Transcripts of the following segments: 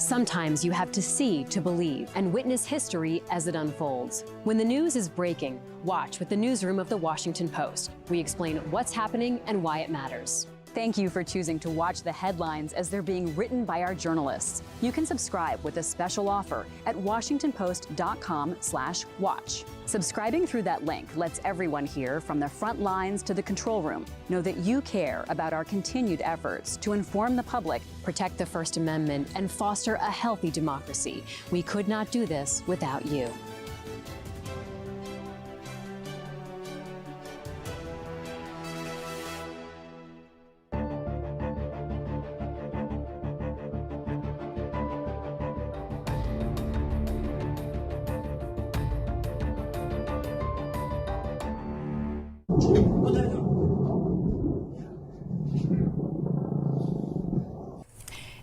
Sometimes you have to see to believe and witness history as it unfolds. When the news is breaking, watch with the newsroom of The Washington Post. We explain what's happening and why it matters. Thank you for choosing to watch the headlines as they're being written by our journalists. You can subscribe with a special offer at washingtonpost.com/watch. Subscribing through that link lets everyone here, from the front lines to the control room, know that you care about our continued efforts to inform the public, protect the First Amendment, and foster a healthy democracy. We could not do this without you.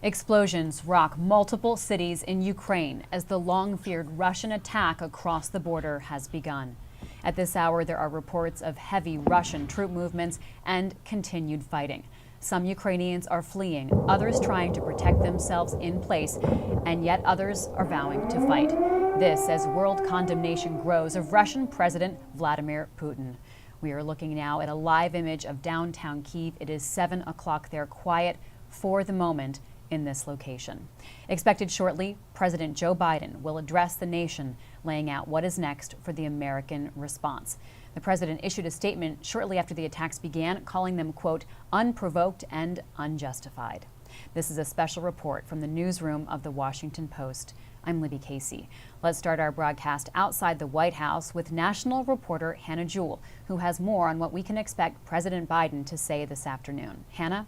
Explosions rock multiple cities in Ukraine as the long-feared Russian attack across the border has begun. At this hour, there are reports of heavy Russian troop movements and continued fighting. Some Ukrainians are fleeing, others trying to protect themselves in place, and yet others are vowing to fight. This as world condemnation grows of Russian President Vladimir Putin. We are looking now at a live image of downtown Kyiv. It is 7 o'clock there, quiet for the moment in this location. Expected shortly, President Joe Biden will address the nation, laying out what is next for the American response. The president issued a statement shortly after the attacks began, calling them, quote, unprovoked and unjustified. This is a special report from the newsroom of The Washington Post. I'm Libby Casey. Let's start our broadcast outside the White House with national reporter Hannah Jewell, who has more on what we can expect President Biden to say this afternoon. Hannah?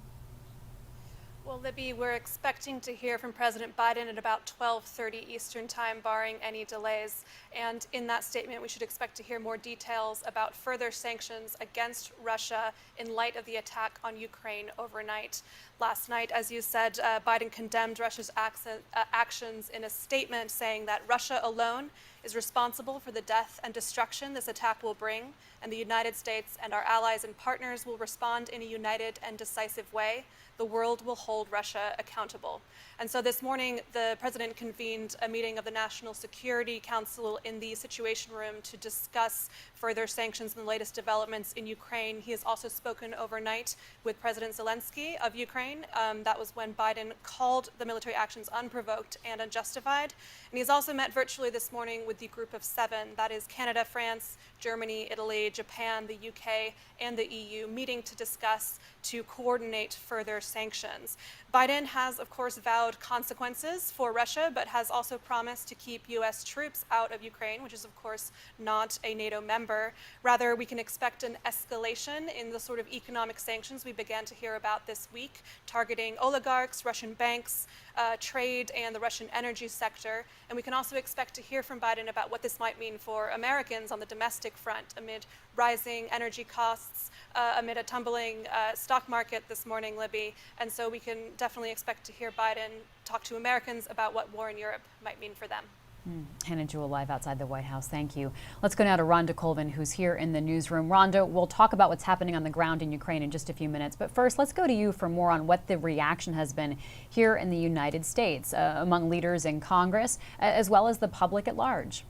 Well, Libby, we're expecting to hear from President Biden at about 12:30 Eastern Time, barring any delays. And in that statement, we should expect to hear more details about further sanctions against Russia in light of the attack on Ukraine overnight. Last night, as you said, Biden condemned Russia's actions in a statement, saying that Russia alone is responsible for the death and destruction this attack will bring, and the United States and our allies and partners will respond in a united and decisive way. The world will hold Russia accountable. And so this morning, the president convened a meeting of the National Security Council in the Situation Room to discuss further sanctions and the latest developments in Ukraine. He has also spoken overnight with President Zelensky of Ukraine. That was when Biden called the military actions unprovoked and unjustified. And he's also met virtually this morning with the Group of Seven. That is Canada, France, Germany, Italy, Japan, the UK, and the EU, meeting to discuss to coordinate further sanctions. Biden has, of course, vowed consequences for Russia, but has also promised to keep U.S. troops out of Ukraine, which is, of course, not a NATO member. Rather, we can expect an escalation in the sort of economic sanctions we began to hear about this week, targeting oligarchs, Russian banks, trade, and the Russian energy sector. And we can also expect to hear from Biden about what this might mean for Americans on the domestic front amid rising energy costs, amid a tumbling stock market this morning, Libby. And so we can definitely expect to hear Biden talk to Americans about what war in Europe might mean for them. Hannah Jewell live outside the White House. Thank you. Let's go now to Rhonda Colvin, who's here in the newsroom. Rhonda, we'll talk about what's happening on the ground in Ukraine in just a few minutes. But first, let's go to you for more on what the reaction has been here in the United States among leaders in Congress, as well as the public at large.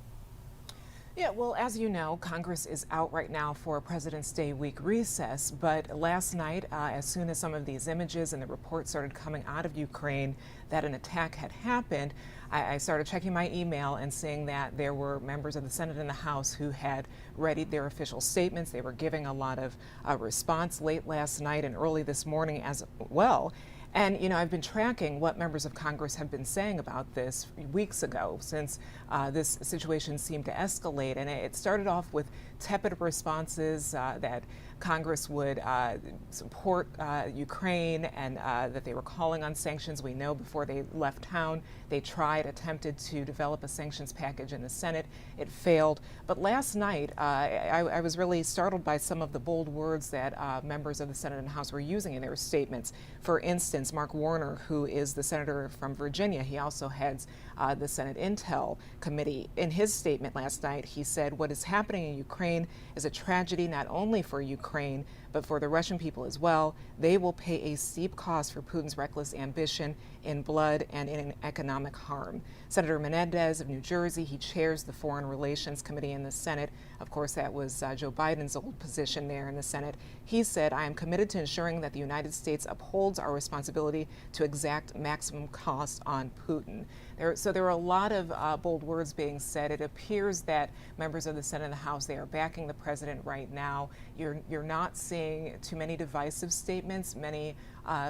Yeah, well, as you know, Congress is out right now for President's Day week recess. But last night, as soon as some of these images and the reports started coming out of Ukraine that an attack had happened, I started checking my email and seeing that there were members of the Senate and the House who had readied their official statements. They were giving a lot of response late last night and early this morning as well. And, you know, I've been tracking what members of Congress have been saying about this weeks ago since this situation seemed to escalate. And it started off with tepid responses that Congress would support Ukraine and that they were calling on sanctions. We know before they left town, they attempted to develop a sanctions package in the Senate. It failed. But last night, I was really startled by some of the bold words that members of the Senate and House were using in their statements. For instance, Mark Warner, who is the senator from Virginia, he also heads the Senate Intel Committee. In his statement last night, he said, "What is happening in Ukraine is a tragedy not only for Ukraine, but for the Russian people as well. They will pay a steep cost for Putin's reckless ambition in blood and in economic harm. Senator Menendez of New Jersey, he chairs the Foreign Relations Committee in the Senate. Of course, that was Joe Biden's old position there in the Senate. He said, "I am committed to ensuring that the United States upholds our responsibility to exact maximum cost on Putin." So there are a lot of bold words being said. It appears that members of the Senate and the House, they are backing the president right now. You're not seeing too many divisive statements. Many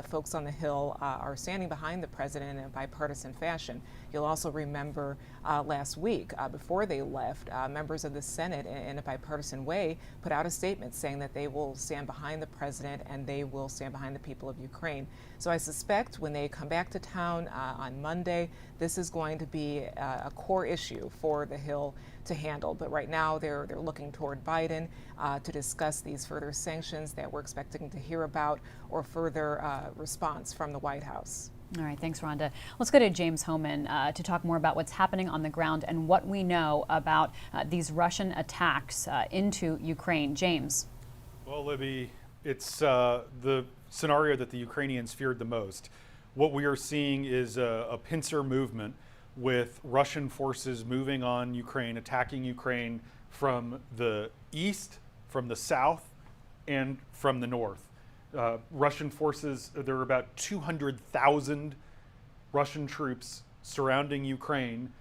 folks on the Hill are standing behind the president in a bipartisan fashion. You'll also remember last week, before they left, members of the Senate, in a bipartisan way, put out a statement saying that they will stand behind the president and they will stand behind the people of Ukraine. So I suspect when they come back to town on Monday, this is going to be a core issue for the Hill to handle. But right now they're looking toward Biden to discuss these further sanctions that we're expecting to hear about, or further response from the White House. All right, thanks, Rhonda. Let's go to James Homan to talk more about what's happening on the ground and what we know about these Russian attacks into Ukraine. James. Well, Libby, it's the scenario that the Ukrainians feared the most. What we are seeing is a pincer movement with Russian forces moving on Ukraine, attacking Ukraine from the east, from the south, and from the north. Russian forces, there are about 200,000 Russian troops surrounding Ukraine.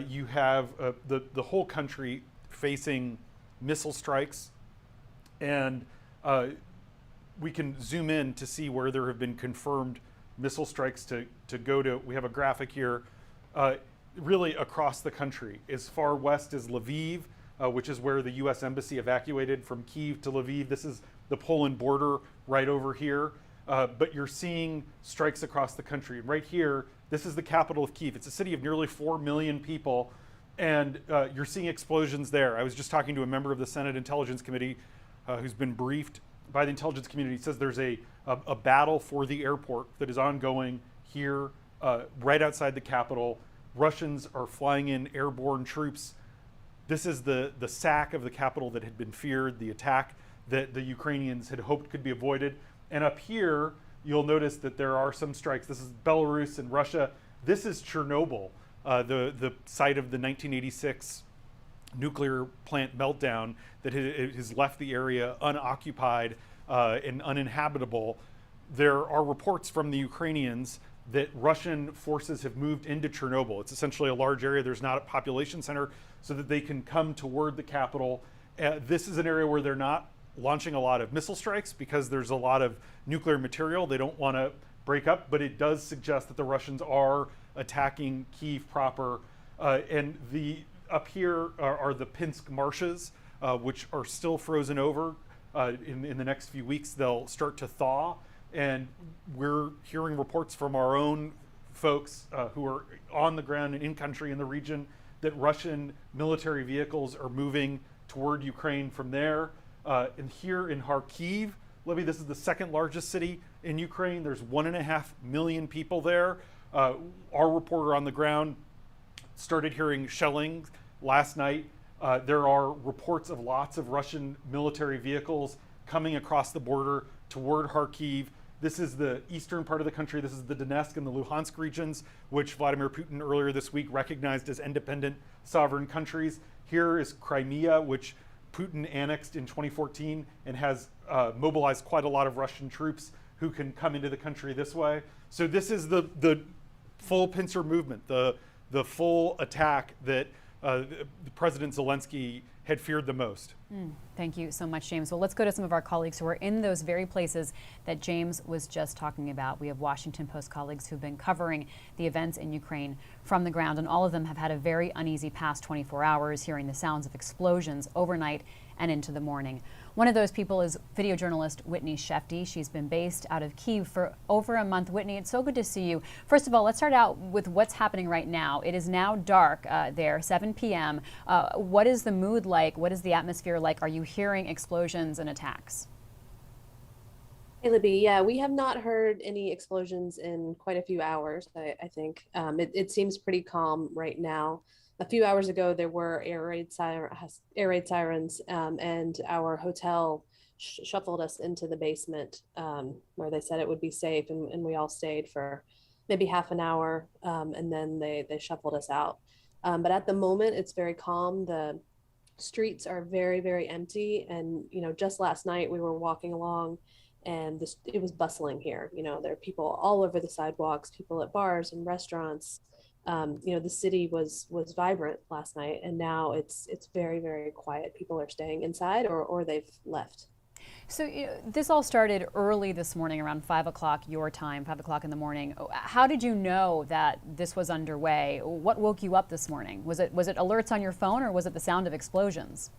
You have the whole country facing missile strikes, and we can zoom in to see where there have been confirmed missile strikes to go to. We have a graphic here, really across the country. As far west as Lviv, which is where the U.S. Embassy evacuated from Kyiv to Lviv. This is the Poland border right over here. But you're seeing strikes across the country. Right here, this is the capital of Kyiv. It's a city of nearly 4 million people, and you're seeing explosions there. I was just talking to a member of the Senate Intelligence Committee who's been briefed by the intelligence community. He says there's a battle for the airport that is ongoing here right outside the capital. Russians are flying in airborne troops. This is the sack of the capital that had been feared, the attack that the Ukrainians had hoped could be avoided. And up here, you'll notice that there are some strikes. This is Belarus and Russia. This is Chernobyl, the site of the 1986 nuclear plant meltdown that has left the area unoccupied and uninhabitable. There are reports from the Ukrainians that Russian forces have moved into Chernobyl. It's essentially a large area. There's not a population center, so that they can come toward the capital. This is an area where they're not launching a lot of missile strikes because there's a lot of nuclear material. They don't want to break up, but it does suggest that the Russians are attacking Kyiv proper. And up here are the Pinsk marshes, which are still frozen over. In the next few weeks, they'll start to thaw. And we're hearing reports from our own folks who are on the ground and in country in the region that Russian military vehicles are moving toward Ukraine from there. And here in Kharkiv, Libby, this is the second largest city in Ukraine. There's 1.5 million people there. Our reporter on the ground started hearing shelling last night. There are reports of lots of Russian military vehicles coming across the border toward Kharkiv. This is the eastern part of the country. This is the Donetsk and the Luhansk regions, which Vladimir Putin earlier this week recognized as independent sovereign countries. Here is Crimea, which Putin annexed in 2014 and has mobilized quite a lot of Russian troops who can come into the country this way. So this is the full pincer movement, the full attack that President Zelensky had feared the most. Thank you so much, James. Well, let's go to some of our colleagues who are in those very places that James was just talking about. We have Washington Post colleagues who've been covering the events in Ukraine from the ground, and all of them have had a very uneasy past 24 hours, hearing the sounds of explosions overnight and into the morning. One of those people is video journalist Whitney Shefty. She's been based out of Kyiv for over a month. Whitney, it's so good to see you. First of all, let's start out with what's happening right now. It is now dark there, 7 p.m. What is the mood like? What is the atmosphere like? Are you hearing explosions and attacks? Hey, Libby. Yeah, we have not heard any explosions in quite a few hours, I think. It seems pretty calm right now. A few hours ago, there were air raid sirens, and our hotel shuffled us into the basement, where they said it would be safe, and we all stayed for maybe half an hour, and then they shuffled us out. But at the moment, it's very calm. The streets are very, very empty, and just last night we were walking along, and it was bustling here. There are people all over the sidewalks, people at bars and restaurants. The city was vibrant last night, and now it's very, very quiet. People are staying inside, or they've left. So this all started early this morning, around 5 o'clock your time, 5 o'clock in the morning. How did you know that this was underway? What woke you up this morning? Was it alerts on your phone, or was it the sound of explosions?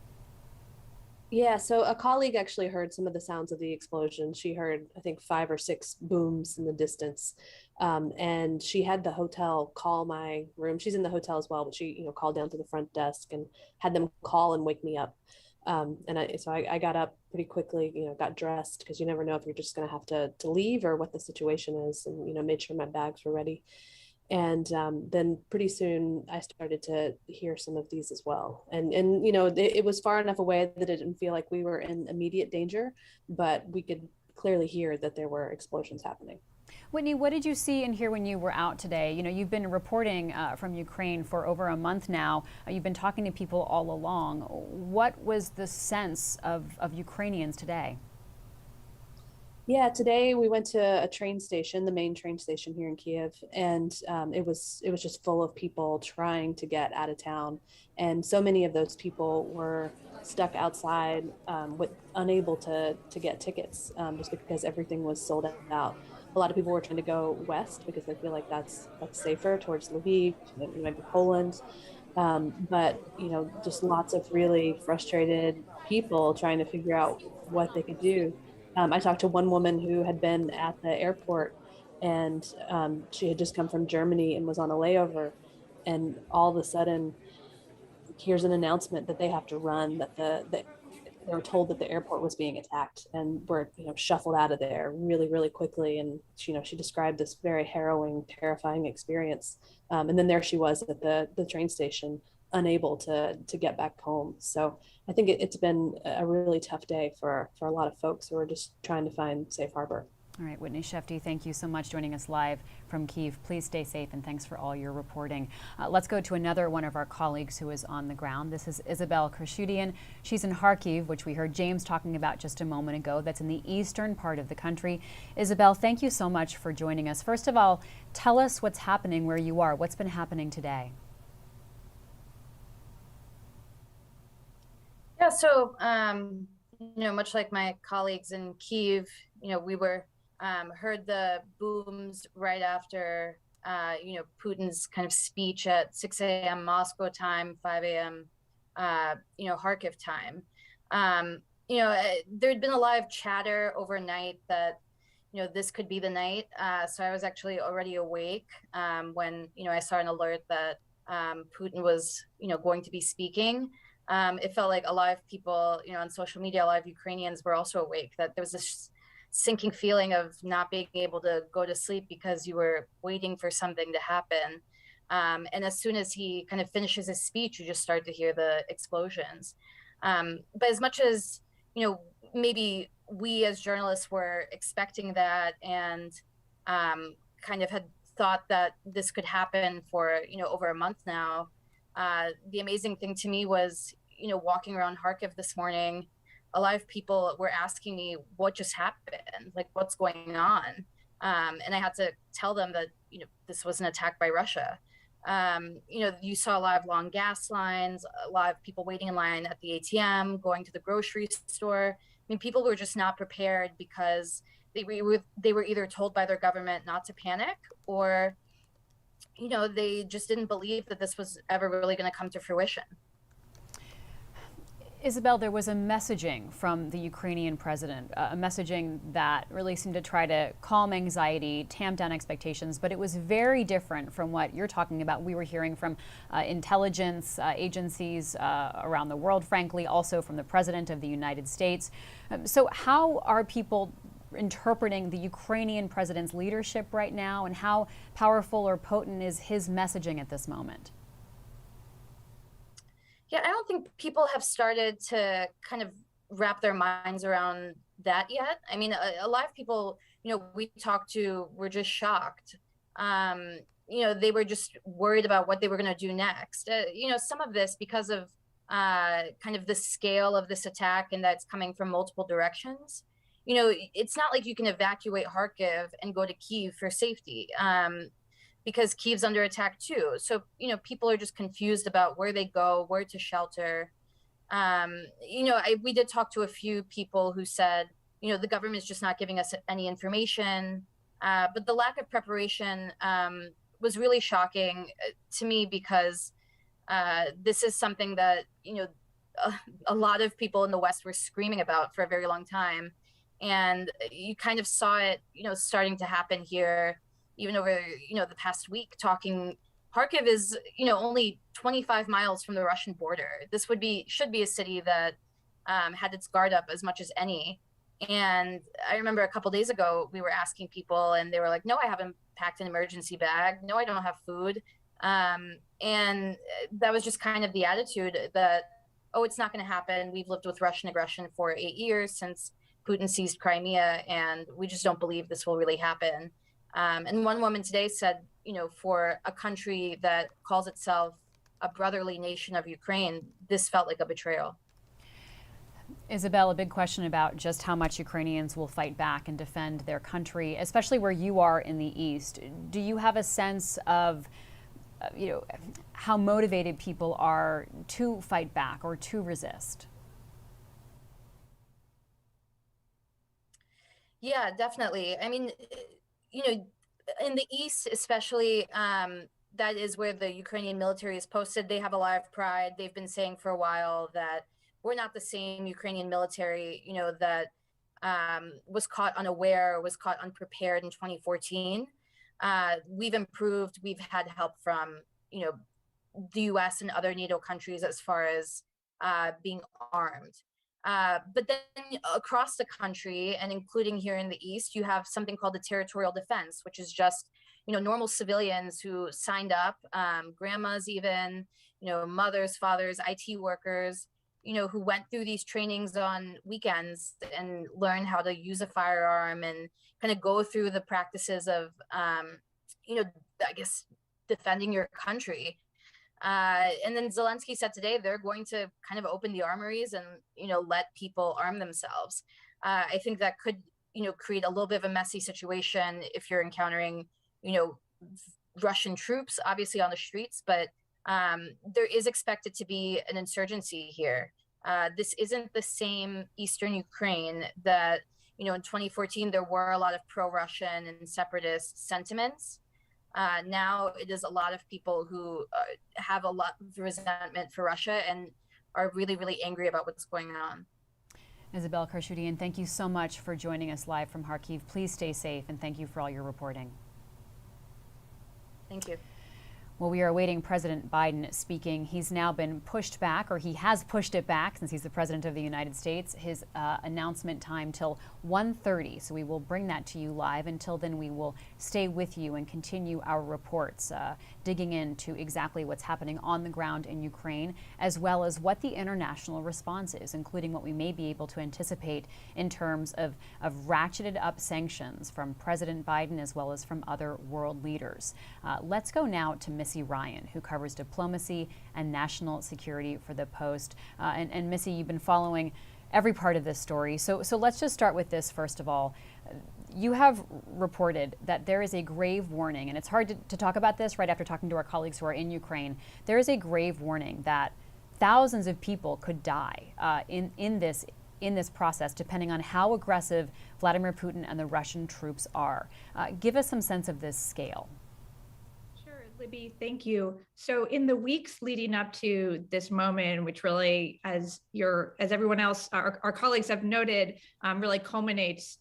Yeah, so a colleague actually heard some of the sounds of the explosion. She heard, I think, 5 or 6 booms in the distance, and she had the hotel call my room. She's in the hotel as well, but she, called down to the front desk and had them call and wake me up. So I got up pretty quickly, got dressed, because you never know if you're just going to have to leave or what the situation is, and made sure my bags were ready. And then pretty soon I started to hear some of these as well. And it was far enough away that it didn't feel like we were in immediate danger, but we could clearly hear that there were explosions happening. Whitney, what did you see and hear when you were out today? You've been reporting from Ukraine for over a month now. You've been talking to people all along. What was the sense of Ukrainians today? Yeah, today we went to a train station, the main train station here in Kyiv, and it was just full of people trying to get out of town, and so many of those people were stuck outside, with unable to get tickets, just because everything was sold out. A lot of people were trying to go west because they feel like that's safer, towards Lviv, maybe Poland, but just lots of really frustrated people trying to figure out what they could do. I talked to one woman who had been at the airport, and she had just come from Germany and was on a layover. And all of a sudden, here's an announcement that they have to run, that they were told that the airport was being attacked, and were shuffled out of there really, really quickly. And she described this very harrowing, terrifying experience. And then there she was at the train station, unable to get back home. So I think it's been a really tough day for a lot of folks who are just trying to find safe harbor. All right, Whitney Shefty, thank you so much joining us live from Kyiv. Please stay safe, and thanks for all your reporting. Let's go to another one of our colleagues who is on the ground. This is Isabel Krashudian. She's in Kharkiv, which we heard James talking about just a moment ago. That's in the eastern part of the country. Isabel, thank you so much for joining us. First of all, tell us what's happening where you are. What's been happening today? Yeah, so much like my colleagues in Kyiv, we were heard the booms right after Putin's kind of speech at 6 a.m. Moscow time, 5 a.m. Kharkiv time. There'd been a lot of chatter overnight that this could be the night. So I was actually already awake when I saw an alert that Putin was going to be speaking. It felt like a lot of people, on social media, a lot of Ukrainians were also awake, that there was this sinking feeling of not being able to go to sleep because you were waiting for something to happen. And as soon as he kind of finishes his speech, you just start to hear the explosions. But as much as, maybe we as journalists were expecting that, and kind of had thought that this could happen for, over a month now, the amazing thing to me was, walking around Kharkiv this morning, a lot of people were asking me what just happened, like what's going on. And I had to tell them that, this was an attack by Russia. You saw a lot of long gas lines, a lot of people waiting in line at the ATM, going to the grocery store. I mean, people were just not prepared because they were either told by their government not to panic, or they just didn't believe that this was ever really going to come to fruition. Isabel, there was a messaging from the Ukrainian president, a messaging that really seemed to try to calm anxiety, tamp down expectations, but it was very different from what you're talking about. We were hearing from intelligence agencies around the world, frankly, also from the president of the United States. So how are people interpreting the Ukrainian president's leadership right now, and how powerful or potent is his messaging at this moment? Yeah, I don't think people have started to kind of wrap their minds around that yet. I mean, a lot of people, we talked to were just shocked. They were just worried about what they were going to do next. Some of this because of kind of the scale of this attack and that's coming from multiple directions. It's not like you can evacuate Kharkiv and go to Kyiv for safety. Because Kyiv's under attack too. So, people are just confused about where they go, where to shelter. We did talk to a few people who said, the government is just not giving us any information. But the lack of preparation was really shocking to me because this is something that, a lot of people in the West were screaming about for a very long time. And you kind of saw it, starting to happen here, even over, the past week. Kharkiv is, only 25 miles from the Russian border. This should be a city that had its guard up as much as any. And I remember a couple days ago, we were asking people and they were like, no, I haven't packed an emergency bag. No, I don't have food. And that was just kind of the attitude that, oh, it's not going to happen. We've lived with Russian aggression for 8 years since Putin seized Crimea, and we just don't believe this will really happen. And one woman today said, for a country that calls itself a brotherly nation of Ukraine, this felt like a betrayal. Isabel, a big question about just how much Ukrainians will fight back and defend their country, especially where you are in the East. Do you have a sense of, how motivated people are to fight back or to resist? Yeah, definitely. I mean, in the East, especially, that is where the Ukrainian military is posted. They have a lot of pride. They've been saying for a while that we're not the same Ukrainian military, that was caught unaware, was caught unprepared in 2014. We've improved. We've had help from, the US and other NATO countries as far as being armed. But then across the country, and including here in the East, you have something called the territorial defense, which is just, normal civilians who signed up, grandmas even, mothers, fathers, IT workers, who went through these trainings on weekends and learn how to use a firearm and kind of go through the practices of, I guess, defending your country. And then Zelensky said today they're going to kind of open the armories and, let people arm themselves. I think that could, create a little bit of a messy situation if you're encountering, Russian troops, obviously on the streets, but there is expected to be an insurgency here. This isn't the same Eastern Ukraine that, in 2014, there were a lot of pro-Russian and separatist sentiments. Now it is a lot of people who have a lot of resentment for Russia and are really, really angry about what's going on. Isabel Karshudian, thank you so much for joining us live from Kharkiv. Please stay safe, and thank you for all your reporting. Thank you. Well, we are awaiting President Biden speaking. He's now been pushed back, or he has pushed it back since he's the president of the United States, his announcement time till 1:30. So we will bring that to you live. Until then, we will stay with you and continue our reports, digging into exactly what's happening on the ground in Ukraine, as well as what the international response is, including what we may be able to anticipate in terms of ratcheted up sanctions from President Biden as well as from other world leaders. Let's go now to Missy Ryan, who covers diplomacy and national security for the Post. And Missy, you've been following every part of this story. So let's just start with this first of all. You have reported that there is a grave warning, and it's hard to talk about this right after talking to our colleagues who are in Ukraine. There is a grave warning that thousands of people could die in this process, depending on how aggressive Vladimir Putin and the Russian troops are. Give us some sense of this scale. Libby, thank you. So in the weeks leading up to this moment, which really, as everyone else, our colleagues have noted, really culminates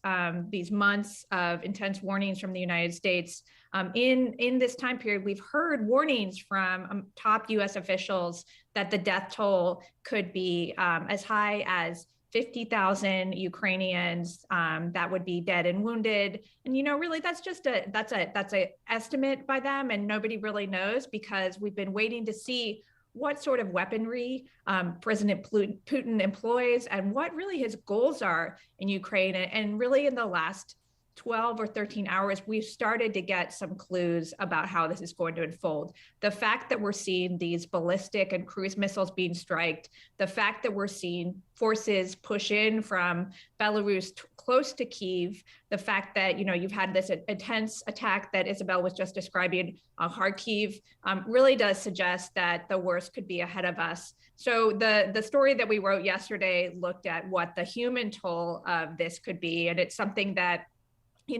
these months of intense warnings from the United States. In this time period, we've heard warnings from top U.S. officials that the death toll could be as high as 50,000 Ukrainians that would be dead and wounded. And, really that's a estimate by them, and nobody really knows, because we've been waiting to see what sort of weaponry President Putin employs and what really his goals are in Ukraine. And really in the last 12 or 13 hours, we've started to get some clues about how this is going to unfold. The fact that we're seeing these ballistic and cruise missiles being striked, the fact that we're seeing forces push in from Belarus close to Kyiv, the fact that, you've had this intense attack that Isabel was just describing on Kharkiv, really does suggest that the worst could be ahead of us. So the story that we wrote yesterday looked at what the human toll of this could be. And it's something that,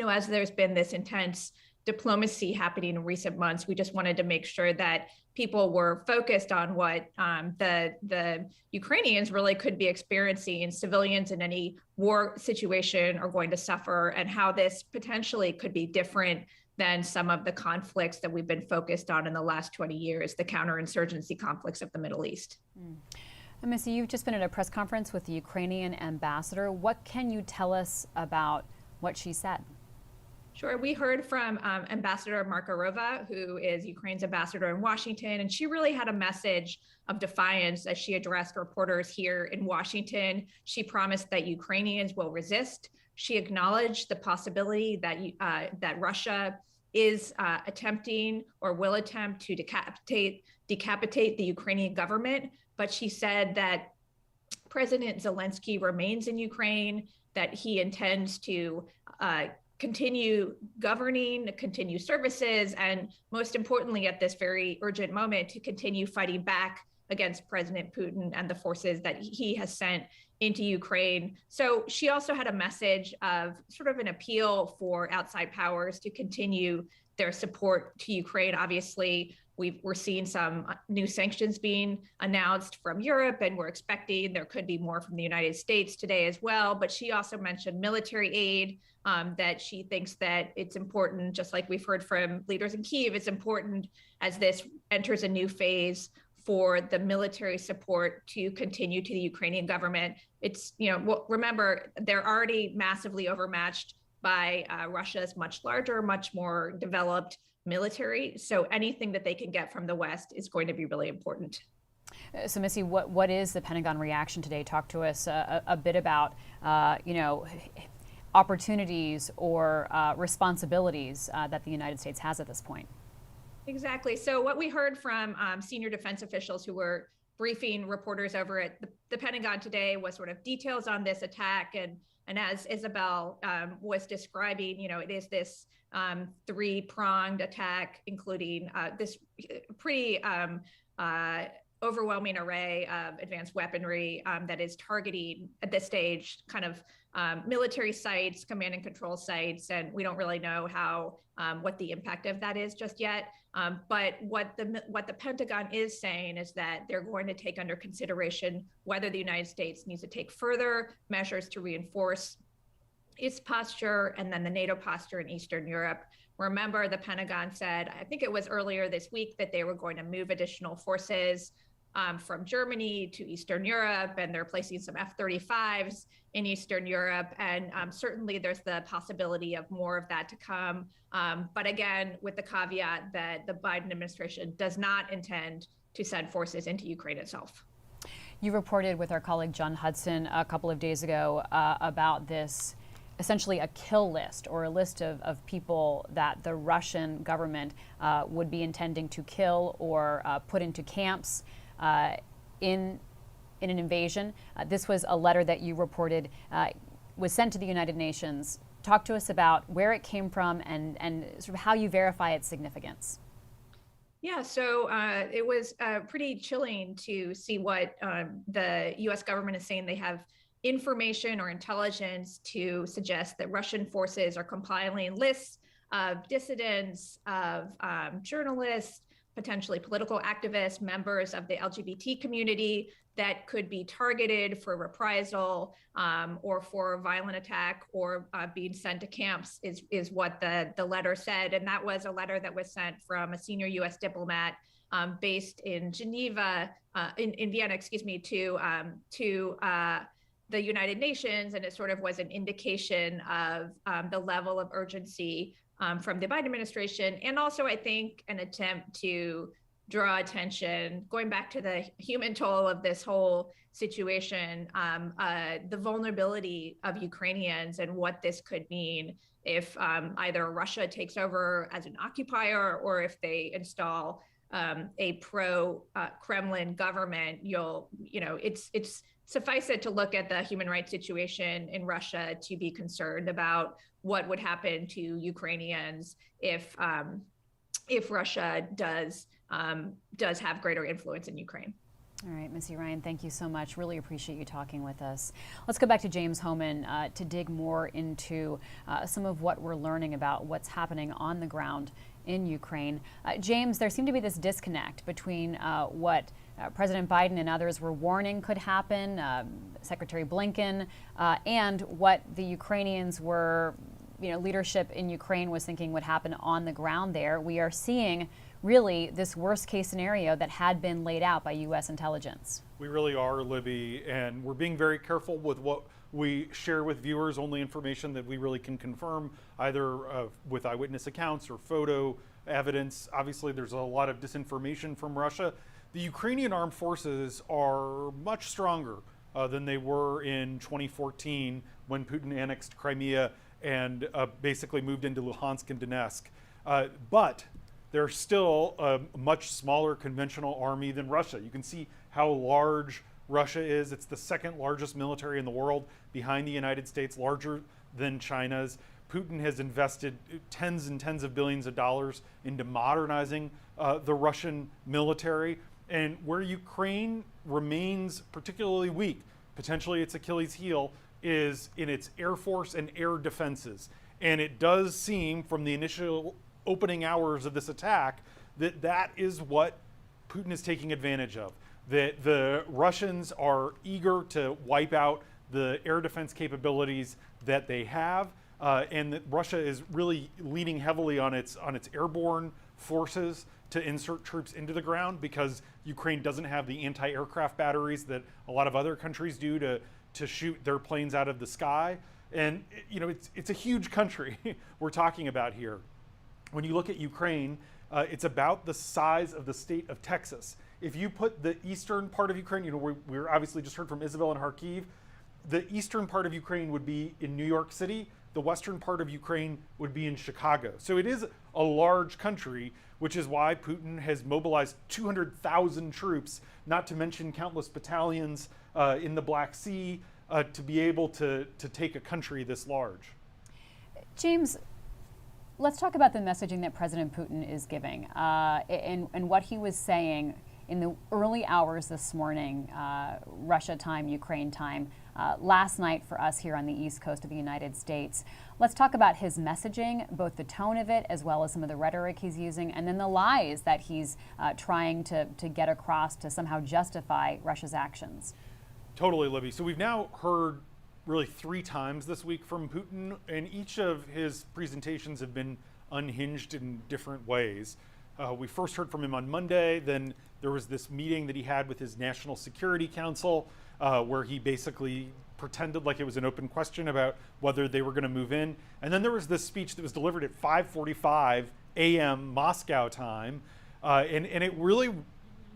as there's been this intense diplomacy happening in recent months, we just wanted to make sure that people were focused on what the Ukrainians really could be experiencing. Civilians in any war situation are going to suffer, and how this potentially could be different than some of the conflicts that we've been focused on in the last 20 years, the counterinsurgency conflicts of the Middle East. Missy, you've just been at a press conference with the Ukrainian ambassador. What can you tell us about what she said? Sure. We heard from Ambassador Markarova, who is Ukraine's ambassador in Washington, and she really had a message of defiance as she addressed reporters here in Washington. She promised that Ukrainians will resist. She acknowledged the possibility that that Russia is attempting or will attempt to decapitate the Ukrainian government, but she said that President Zelensky remains in Ukraine, that he intends to continue governing, continue services, and most importantly, at this very urgent moment, to continue fighting back against President Putin and the forces that he has sent into Ukraine. So she also had a message of sort of an appeal for outside powers to continue their support to Ukraine. Obviously, we're seeing some new sanctions being announced from Europe, and we're expecting there could be more from the United States today as well. But she also mentioned military aid, that she thinks that it's important, just like we've heard from leaders in Kyiv, it's important as this enters a new phase for the military support to continue to the Ukrainian government. It's, remember, they're already massively overmatched by Russia's much larger, much more developed military. So anything that they can get from the West is going to be really important. So, Missy, what is the Pentagon reaction today? Talk to us a bit about, opportunities or responsibilities that the United States has at this point. Exactly. So what we heard from senior defense officials who were briefing reporters over at the Pentagon today was sort of details on this attack. And as Isabel was describing, it is this three-pronged attack, including this pretty overwhelming array of advanced weaponry that is targeting, at this stage, kind of military sites, command and control sites, and we don't really know what the impact of that is just yet. But what the Pentagon is saying is that they're going to take under consideration whether the United States needs to take further measures to reinforce its posture and then the NATO posture in Eastern Europe. Remember, the Pentagon said, I think it was earlier this week, that they were going to move additional forces from Germany to Eastern Europe, and they're placing some F-35s in Eastern Europe. And certainly there's the possibility of more of that to come. But again, with the caveat that the Biden administration does not intend to send forces into Ukraine itself. You reported with our colleague John Hudson a couple of days ago about this, essentially a kill list, or a list of people that the Russian government would be intending to kill or put into camps in an invasion. This was a letter that you reported was sent to the United Nations. Talk to us about where it came from and sort of how you verify its significance. Yeah, so it was pretty chilling to see what the U.S. government is saying. They have information or intelligence to suggest that Russian forces are compiling lists of dissidents, of journalists, potentially political activists, members of the LGBT community that could be targeted for reprisal or for a violent attack or being sent to camps is what the letter said. And that was a letter that was sent from a senior U.S. diplomat based in Geneva, in Vienna, excuse me, to the United Nations. And it sort of was an indication of the level of urgency from the Biden administration, and also, I think, an attempt to draw attention, going back to the human toll of this whole situation, the vulnerability of Ukrainians and what this could mean if either Russia takes over as an occupier or if they install a pro-Kremlin government. It's suffice it to look at the human rights situation in Russia to be concerned about what would happen to Ukrainians if Russia does have greater influence in Ukraine. All right, Missy Ryan, thank you so much. Really appreciate you talking with us. Let's go back to James Homan to dig more into some of what we're learning about what's happening on the ground in Ukraine. James, there seemed to be this disconnect between what President Biden and others were warning could happen, Secretary Blinken, and what the Ukrainians were, leadership in Ukraine was thinking would happen on the ground there. We are seeing really this worst case scenario that had been laid out by U.S. intelligence. We really are, Libby, and we're being very careful with what we share with viewers, only information that we really can confirm, either with eyewitness accounts or photo evidence. Obviously, there's a lot of disinformation from Russia. The Ukrainian armed forces are much stronger than they were in 2014 when Putin annexed Crimea and basically moved into Luhansk and Donetsk. But they're still a much smaller conventional army than Russia. You can see how large Russia is. It's the second largest military in the world, behind the United States, larger than China's. Putin has invested tens and tens of billions of dollars into modernizing the Russian military. And where Ukraine remains particularly weak, potentially its Achilles heel, is in its air force and air defenses. And it does seem from the initial opening hours of this attack that that is what Putin is taking advantage of. That the Russians are eager to wipe out the air defense capabilities that they have, and that Russia is really leaning heavily on its airborne forces to insert troops into the ground, because Ukraine doesn't have the anti-aircraft batteries that a lot of other countries do to shoot their planes out of the sky. And it's a huge country we're talking about here. When you look at Ukraine, it's about the size of the state of Texas. If you put the eastern part of Ukraine, we're obviously just heard from Isabel in Kyiv, the eastern part of Ukraine would be in New York City, the western part of Ukraine would be in Chicago. So it is a large country, which is why Putin has mobilized 200,000 troops, not to mention countless battalions in the Black Sea, to be able to take a country this large. James, let's talk about the messaging that President Putin is giving and what he was saying in the early hours this morning, Russia time, Ukraine time, last night for us here on the East Coast of the United States. Let's talk about his messaging, both the tone of it as well as some of the rhetoric he's using, and then the lies that he's trying to get across to somehow justify Russia's actions. Totally, Libby. So we've now heard really 3 times this week from Putin, and each of his presentations have been unhinged in different ways. We first heard from him on Monday, then there was this meeting that he had with his National Security Council where he basically pretended like it was an open question about whether they were going to move in. And then there was this speech that was delivered at 5:45 a.m. Moscow time, and it really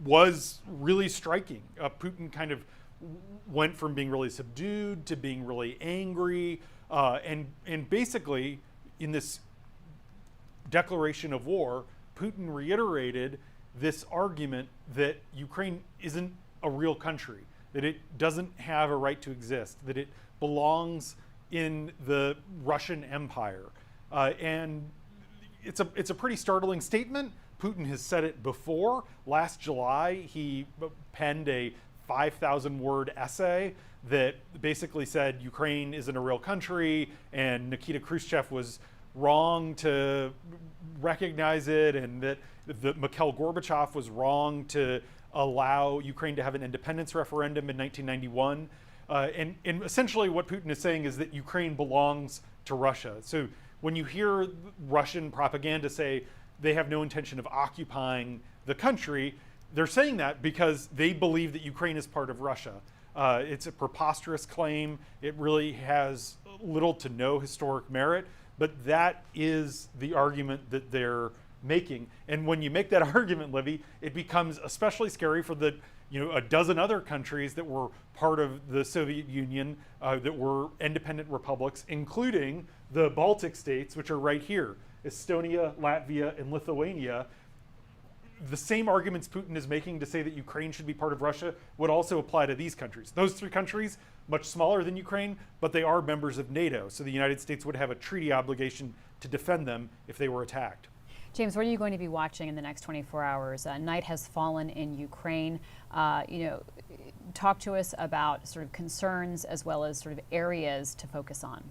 was really striking. Putin kind of went from being really subdued to being really angry, and basically in this declaration of war, Putin reiterated this argument that Ukraine isn't a real country, that it doesn't have a right to exist, that it belongs in the Russian Empire. And it's a pretty startling statement. Putin has said it before. Last July, he penned a 5,000-word essay that basically said Ukraine isn't a real country, and Nikita Khrushchev was wrong to recognize it, and that Mikhail Gorbachev was wrong to allow Ukraine to have an independence referendum in 1991. And essentially what Putin is saying is that Ukraine belongs to Russia. So when you hear Russian propaganda say they have no intention of occupying the country, they're saying that because they believe that Ukraine is part of Russia. It's a preposterous claim. It really has little to no historic merit, but that is the argument that they're making. And when you make that argument, Libby, it becomes especially scary for the a dozen other countries that were part of the Soviet Union that were independent republics, including the Baltic states, which are right here, Estonia, Latvia, and Lithuania. The same arguments Putin is making to say that Ukraine should be part of Russia would also apply to these countries. Those three countries, much smaller than Ukraine, but they are members of NATO. So the United States would have a treaty obligation to defend them if they were attacked. James, what are you going to be watching in the next 24 hours? Night has fallen in Ukraine. Talk to us about sort of concerns as well as sort of areas to focus on.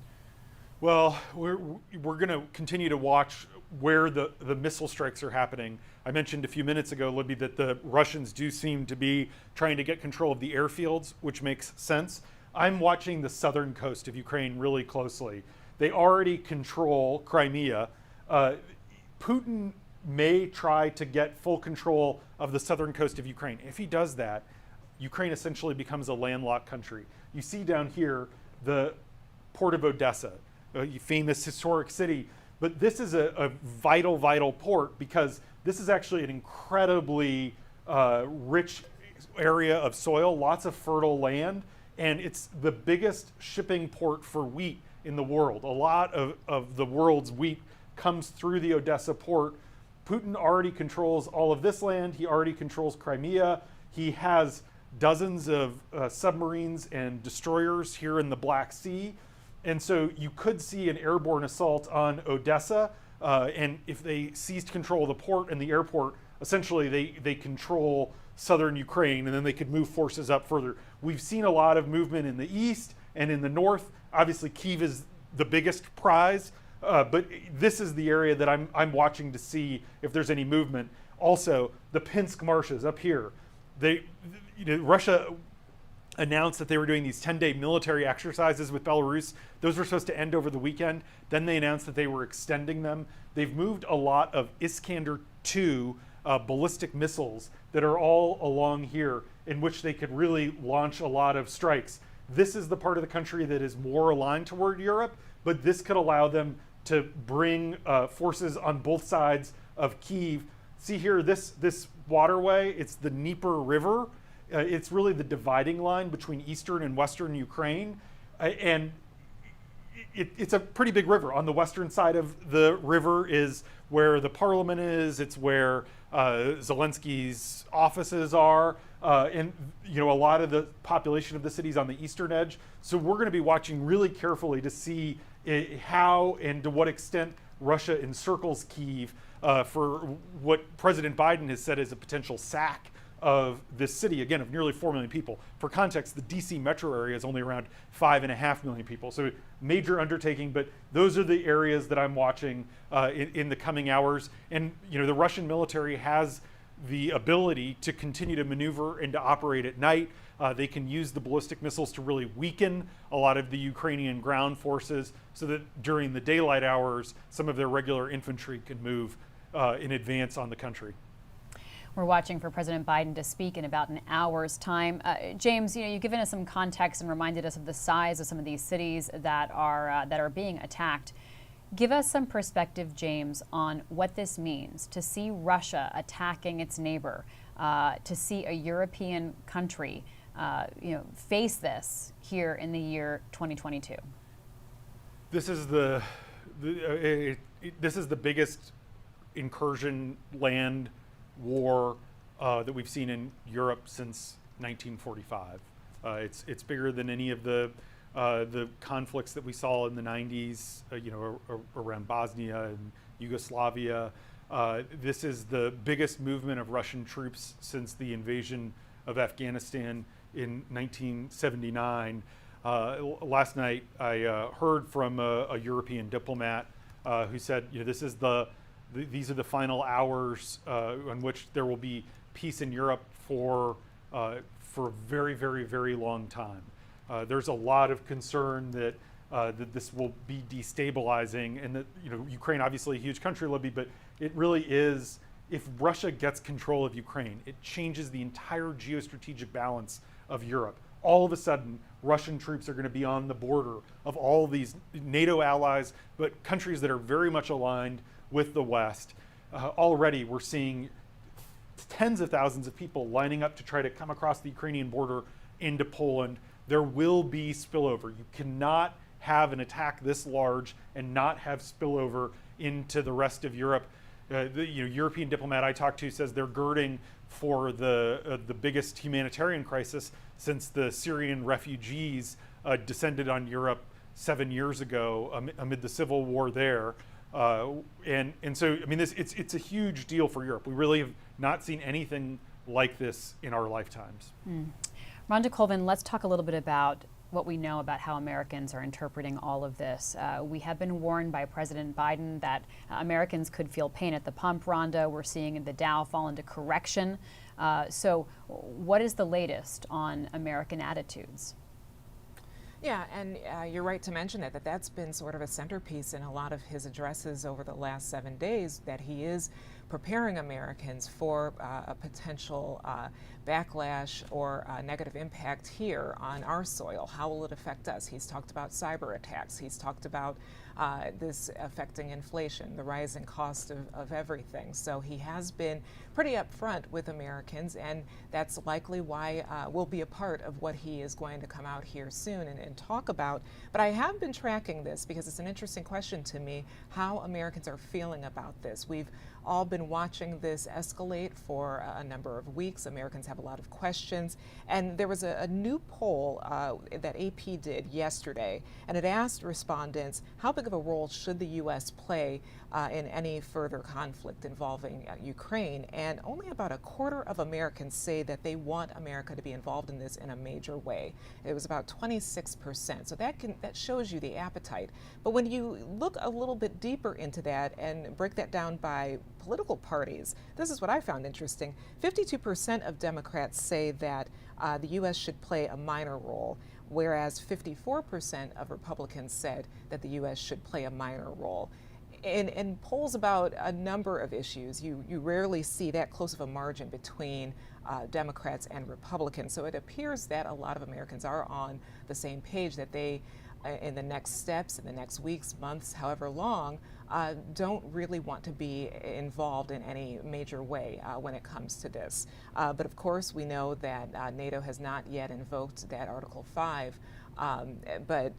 Well, we're going to continue to watch where the missile strikes are happening. I mentioned a few minutes ago, Libby, that the Russians do seem to be trying to get control of the airfields, which makes sense. I'm watching the southern coast of Ukraine really closely. They already control Crimea. Putin may try to get full control of the southern coast of Ukraine. If he does that, Ukraine essentially becomes a landlocked country. You see down here the port of Odessa, a famous historic city, but this is a vital, vital port because this is actually an incredibly rich area of soil, lots of fertile land, and it's the biggest shipping port for wheat in the world. A lot of the world's wheat comes through the Odessa port. Putin already controls all of this land. He already controls Crimea. He has dozens of submarines and destroyers here in the Black Sea. And so you could see an airborne assault on Odessa. And if they seized control of the port and the airport, essentially they control southern Ukraine, and then they could move forces up further. We've seen a lot of movement in the east and in the north. Obviously, Kyiv is the biggest prize. But this is the area that I'm watching to see if there's any movement. Also, the Pinsk marshes up here. Russia announced that they were doing these 10-day military exercises with Belarus. Those were supposed to end over the weekend. Then they announced that they were extending them. They've moved a lot of Iskander-2 ballistic missiles that are all along here, in which they could really launch a lot of strikes. This is the part of the country that is more aligned toward Europe, but this could allow them to bring forces on both sides of Kyiv. See here, this waterway, it's the Dnieper River. It's really the dividing line between eastern and western Ukraine. And it's a pretty big river. On the western side of the river is where the parliament is. It's where Zelensky's offices are. And a lot of the population of the city's on the eastern edge. So we're going to be watching really carefully to see how and to what extent Russia encircles Kyiv for what President Biden has said is a potential sack of this city, again, of nearly 4 million people. For context, the DC metro area is only around 5.5 million people. So major undertaking, but those are the areas that I'm watching in the coming hours. And the Russian military has the ability to continue to maneuver and to operate at night. They can use the ballistic missiles to really weaken a lot of the Ukrainian ground forces so that during the daylight hours, some of their regular infantry can move in advance on the country. We're watching for President Biden to speak in about an hour's time. James, you've given us some context and reminded us of the size of some of these cities that are being attacked. Give us some perspective, James, on what this means to see Russia attacking its neighbor, to see a European country, face this here in the year 2022. This is the biggest incursion land war that we've seen in Europe since 1945. It's bigger than any of the conflicts that we saw in the 90s, around Bosnia and Yugoslavia. This is the biggest movement of Russian troops since the invasion of Afghanistan in 1979. Last night, I heard from a European diplomat who said, these are the final hours on which there will be peace in Europe for a very, very, very long time. There's a lot of concern that this will be destabilizing, and that Ukraine, obviously a huge country, Libby, but it really is. If Russia gets control of Ukraine, it changes the entire geostrategic balance of Europe. All of a sudden, Russian troops are going to be on the border of all these NATO allies, but countries that are very much aligned with the West. already we're seeing tens of thousands of people lining up to try to come across the Ukrainian border into Poland. There will be spillover. You cannot have an attack this large and not have spillover into the rest of Europe. The European diplomat I talked to says they're girding for the biggest humanitarian crisis since the Syrian refugees descended on Europe 7 years ago amid the civil war there. And so, I mean, it's a huge deal for Europe. We really have not seen anything like this in our lifetimes. Rhonda Colvin, let's talk a little bit about what we know about how Americans are interpreting all of this. We have been warned by President Biden that Americans could feel pain at the pump. Rhonda, we're seeing the Dow fall into correction. So what is the latest on American attitudes? Yeah, and you're right to mention that's been sort of a centerpiece in a lot of his addresses over the last 7 days, that he is preparing Americans for a potential backlash or negative impact here on our soil. How will it affect us? He's talked about cyber attacks. He's talked about this affecting inflation, the rising cost of everything. So he has been pretty upfront with Americans, and that's likely why we'll be a part of what he is going to come out here soon and talk about. But I have been tracking this because it's an interesting question to me, how Americans are feeling about this. We've all been watching this escalate for a number of weeks. Americans have a lot of questions. And there was a new poll that AP did yesterday, and it asked respondents, how big of a role should the U.S. play in any further conflict involving Ukraine? And only about a quarter of Americans say that they want America to be involved in this in a major way. It was about 26%. So that shows you the appetite. But when you look a little bit deeper into that and break that down by political parties, this is what I found interesting. 52% of Democrats say that the U.S. should play a minor role, whereas 54% of Republicans said that the U.S. should play a minor role. In polls about a number of issues, you rarely see that close of a margin between Democrats and Republicans. So it appears that a lot of Americans are on the same page, that they, in the next steps, in the next weeks, months, however long, don't really want to be involved in any major way when it comes to this. But of course, we know that NATO has not yet invoked that Article 5, but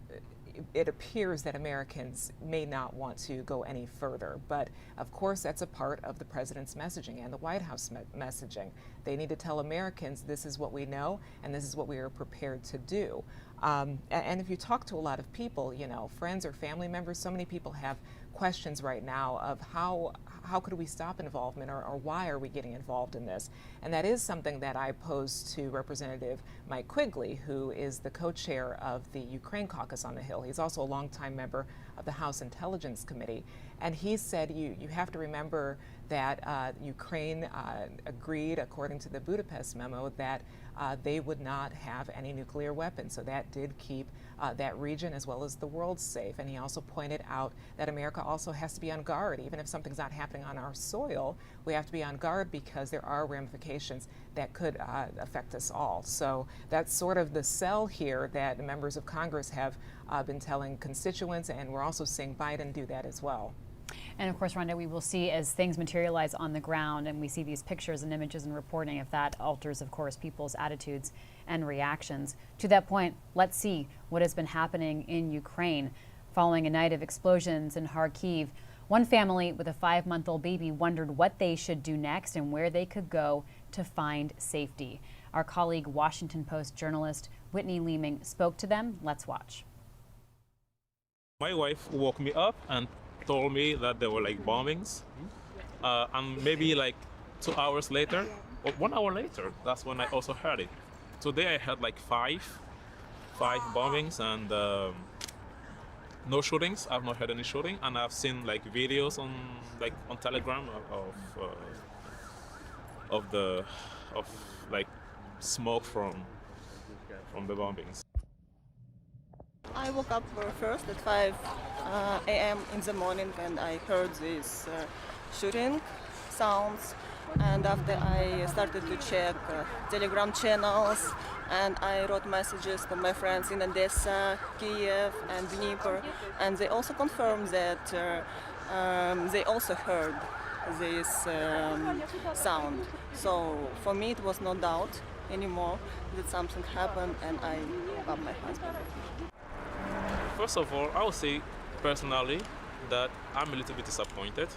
it appears that Americans may not want to go any further. But of course, that's a part of the president's messaging and the White House messaging. They need to tell Americans this is what we know and this is what we are prepared to do. And if you talk to a lot of people, friends or family members, so many people have questions right now of how could we stop involvement, or why are we getting involved in this? And that is something that I posed to Representative Mike Quigley, who is the co-chair of the Ukraine caucus on the Hill. He's also a longtime member of the House Intelligence Committee. And he said you have to remember that Ukraine agreed, according to the Budapest memo, that they would not have any nuclear weapons. So that did keep that region as well as the world safe. And he also pointed out that America also has to be on guard. Even if something's not happening on our soil, we have to be on guard because there are ramifications that could affect us all. So that's sort of the sell here that members of Congress have been telling constituents, and we're also seeing Biden do that as well. And of course, Rhonda, we will see as things materialize on the ground and we see these pictures and images and reporting, if that alters, of course, people's attitudes and reactions. To that point, let's see what has been happening in Ukraine following a night of explosions in Kyiv. One family with a 5-month-old baby wondered what they should do next and where they could go to find safety. Our colleague, Washington Post journalist Whitney Leeming, spoke to them. Let's watch. My wife woke me up and told me that there were like bombings, and maybe like 2 hours later or 1 hour later, that's when I also heard it. Today I had like five bombings and no shootings. I've not heard any shooting, and I've seen like videos on Telegram of like smoke from the bombings. I woke up first at 5 a.m. in the morning, and I heard these shooting sounds. And after I started to check Telegram channels, and I wrote messages to my friends in Odessa, Kyiv, and Dnipro, and they also confirmed that they also heard this sound. So for me, it was no doubt anymore that something happened, and I woke up my husband. First of all, I would say personally that I'm a little bit disappointed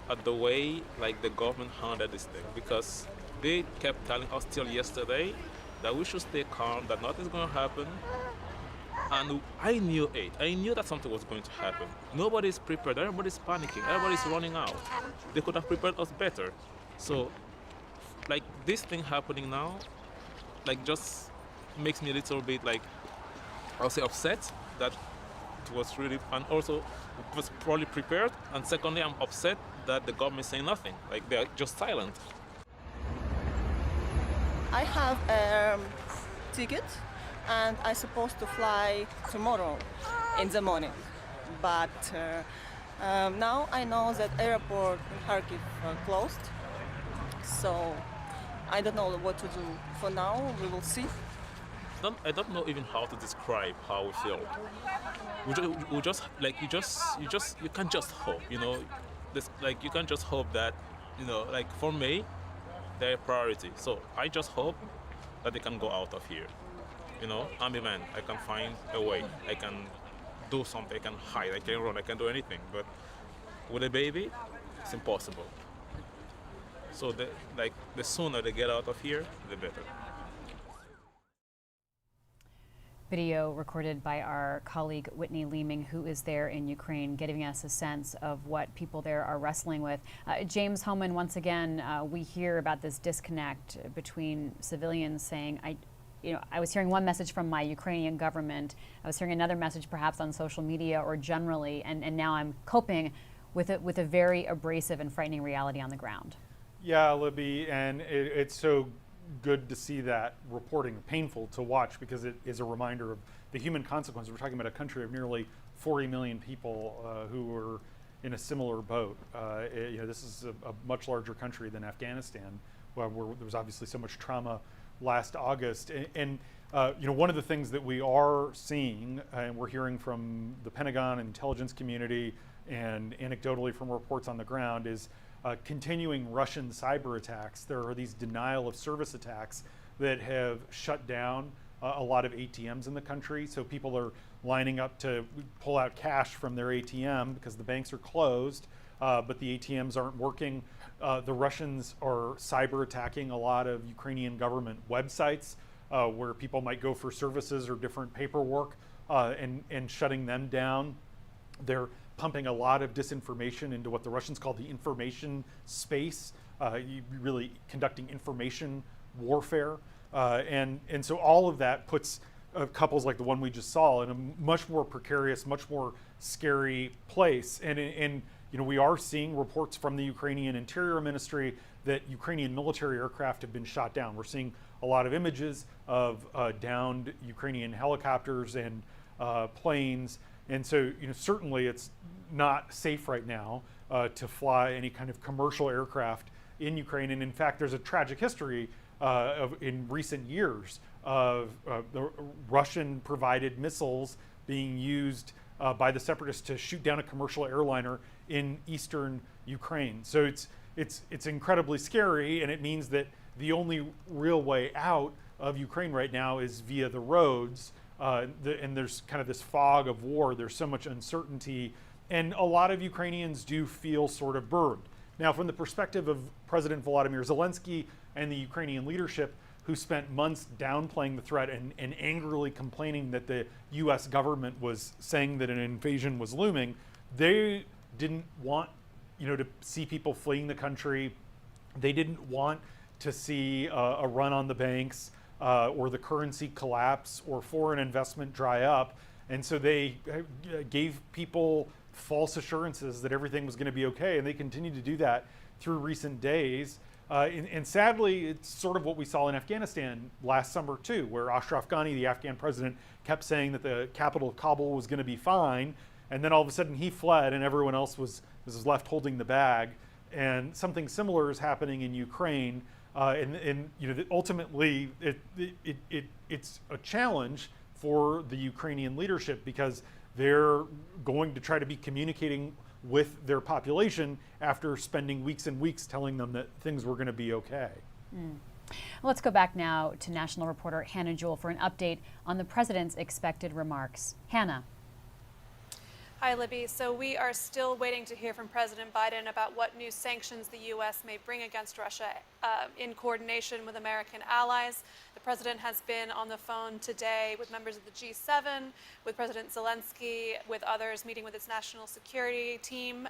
at the way like the government handled this thing, because they kept telling us till yesterday that we should stay calm, that nothing's going to happen. And I knew it. I knew that something was going to happen. Nobody's prepared. Everybody's panicking. Everybody's running out. They could have prepared us better. So, like, this thing happening now, like, just makes me a little bit, like, I'll say upset that it was really, and also it was probably prepared. And secondly, I'm upset that the government is saying nothing. Like, they're just silent. I have a ticket, and I'm supposed to fly tomorrow in the morning. But now I know that airport in Kharkiv closed, so I don't know what to do. For now, we will see. I don't know even how to describe how we feel. We just like you can't just hope, you know. Like you can't just hope that, you know, like for me, they're a priority. So I just hope that they can go out of here. You know, I'm a man. I can find a way. I can do something. I can hide. I can run. I can do anything. But with a baby, it's impossible. So the sooner they get out of here, the better. Video recorded by our colleague Whitney Leeming, who is there in Ukraine, giving us a sense of what people there are wrestling with. James Homan, once again, we hear about this disconnect between civilians saying, I was hearing one message from my Ukrainian government. I was hearing another message perhaps on social media or generally, and now I'm coping with a very abrasive and frightening reality on the ground. Yeah, Libby, and it's so good to see that reporting, painful to watch because it is a reminder of the human consequences. We're talking about a country of nearly 40 million people who are in a similar boat. This is a much larger country than Afghanistan, where there was obviously so much trauma last August. And one of the things that we are seeing, and we're hearing from the Pentagon and intelligence community and anecdotally from reports on the ground, is continuing Russian cyber attacks. There are these denial of service attacks that have shut down a lot of ATMs in the country. So people are lining up to pull out cash from their ATM because the banks are closed, but the ATMs aren't working. The Russians are cyber attacking a lot of Ukrainian government websites where people might go for services or different paperwork and shutting them down. They're pumping a lot of disinformation into what the Russians call the information space, really conducting information warfare. And so all of that puts couples like the one we just saw in a much more precarious, much more scary place. And we are seeing reports from the Ukrainian Interior Ministry that Ukrainian military aircraft have been shot down. We're seeing a lot of images of downed Ukrainian helicopters and planes. And so, certainly it's not safe right now to fly any kind of commercial aircraft in Ukraine. And in fact, there's a tragic history in recent years of the Russian-provided missiles being used by the separatists to shoot down a commercial airliner in eastern Ukraine. So it's incredibly scary, and it means that the only real way out of Ukraine right now is via the roads. And there's kind of this fog of war. There's so much uncertainty, and a lot of Ukrainians do feel sort of burned. Now, from the perspective of President Volodymyr Zelensky and the Ukrainian leadership, who spent months downplaying the threat and angrily complaining that the US government was saying that an invasion was looming, they didn't want to see people fleeing the country. They didn't want to see a run on the banks. Or the currency collapse or foreign investment dry up. And so they gave people false assurances that everything was going to be okay. And they continued to do that through recent days. And sadly, it's sort of what we saw in Afghanistan last summer too, where Ashraf Ghani, the Afghan president, kept saying that the capital of Kabul was going to be fine. And then all of a sudden he fled and everyone else was left holding the bag. And something similar is happening in Ukraine. Ultimately, it's a challenge for the Ukrainian leadership because they're going to try to be communicating with their population after spending weeks and weeks telling them that things were going to be okay. Let's go back now to national reporter Hannah Jewell for an update on the president's expected remarks. Hannah. Hi, Libby. So we are still waiting to hear from President Biden about what new sanctions the U.S. may bring against Russia in coordination with American allies. The president has been on the phone today with members of the G7, with President Zelensky, with others, meeting with its national security team.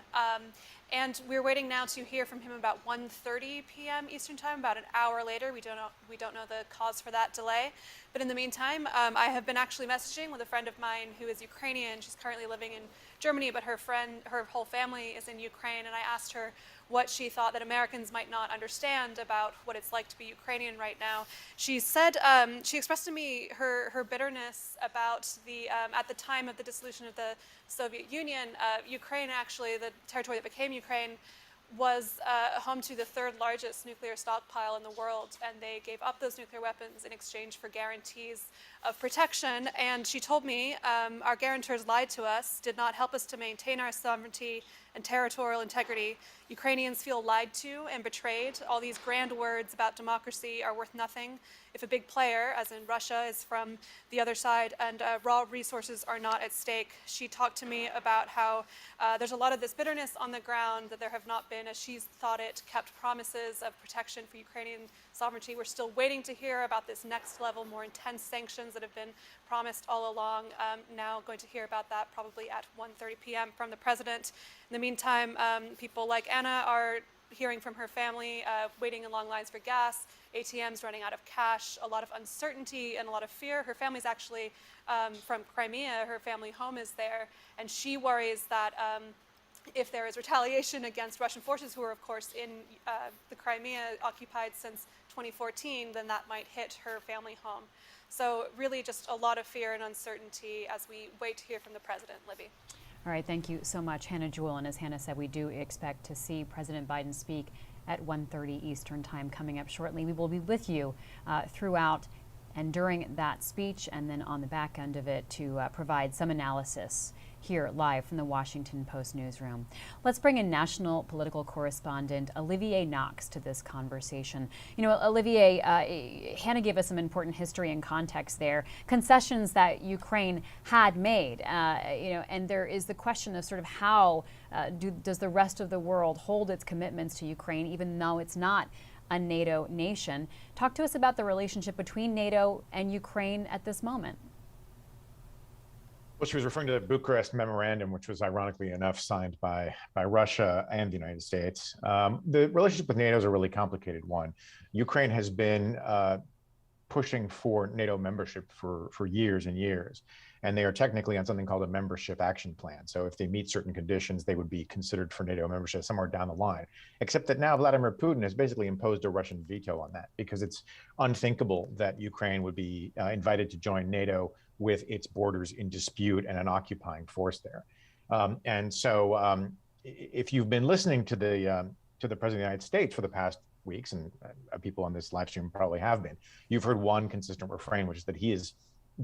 And we're waiting now to hear from him about 1:30 p.m. Eastern Time, about an hour later. We don't know the cause for that delay. But in the meantime, I have been actually messaging with a friend of mine who is Ukrainian. She's currently living in Germany, but her whole family is in Ukraine. And I asked her what she thought that Americans might not understand about what it's like to be Ukrainian right now. She said, she expressed to me her bitterness about at the time of the dissolution of the Soviet Union, Ukraine, actually, the territory that became Ukraine, was home to the third largest nuclear stockpile in the world, and they gave up those nuclear weapons in exchange for guarantees of protection. And she told me, our guarantors lied to us, did not help us to maintain our sovereignty and territorial integrity. Ukrainians feel lied to and betrayed. All these grand words about democracy are worth nothing if a big player, as in Russia, is from the other side and raw resources are not at stake. She talked to me about how there's a lot of this bitterness on the ground, that there have not been, as she's thought it, kept promises of protection for Ukrainian sovereignty. We're still waiting to hear about this next level, more intense sanctions that have been promised all along. Now going to hear about that probably at 1:30 p.m. from the president. In the meantime, people like Anna are hearing from her family, waiting in long lines for gas, ATMs running out of cash, a lot of uncertainty and a lot of fear. Her family's actually from Crimea. Her family home is there, and she worries that if there is retaliation against Russian forces, who are, of course, in the Crimea, occupied since 2014, then that might hit her family home. So really just a lot of fear and uncertainty as we wait to hear from the president. Libby. All right, thank you so much, Hannah Jewell. And as Hannah said, we do expect to see President Biden speak at 1:30 Eastern Time coming up shortly. We will be with you throughout and during that speech, and then on the back end of it to provide some analysis here live from the Washington Post newsroom. Let's bring in national political correspondent Olivier Knox to this conversation. You know, Olivier, Hannah gave us some important history and context there. Concessions that Ukraine had made, and there is the question of sort of how does the rest of the world hold its commitments to Ukraine, even though it's not a NATO nation. Talk to us about the relationship between NATO and Ukraine at this moment. Well, she was referring to the Bucharest Memorandum, which was ironically enough signed by Russia and the United States. The relationship with NATO is a really complicated one. Ukraine has been pushing for NATO membership for years and years, and they are technically on something called a membership action plan. So if they meet certain conditions, they would be considered for NATO membership somewhere down the line. Except that now Vladimir Putin has basically imposed a Russian veto on that, because it's unthinkable that Ukraine would be invited to join NATO with its borders in dispute and an occupying force there. And so if you've been listening to the President of the United States for the past weeks, and people on this live stream probably have been, you've heard one consistent refrain, which is that he is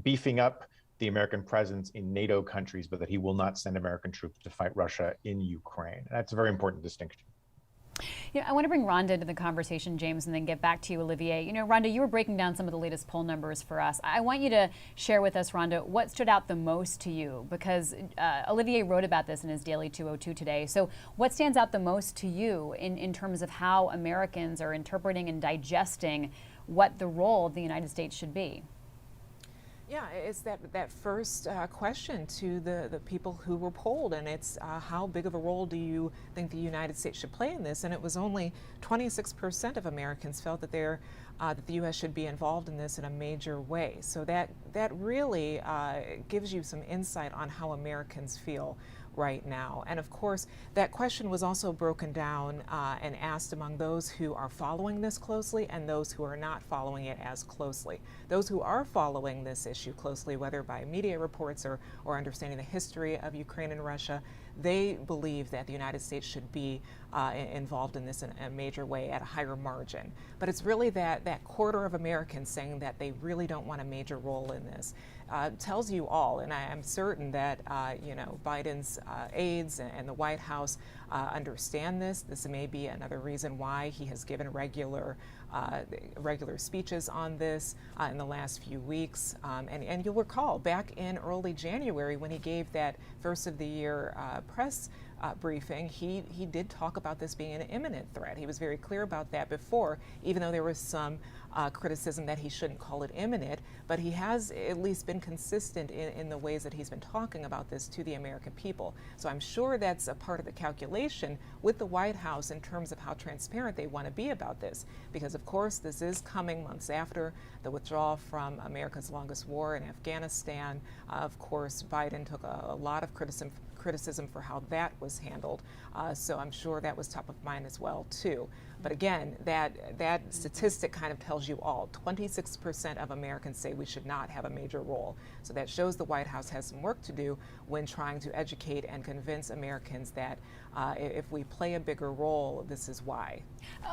beefing up the American presence in NATO countries, but that he will not send American troops to fight Russia in Ukraine. And that's a very important distinction. You know, I want to bring Rhonda into the conversation, James, and then get back to you, Olivier. You know, Rhonda, you were breaking down some of the latest poll numbers for us. I want you to share with us, Rhonda, what stood out the most to you, because Olivier wrote about this in his Daily 202 today. So what stands out the most to you in terms of how Americans are interpreting and digesting what the role of the United States should be? Yeah, it's that first question to the people who were polled, and it's how big of a role do you think the United States should play in this? And it was only 26% of Americans felt that that the U.S. should be involved in this in a major way. So that really gives you some insight on how Americans feel right now. And of course, that question was also broken down and asked among those who are following this closely and those who are not following it as closely. Those who are following this issue closely, whether by media reports or understanding the history of Ukraine and Russia, they believe that the United States should be involved in this in a major way at a higher margin. But it's really that quarter of Americans saying that they really don't want a major role in this. tells you all, and I am certain that Biden's aides and the White House understand this. This may be another reason why he has given regular speeches on this in the last few weeks. And you'll recall back in early January when he gave that first of the year press briefing, he did talk about this being an imminent threat. He was very clear about that before, even though there was some criticism that he shouldn't call it imminent, but he has at least been consistent in the ways that he's been talking about this to the American people. So I'm sure that's a part of the calculation with the White House in terms of how transparent they want to be about this, because of course this is coming months after the withdrawal from America's longest war in Afghanistan. Of course, Biden took a lot of criticism for how that was handled. So I'm sure that was top of mind as well too. But again, that statistic kind of tells you all. 26% of Americans say we should not have a major role. So that shows the White House has some work to do when trying to educate and convince Americans that if we play a bigger role, this is why.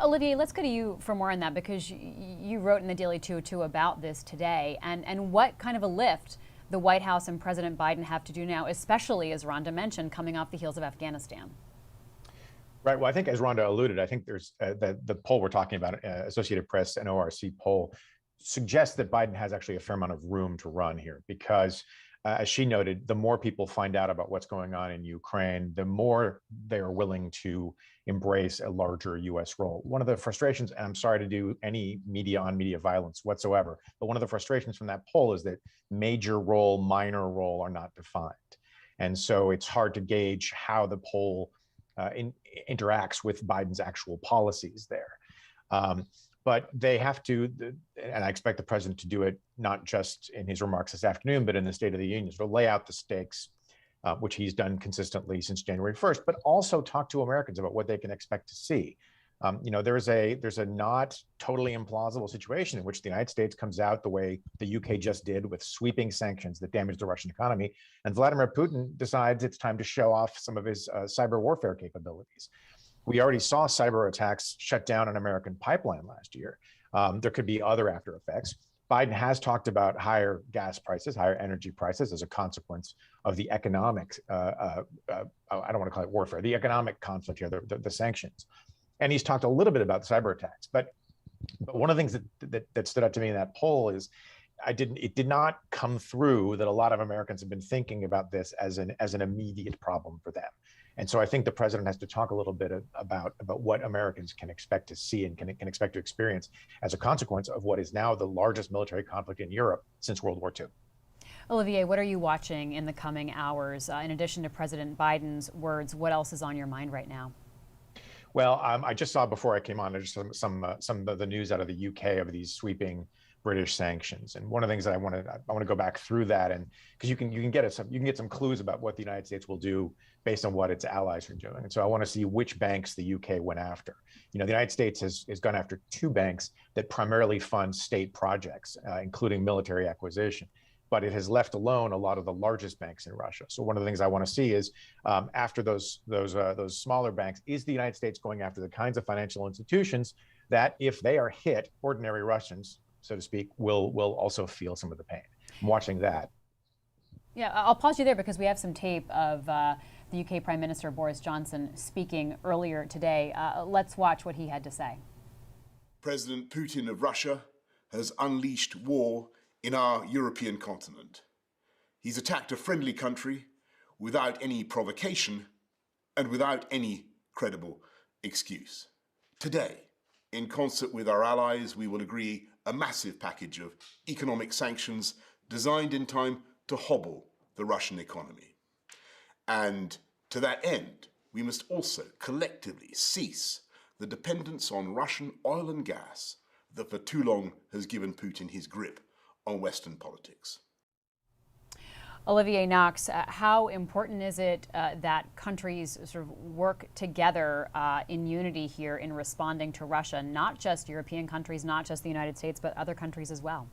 Olivier, let's go to you for more on that, because you wrote in the Daily 202 about this today, and what kind of a lift the White House and President Biden have to do now, especially, as Rhonda mentioned, coming off the heels of Afghanistan. Right. Well, I think as Rhonda alluded, I think there's the poll we're talking about, Associated Press and ORC poll, suggests that Biden has actually a fair amount of room to run here because, as she noted, the more people find out about what's going on in Ukraine, the more they are willing to embrace a larger U.S. role. One of the frustrations, and I'm sorry to do any media on media violence whatsoever, but one of the frustrations from that poll is that major role, minor role are not defined. And so it's hard to gauge how the poll interacts with Biden's actual policies there. But they have to, and I expect the president to do it, not just in his remarks this afternoon, but in the State of the Union, to lay out the stakes, which he's done consistently since January 1st, but also talk to Americans about what they can expect to see. There's a not totally implausible situation in which the United States comes out the way the UK just did with sweeping sanctions that damage the Russian economy, and Vladimir Putin decides it's time to show off some of his cyber warfare capabilities. We already saw cyber attacks shut down an American pipeline last year. There could be other after effects. Biden has talked about higher gas prices, higher energy prices as a consequence of the economic, I don't want to call it warfare, the economic conflict here, the sanctions. And he's talked a little bit about cyber attacks. But one of the things that stood out to me in that poll is it did not come through that a lot of Americans have been thinking about this as an immediate problem for them. And so I think the president has to talk a little bit about what Americans can expect to see and can expect to experience as a consequence of what is now the largest military conflict in Europe since World War II. Olivier, what are you watching in the coming hours? In addition to President Biden's words, what else is on your mind right now? Well, I just saw before I came on just some of the news out of the UK of these sweeping British sanctions, and one of the things that I want to go back through that, and because you can get some clues about what the United States will do based on what its allies are doing, and so I want to see which banks the UK went after. The United States has gone after two banks that primarily fund state projects, including military acquisition. But it has left alone a lot of the largest banks in Russia. So one of the things I want to see is after those smaller banks, is the United States going after the kinds of financial institutions that, if they are hit, ordinary Russians, so to speak, will also feel some of the pain. I'm watching that. Yeah, I'll pause you there because we have some tape of the UK Prime Minister Boris Johnson speaking earlier today. Let's watch what he had to say. President Putin of Russia has unleashed war in our European continent. He's attacked a friendly country without any provocation and without any credible excuse. Today, in concert with our allies, we will agree a massive package of economic sanctions designed in time to hobble the Russian economy. And to that end, we must also collectively cease the dependence on Russian oil and gas that for too long has given Putin his grip on Western politics. Olivier Knox, how important is it that countries sort of work together in unity here in responding to Russia, not just European countries, not just the United States, but other countries as well?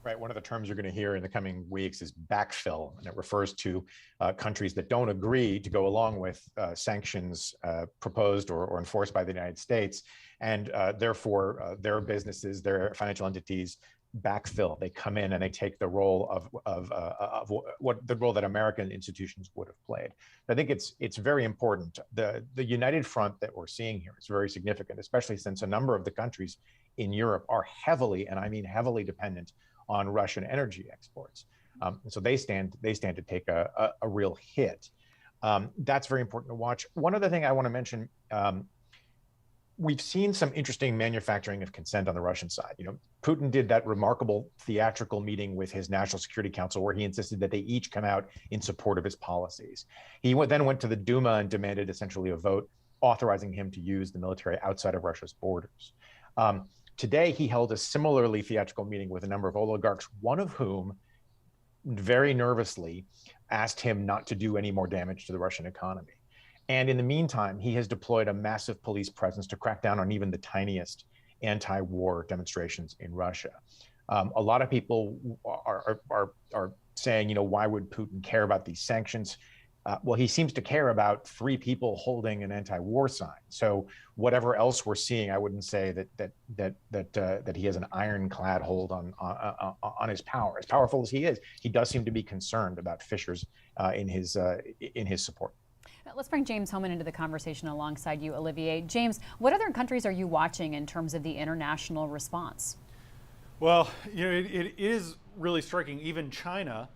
Right. One of the terms you're going to hear in the coming weeks is backfill, and it refers to countries that don't agree to go along with sanctions proposed or enforced by the United States, and therefore their businesses, their financial entities backfill. They come in and they take the role of what the role that American institutions would have played. I think it's very important. The united front that we're seeing here is very significant, especially since a number of the countries in Europe are heavily, and I mean heavily, dependent on Russian energy exports. So they stand to take a real hit. That's very important to watch. One other thing I want to mention. We've seen some interesting manufacturing of consent on the Russian side. Putin did that remarkable theatrical meeting with his National Security Council where he insisted that they each come out in support of his policies. He then went to the Duma and demanded essentially a vote authorizing him to use the military outside of Russia's borders. Today, he held a similarly theatrical meeting with a number of oligarchs, one of whom very nervously asked him not to do any more damage to the Russian economy. And in the meantime, he has deployed a massive police presence to crack down on even the tiniest anti-war demonstrations in Russia. A lot of people are saying, why would Putin care about these sanctions? Well, he seems to care about 3 people holding an anti-war sign. So whatever else we're seeing, I wouldn't say that he has an ironclad hold on his power. As powerful as he is, he does seem to be concerned about fissures in his support. Let's bring James Homan into the conversation alongside you, Olivier. James, what other countries are you watching in terms of the international response? Well, it is really striking. Even China,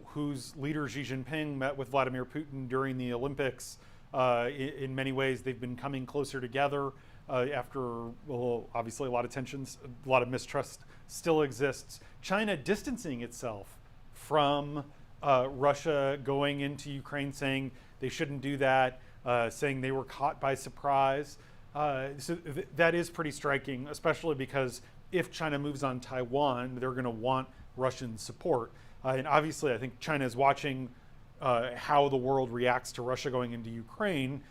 whose leader Xi Jinping met with Vladimir Putin during the Olympics, in many ways they've been coming closer together after, well, obviously a lot of tensions, a lot of mistrust still exists. China distancing itself from Russia, going into Ukraine, saying they shouldn't do that, saying they were caught by surprise. So that is pretty striking, especially because if China moves on Taiwan, they're going to want Russian support. And obviously, I think China is watching how the world reacts to Russia going into Ukraine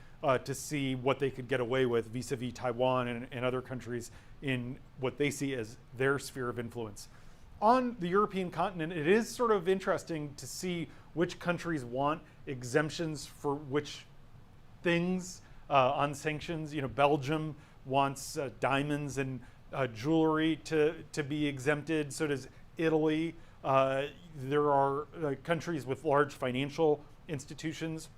to see what they could get away with vis-a-vis Taiwan and other countries in what they see as their sphere of influence. On the European continent, it is sort of interesting to see which countries want exemptions for which things on sanctions. Belgium wants diamonds and jewelry to be exempted. So does Italy. There are countries with large financial institutions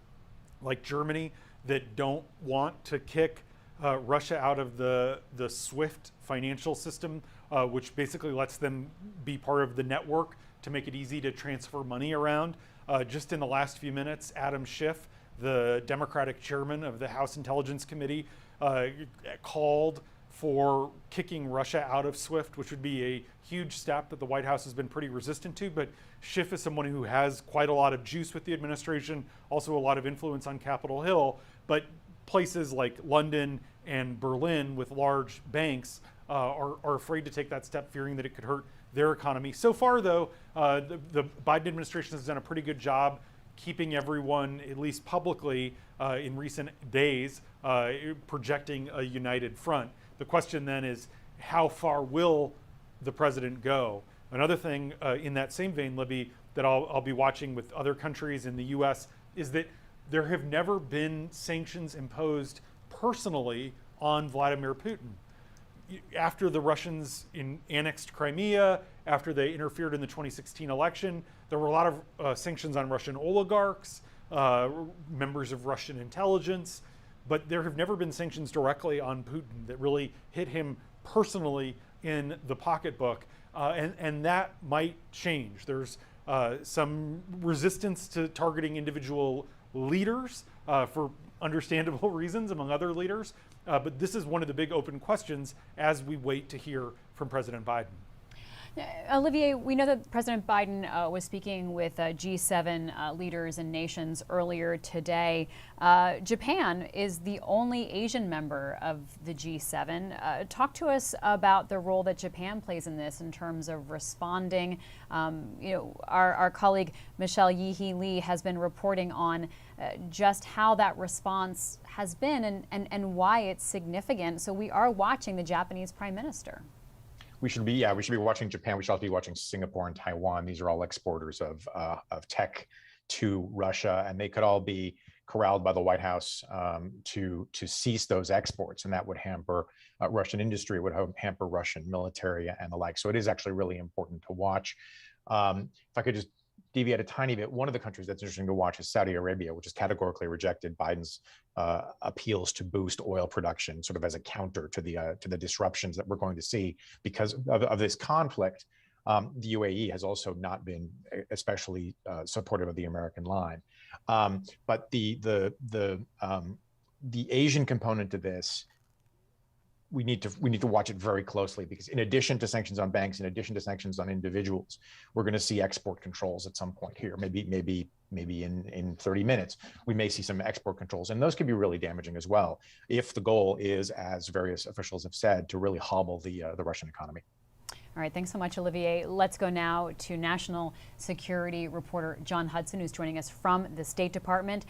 like Germany that don't want to kick Russia out of the SWIFT financial system, which basically lets them be part of the network to make it easy to transfer money around. Just in the last few minutes, Adam Schiff, the Democratic chairman of the House Intelligence Committee, called for kicking Russia out of SWIFT, which would be a huge step that the White House has been pretty resistant to. But Schiff is someone who has quite a lot of juice with the administration, also a lot of influence on Capitol Hill. But places like London and Berlin with large banks are afraid to take that step, fearing that it could hurt their economy. So far, though, the Biden administration has done a pretty good job keeping everyone, at least publicly, in recent days, projecting a united front. The question then is, how far will the president go? Another thing in that same vein, Libby, that I'll be watching with other countries in the U.S. is that there have never been sanctions imposed personally on Vladimir Putin. After the Russians annexed Crimea, after they interfered in the 2016 election, there were a lot of sanctions on Russian oligarchs, members of Russian intelligence, but there have never been sanctions directly on Putin that really hit him personally in the pocketbook, and that might change. There's some resistance to targeting individual leaders for understandable reasons, among other leaders, but this is one of the big open questions as we wait to hear from President Biden. Olivier, we know that President Biden was speaking with G7 leaders and nations earlier today. Japan is the only Asian member of the G7. Talk to us about the role that Japan plays in this in terms of responding. Our colleague Michelle Yeehee Lee has been reporting on just how that response has been and why it's significant. So we are watching the Japanese Prime Minister. We should be watching Japan. We should also be watching Singapore and Taiwan. These are all exporters of tech to Russia, and they could all be corralled by the White House to cease those exports, and that would hamper Russian industry, would hamper Russian military and the like. So it is actually really important to watch. If I could just deviate a tiny bit, one of the countries that's interesting to watch is Saudi Arabia, which has categorically rejected Biden's appeals to boost oil production, sort of as a counter to the disruptions that we're going to see because of this conflict. The UAE has also not been especially supportive of the American line, but the Asian component to this, we need to watch it very closely, because in addition to sanctions on banks, in addition to sanctions on individuals, we're going to see export controls at some point here. Maybe in 30 minutes, we may see some export controls, and those could be really damaging as well if the goal is, as various officials have said, to really hobble the Russian economy. All right, thanks so much, Olivier. Let's go now to national security reporter John Hudson, who's joining us from the State Department.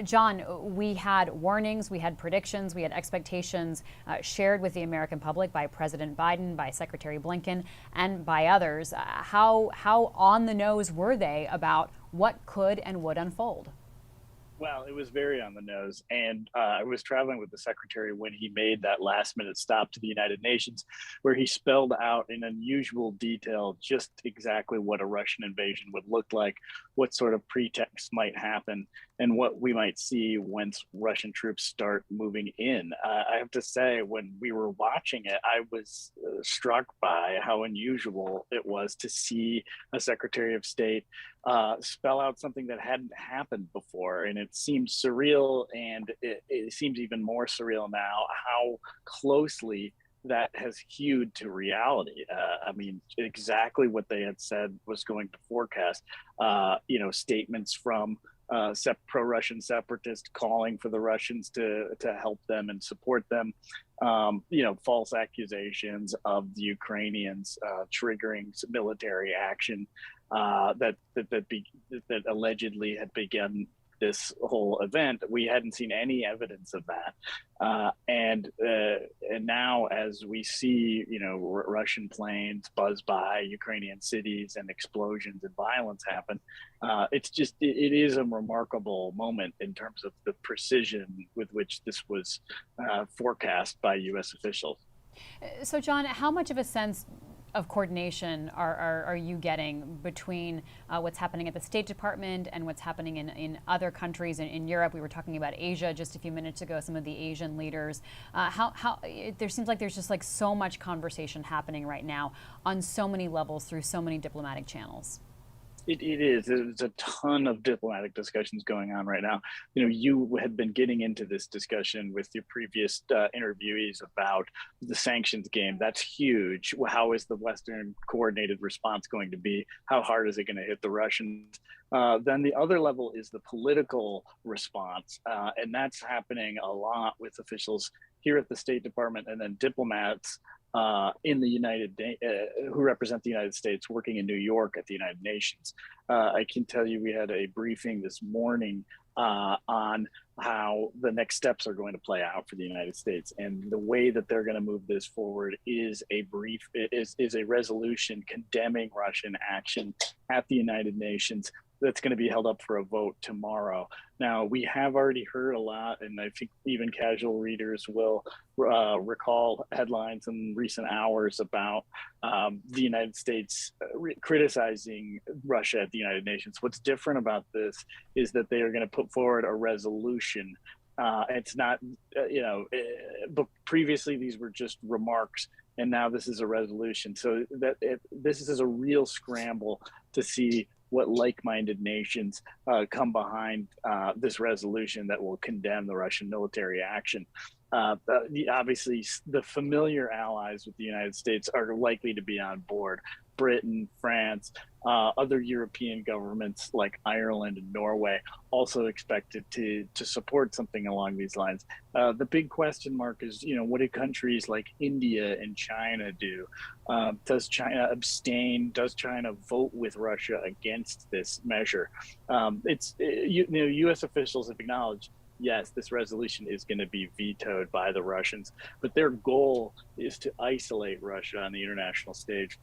John, we had warnings, we had predictions, we had expectations shared with the American public by President Biden, by Secretary Blinken, and by others. How on the nose were they about what could and would unfold? Well, it was very on the nose. And I was traveling with the secretary when he made that last minute stop to the United Nations, where he spelled out in unusual detail just exactly what a Russian invasion would look like, what sort of pretext might happen, and what we might see once Russian troops start moving in. I have to say, when we were watching it, I was struck by how unusual it was to see a Secretary of State spell out something that hadn't happened before. And it seemed surreal, and it seems even more surreal now how closely that has hewed to reality. I mean, exactly what they had said was going to forecast, statements from pro-Russian separatists calling for the Russians to help them and support them, false accusations of the Ukrainians triggering military action that allegedly had begun this whole event. We hadn't seen any evidence of that, and now, as we see, Russian planes buzz by Ukrainian cities and explosions and violence happen, it is a remarkable moment in terms of the precision with which this was forecast by U.S. officials. So, John, how much of a sense of coordination are you getting between what's happening at the State Department and what's happening in other countries in Europe? We were talking about Asia just a few minutes ago, some of the Asian leaders. There seems like there's just like so much conversation happening right now on so many levels through so many diplomatic channels. It is. There's a ton of diplomatic discussions going on right now. You had been getting into this discussion with your previous interviewees about the sanctions game. That's huge. How is the Western coordinated response going to be? How hard is it going to hit the Russians? Then the other level is the political response. And that's happening a lot with officials here at the State Department, and then diplomats in the who represent the United States working in New York at the United Nations. I can tell you we had a briefing this morning on how the next steps are going to play out for the United States, and the way that they're going to move this forward is a resolution condemning Russian action at the United Nations that's going to be held up for a vote tomorrow. Now, we have already heard a lot, and I think even casual readers will recall headlines in recent hours about the United States criticizing Russia at the United Nations. What's different about this is that they are going to put forward a resolution. It's not, but previously these were just remarks, and now this is a resolution. So this is a real scramble to see what like-minded nations come behind this resolution that will condemn the Russian military action. Obviously, the familiar allies with the United States are likely to be on board. Britain, France, other European governments like Ireland and Norway also expected to support something along these lines. The big question mark is, what do countries like India and China do? Does China abstain? Does China vote with Russia against this measure? U.S. officials have acknowledged, yes, this resolution is going to be vetoed by the Russians, but their goal is to isolate Russia on the international stage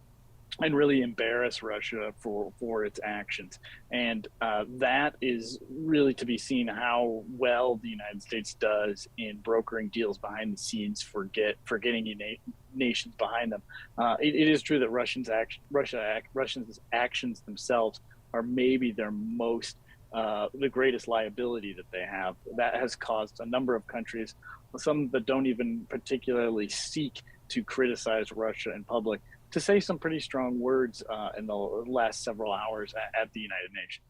and really embarrass Russia for its actions. And that is really to be seen how well the United States does in brokering deals behind the scenes for getting nations behind them. It is true that Russians' actions themselves are maybe their most the greatest liability that they have. That has caused a number of countries, some that don't even particularly seek to criticize Russia in public, to say some pretty strong words in the last several hours at the United Nations.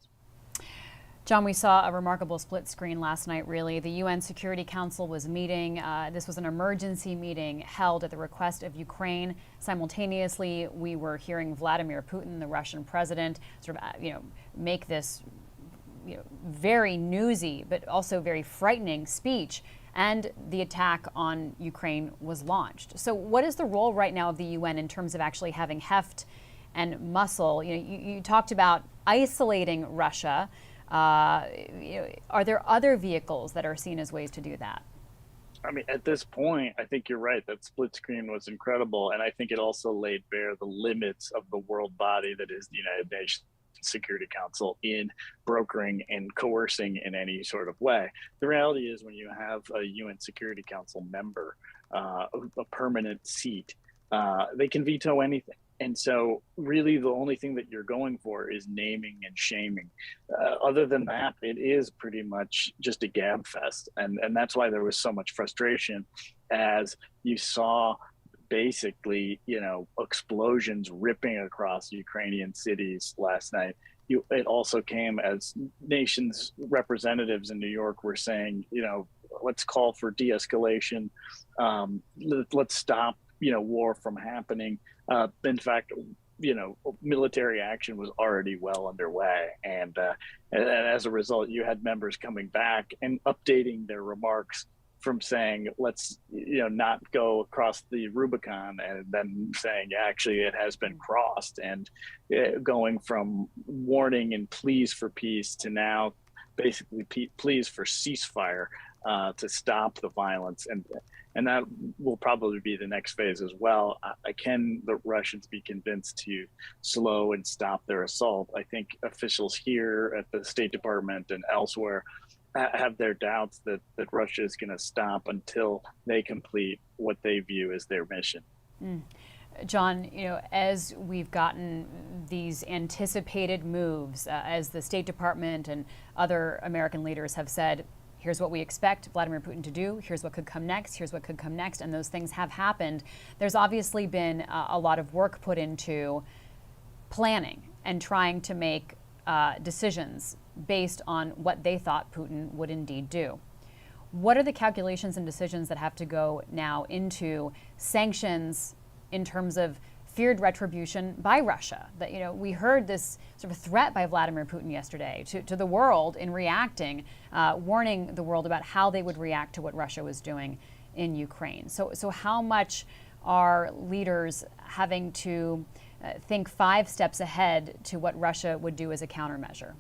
John, we saw a remarkable split screen last night, really. The UN Security Council was meeting. This was an emergency meeting held at the request of Ukraine. Simultaneously, we were hearing Vladimir Putin, the Russian president, sort of, make this very newsy, but also very frightening speech. And the attack on Ukraine was launched. So what is the role right now of the UN in terms of actually having heft and muscle? You talked about isolating Russia. Are there other vehicles that are seen as ways to do that? I mean, at this point, I think you're right. That split screen was incredible. And I think it also laid bare the limits of the world body that is the United Nations Security Council in brokering and coercing in any sort of way. The reality is when you have a UN Security Council member, a permanent seat, they can veto anything. And so really the only thing that you're going for is naming and shaming. Other than that, it is pretty much just a gab fest. And that's why there was so much frustration as you saw basically, explosions ripping across Ukrainian cities last night. It also came as nations representatives in New York were saying, let's call for de-escalation. Let's stop, war from happening. In fact, military action was already well underway. And as a result, you had members coming back and updating their remarks from saying, let's, not go across the Rubicon, and then saying, actually, it has been crossed, and going from warning and pleas for peace to now basically pleas for ceasefire to stop the violence. And that will probably be the next phase as well. Can the Russians be convinced to slow and stop their assault? I think officials here at the State Department and elsewhere have their doubts that Russia is going to stop until they complete what they view as their mission. John, as we've gotten these anticipated moves, as the State Department and other American leaders have said, here's what we expect Vladimir Putin to do, here's what could come next, here's what could come next, and those things have happened. There's obviously been a lot of work put into planning and trying to make decisions based on what they thought Putin would indeed do. What are the calculations and decisions that have to go now into sanctions in terms of feared retribution by Russia? That, we heard this sort of threat by Vladimir Putin yesterday to the world in reacting, warning the world about how they would react to what Russia was doing in Ukraine. So how much are leaders having to think 5 steps ahead to what Russia would do as a countermeasure?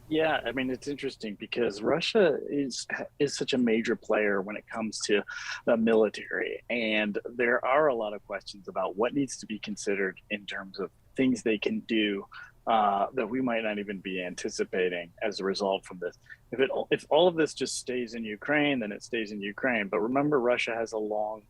Yeah, I mean, it's interesting because Russia is such a major player when it comes to the military. And there are a lot of questions about what needs to be considered in terms of things they can do that we might not even be anticipating as a result from this. If all of this just stays in Ukraine, then it stays in Ukraine. But remember, Russia has a long,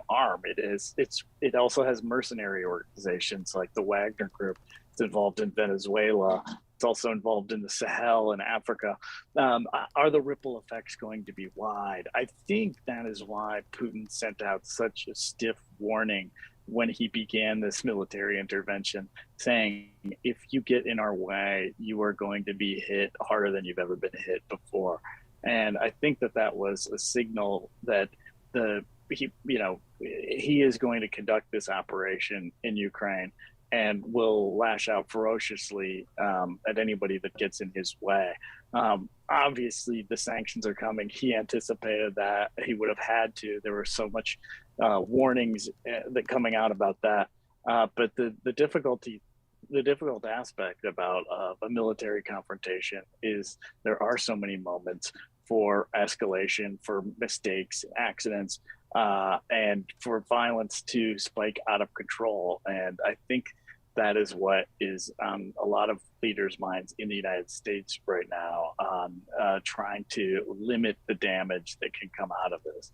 arm. It also has mercenary organizations like the Wagner Group. It's involved in Venezuela. It's also involved in the Sahel and Africa. Are the ripple effects going to be wide? I think that is why Putin sent out such a stiff warning when he began this military intervention, saying, if you get in our way, you are going to be hit harder than you've ever been hit before. And I think that was a signal that he is going to conduct this operation in Ukraine and will lash out ferociously at anybody that gets in his way. Obviously, the sanctions are coming. He anticipated that. He would have had to. There were so much warnings that coming out about that. But the difficult aspect about a military confrontation is there are so many moments for escalation, for mistakes, accidents, and for violence to spike out of control. And I think that is what is a lot of leaders' minds in the United States right now on trying to limit the damage that can come out of this.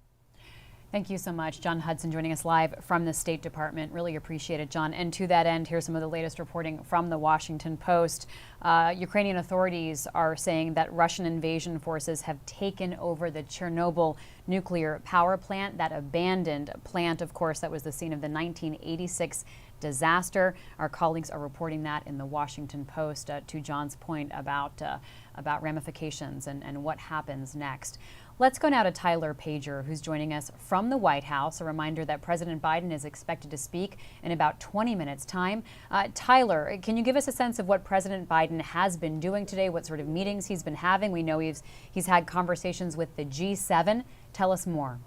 Thank you so much. John Hudson joining us live from the State Department. Really appreciate it, John. And to that end, here's some of the latest reporting from the Washington Post. Ukrainian authorities are saying that Russian invasion forces have taken over the Chernobyl nuclear power plant, that abandoned plant, of course, that was the scene of the 1986 disaster. Our colleagues are reporting that in the Washington Post, to John's point about ramifications and what happens next. Let's go now to Tyler Pager, who's joining us from the White House. A reminder that President Biden is expected to speak in about 20 minutes' time. Tyler, can you give us a sense of what President Biden has been doing today, what sort of meetings he's been having? We know he's had conversations with the G7. Tell us more.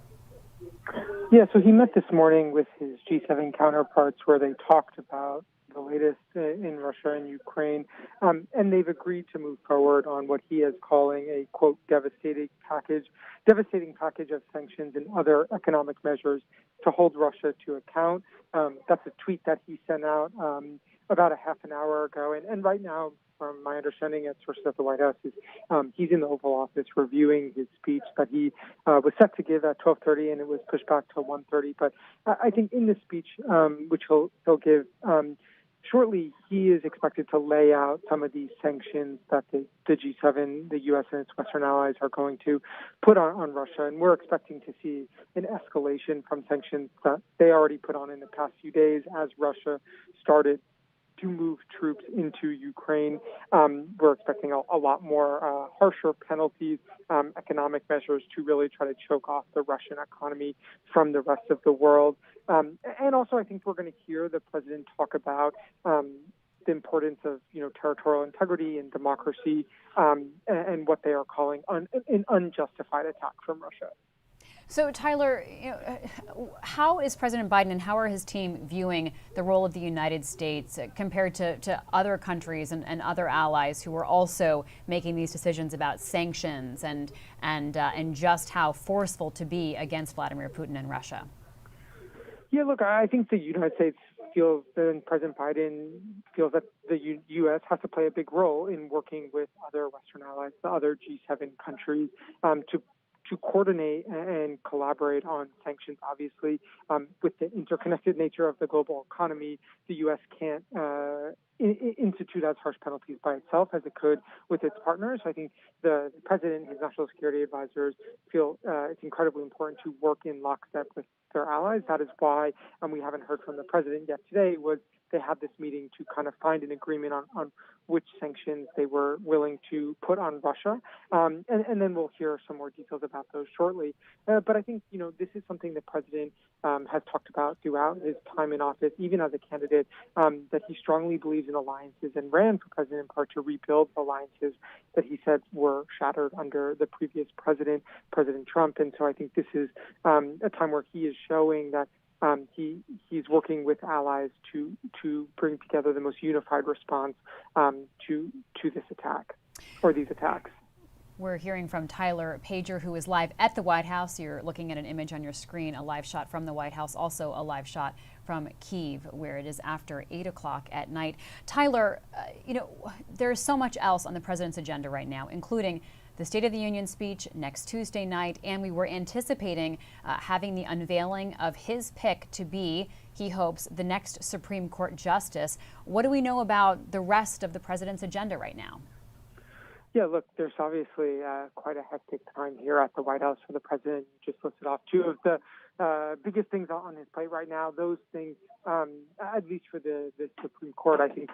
Yeah, so he met this morning with his G7 counterparts where they talked about the latest in Russia and Ukraine, and they've agreed to move forward on what he is calling a, quote, devastating package of sanctions and other economic measures to hold Russia to account. That's a tweet that he sent out about a half an hour ago, and right now, from my understanding at sources at the White House, is he's in the Oval Office reviewing his speech that he was set to give at 12:30, and it was pushed back to 1:30. But I think in this speech, which he'll give shortly, he is expected to lay out some of these sanctions that the G7, the U.S. and its Western allies are going to put on Russia. And we're expecting to see an escalation from sanctions that they already put on in the past few days as Russia started to move troops into Ukraine. We're expecting a lot more harsher penalties, economic measures to really try to choke off the Russian economy from the rest of the world. And also, I think we're going to hear the president talk about the importance of territorial integrity and democracy, and what they are calling an unjustified attack from Russia. So, Tyler, how is President Biden and how are his team viewing the role of the United States compared to other countries and other allies who are also making these decisions about sanctions and just how forceful to be against Vladimir Putin and Russia? Yeah, look, I think the United States feels, and President Biden feels, that the U.S. has to play a big role in working with other Western allies, the other G7 countries, to coordinate and collaborate on sanctions. Obviously, with the interconnected nature of the global economy, the U.S. can't institute as harsh penalties by itself as it could with its partners. I think the president and his national security advisors feel it's incredibly important to work in lockstep with their allies. That is why, we haven't heard from the president yet today, was they had this meeting to kind of find an agreement on which sanctions they were willing to put on Russia. And then we'll hear some more details about those shortly. But I think, this is something the president has talked about throughout his time in office, even as a candidate, that he strongly believes in alliances and ran for president in part to rebuild alliances that he said were shattered under the previous president, President Trump. And so I think this is a time where he is showing that he's working with allies to bring together the most unified response to this attack or these attacks. We're hearing from Tyler Pager, who is live at the White House. You're looking at an image on your screen, a live shot from the White House, also a live shot from Kyiv, where it is after 8 o'clock at night. Tyler, there's so much else on the president's agenda right now, including the State of the Union speech next Tuesday night, and we were anticipating having the unveiling of his pick to be, he hopes, the next Supreme Court justice. What do we know about the rest of the president's agenda right now? Yeah, look, there's obviously quite a hectic time here at the White House for the president. You just listed off two of the biggest things on his plate right now. Those things, at least for the Supreme Court, I think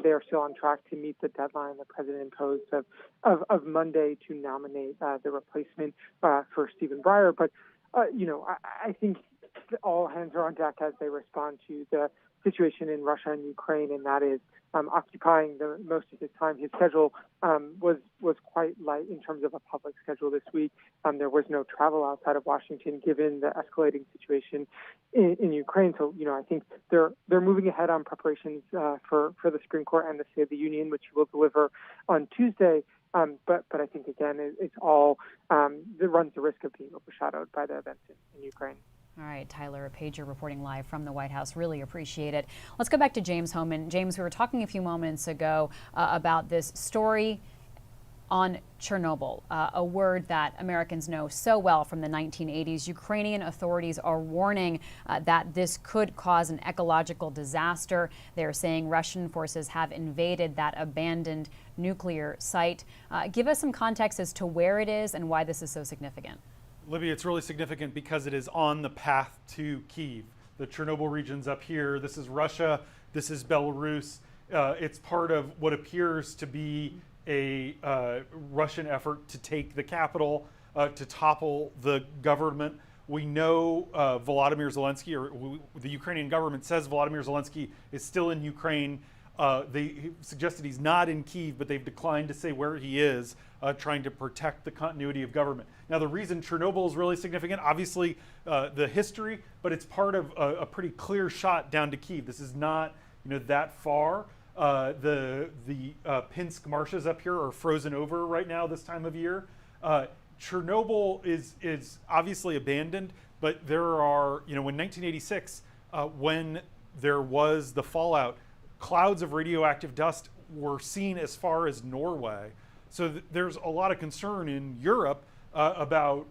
they are still on track to meet the deadline the president imposed of Monday to nominate the replacement for Stephen Breyer. But, I think all hands are on deck as they respond to the situation in Russia and Ukraine, and that is occupying the most of his time. His schedule was quite light in terms of a public schedule this week. There was no travel outside of Washington given the escalating situation in Ukraine. So, I think they're moving ahead on preparations for the Supreme Court and the State of the Union, which will deliver on Tuesday. But I think, again, it's all that runs the risk of being overshadowed by the events in Ukraine. All right, Tyler Pager reporting live from the White House. Really appreciate it. Let's go back to James Hohmann. James, we were talking a few moments ago about this story on Chernobyl, a word that Americans know so well from the 1980s. Ukrainian authorities are warning that this could cause an ecological disaster. They're saying Russian forces have invaded that abandoned nuclear site. Give us some context as to where it is and why this is so significant. Libby, it's really significant because it is on the path to Kyiv. The Chernobyl region's up here. This is Russia. This is Belarus. It's part of what appears to be a Russian effort to take the capital, to topple the government. We know Volodymyr Zelensky, or the Ukrainian government says Volodymyr Zelensky is still in Ukraine. They suggested he's not in Kyiv, but they've declined to say where he is, trying to protect the continuity of government. Now, the reason Chernobyl is really significant, obviously the history, but it's part of a pretty clear shot down to Kyiv. This is not, that far. The Pinsk marshes up here are frozen over right now this time of year. Chernobyl is obviously abandoned, but there are, in 1986, when there was the fallout, clouds of radioactive dust were seen as far as Norway. So there's a lot of concern in Europe about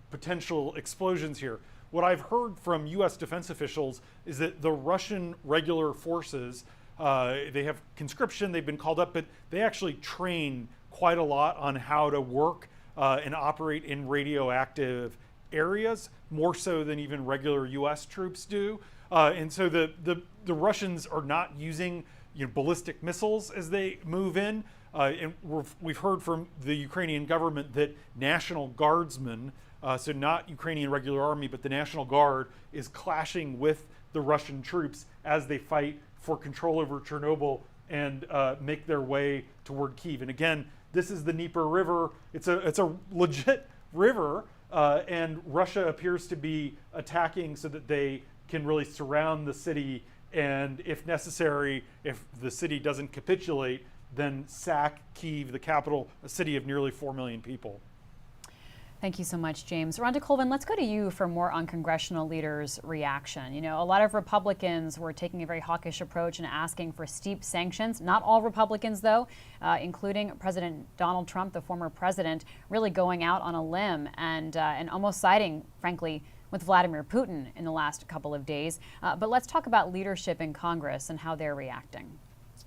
potential explosions here. What I've heard from U.S. defense officials is that the Russian regular forces, they have conscription, they've been called up, but they actually train quite a lot on how to work and operate in radioactive areas, more so than even regular U.S. troops do. And so the Russians are not using ballistic missiles as they move in. And we've heard from the Ukrainian government that National Guardsmen, so not Ukrainian regular army, but the National Guard is clashing with the Russian troops as they fight for control over Chernobyl and make their way toward Kyiv. And again, this is the Dnieper River. It's a legit river, and Russia appears to be attacking so that they can really surround the city, and if necessary, if the city doesn't capitulate, then sack Kyiv, the capital, a city of nearly 4 million people. Thank you so much, James. Rhonda Colvin, let's go to you for more on congressional leaders' reaction. A lot of Republicans were taking a very hawkish approach and asking for steep sanctions. Not all Republicans, though, including President Donald Trump, the former president, really going out on a limb and almost siding, frankly, with Vladimir Putin in the last couple of days. But let's talk about leadership in Congress and how they're reacting.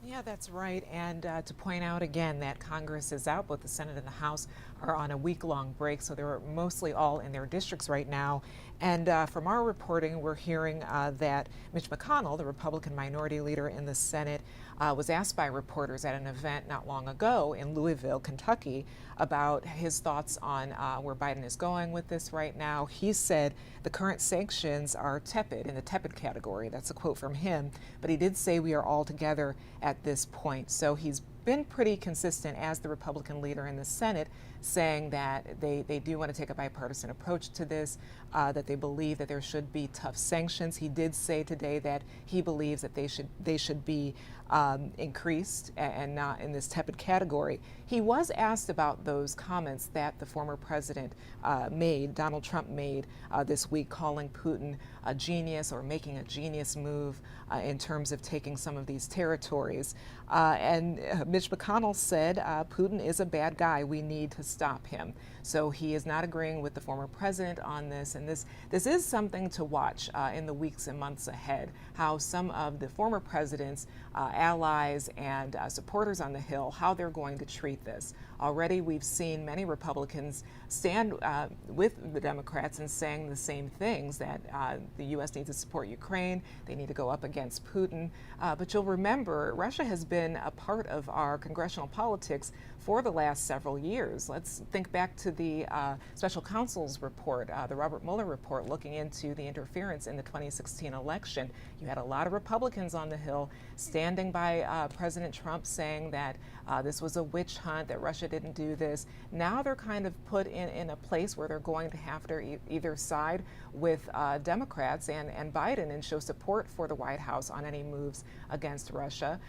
Yeah, that's right. And to point out again that Congress is out, both the Senate and the House are on a week-long break, so they're mostly all in their districts right now. And from our reporting, we're hearing that Mitch McConnell, the Republican minority leader in the Senate, was asked by reporters at an event not long ago in Louisville, Kentucky, about his thoughts on where Biden is going with this right now. He said the current sanctions are tepid, in the tepid category. That's a quote from him. But he did say we are all together at this point. So he's been pretty consistent as the Republican leader in the Senate, saying that they do want to take a bipartisan approach to this, that they believe that there should be tough sanctions. He did say today that he believes that they should be increased and not in this tepid category. He was asked about those comments that the former president Donald Trump made this week, calling Putin a genius or making a genius move in terms of taking some of these territories. And Mitch McConnell said Putin is a bad guy. We need to stop him. So he is not agreeing with the former president on this. And this is something to watch in the weeks and months ahead, how some of the former president's allies and supporters on the Hill, how they're going to treat this. Already we've seen many Republicans stand with the Democrats and saying the same things, that the U.S. needs to support Ukraine, they need to go up against Putin. But you'll remember, Russia has been a part of our congressional politics for the last several years. Let's think back to the special counsel's report, the Robert Mueller report, looking into the interference in the 2016 election. You had a lot of Republicans on the Hill standing by President Trump saying that this was a witch hunt, that Russia didn't do this. Now they're kind of put in a place where they're going to have to either side with Democrats and Biden and show support for the White House on any moves against Russia,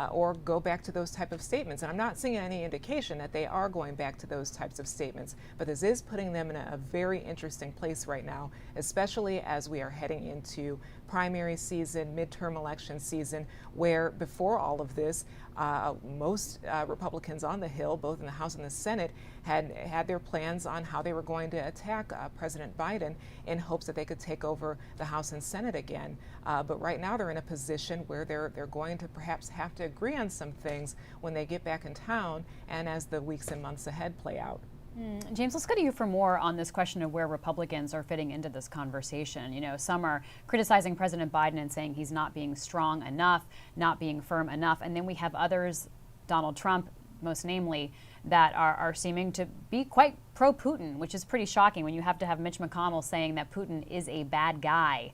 or go back to those type of statements. And I'm not seeing any indication indication that they are going back to those types of statements. But this is putting them in a very interesting place right now, especially as we are heading into primary season, midterm election season, where before all of this, most Republicans on the Hill, both in the House and the Senate, had their plans on how they were going to attack President Biden in hopes that they could take over the House and Senate again. But right now they're in a position where they're going to perhaps have to agree on some things when they get back in town and as the weeks and months ahead play out. James, let's go to you for more on this question of where Republicans are fitting into this conversation. You know, some are criticizing President Biden and saying he's not being strong enough, not being firm enough. And then we have others, Donald Trump most namely, that are seeming to be quite pro-Putin, which is pretty shocking when you have to have Mitch McConnell saying that Putin is a bad guy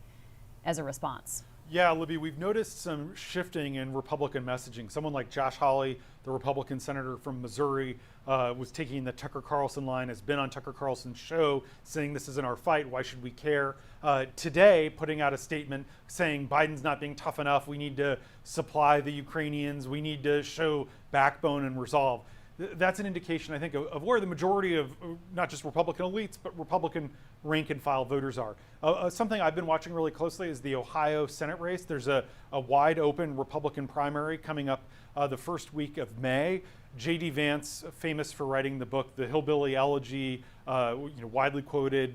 as a response. Yeah, Libby, we've noticed some shifting in Republican messaging. Someone like Josh Hawley, the Republican senator from Missouri, was taking the Tucker Carlson line, has been on Tucker Carlson's show saying this isn't our fight, why should we care? Today, putting out a statement saying Biden's not being tough enough, we need to supply the Ukrainians, we need to show backbone and resolve. That's an indication, I think, of where the majority of not just Republican elites, but Republican rank and file voters are. Something I've been watching really closely is the Ohio Senate race. There's a wide open Republican primary coming up the first week of May. J.D. Vance, famous for writing the book, The Hillbilly Elegy, widely quoted,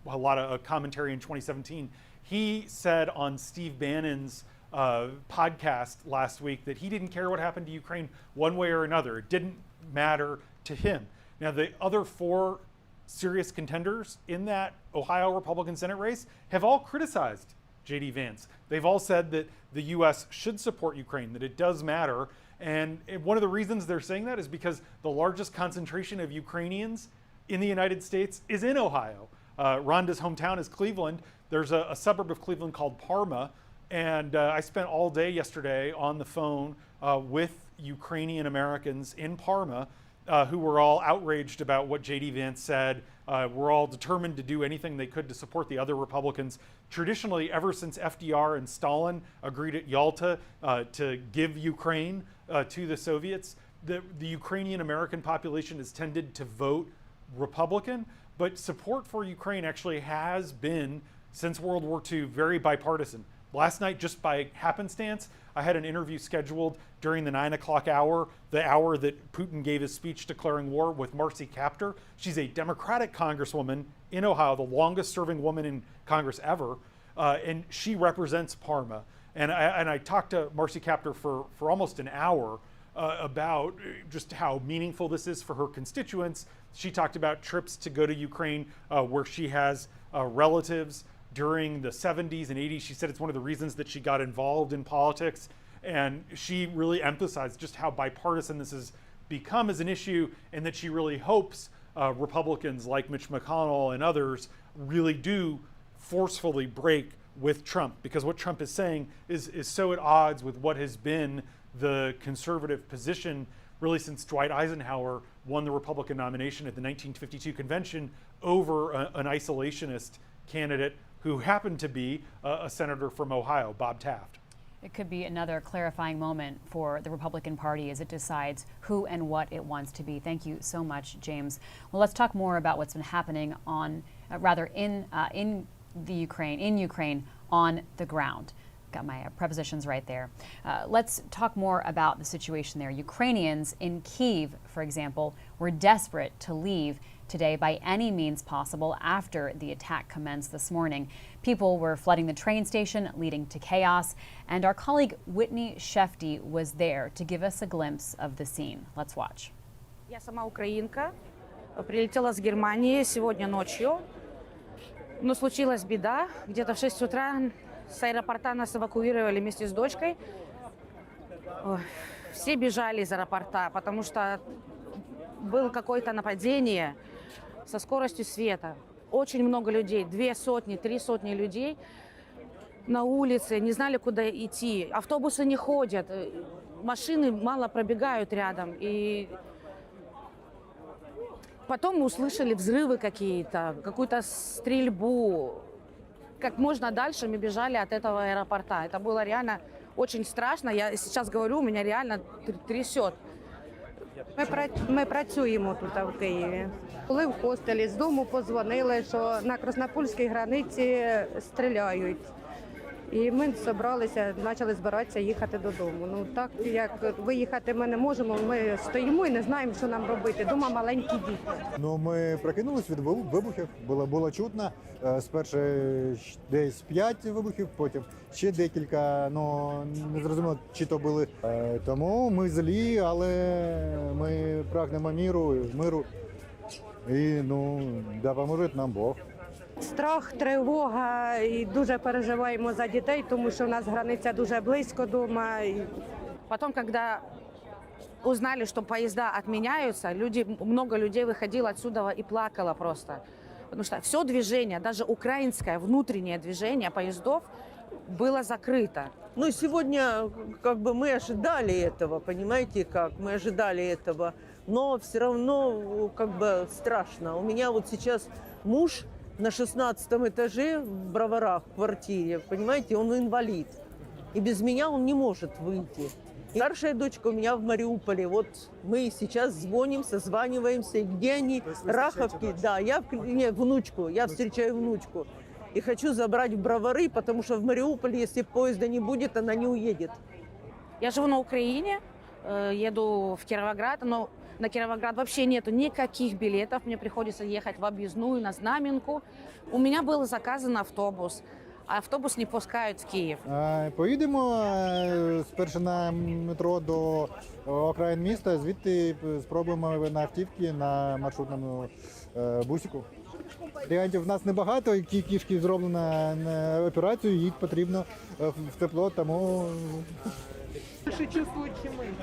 a lot of commentary in 2017. He said on Steve Bannon's podcast last week that he didn't care what happened to Ukraine one way or another. It didn't matter to him. Now, the other four serious contenders in that Ohio Republican Senate race have all criticized J.D. Vance. They've all said that the U.S. should support Ukraine, that it does matter. And one of the reasons they're saying that is because the largest concentration of Ukrainians in the United States is in Ohio. Rhonda's hometown is Cleveland. There's a suburb of Cleveland called Parma. And I spent all day yesterday on the phone with Ukrainian Americans in Parma who were all outraged about what J.D. Vance said. Were all determined to do anything they could to support the other Republicans. Traditionally, ever since FDR and Stalin agreed at Yalta to give Ukraine to the Soviets, the Ukrainian American population has tended to vote Republican, but support for Ukraine actually has been, since World War II, very bipartisan. Last night, just by happenstance, I had an interview scheduled during the 9 o'clock hour, the hour that Putin gave his speech declaring war, with Marcy Kaptur. She's a Democratic congresswoman in Ohio, the longest serving woman in Congress ever, and she represents Parma. And I talked to Marcy Kaptur for almost an hour about just how meaningful this is for her constituents. She talked about trips to go to Ukraine where she has relatives during the 70s and 80s. She said it's one of the reasons that she got involved in politics. And she really emphasized just how bipartisan this has become as an issue, and that she really hopes Republicans like Mitch McConnell and others really do forcefully break with Trump, because what Trump is saying is so at odds with what has been the conservative position really since Dwight Eisenhower won the Republican nomination at the 1952 convention over an isolationist candidate who happened to be a senator from Ohio, Bob Taft. It could be another clarifying moment for the Republican Party as it decides who and what it wants to be. Thank you so much, James. Well, let's talk more about what's been happening in Ukraine on the ground. Got my prepositions right there. Let's talk more about the situation there. Ukrainians in Kyiv, for example, were desperate to leave today by any means possible after the attack commenced this morning. People were flooding the train station, leading to chaos, and our colleague Whitney Shefty was there to give us a glimpse of the scene. Let's watch. Я сама украинка, прилетела с Германии сегодня ночью, но случилась беда. Где-то в 6 утра с аэропорта нас эвакуировали вместе с дочкой. Все бежали из аэропорта, потому что было какое-то нападение со скоростью света. Очень много людей, 2 сотни, 3 сотни людей на улице, не знали, куда идти. Автобусы не ходят, машины мало пробегают рядом. И потом мы услышали взрывы какие-то, какую-то стрельбу. Как можно дальше мы бежали от этого аэропорта. Это было реально очень страшно. Я сейчас говорю, меня реально трясет. Ми працюємо тут в Києві. Були в хостелі, з дому подзвонили, що на Краснопольській границі стріляють. І ми зібралися, почали збиратися їхати додому. Ну так як виїхати ми не можемо, ми стоїмо і не знаємо, що нам робити. Дома маленькі діти. Ну, ми прокинулись від вибухів, було чутно. Спершу десь 5 вибухів, потім ще декілька, ну не зрозуміло, чи то були. Тому ми злі, але ми прагнемо миру і ну, допоможе нам Бог. Страх, тривога, і дуже переживаємо за дітей, тому що у нас границя дуже близько дома. Потім, коли узнали, что поезда отменяются, много людей выходило отсюда и плакало просто. Потому что все движение, даже украинское внутреннее движение поездов было закрыто. Ну, сегодня как бы мы ожидали этого, понимаете как? Мы ожидали этого, но все равно как бы страшно. У меня вот сейчас муж на 16-м этаже в Броварах, в квартире, понимаете, он инвалид. И без меня он не может выйти. Старшая дочка у меня в Мариуполе. Вот мы сейчас звоним, созваниваемся. И где они? Раховки. Да, внучку. Я встречаю внучку. И хочу забрать в Бровары, потому что в Мариуполе, если поезда не будет, она не уедет. Я живу на Украине, еду в Кировоград, но на Кировоград вообще нету никаких билетов. Мне приходится ехать в объездную, на Знаменку. У меня был заказан автобус. А автобус не пускають в Київ. Поїдемо спершу на метро до окраїн міста, звідти спробуємо на автівці на маршрутному бусику. Варіантів в нас небагато, ті кішки зроблена на операцію, їх потрібно в тепло, тому...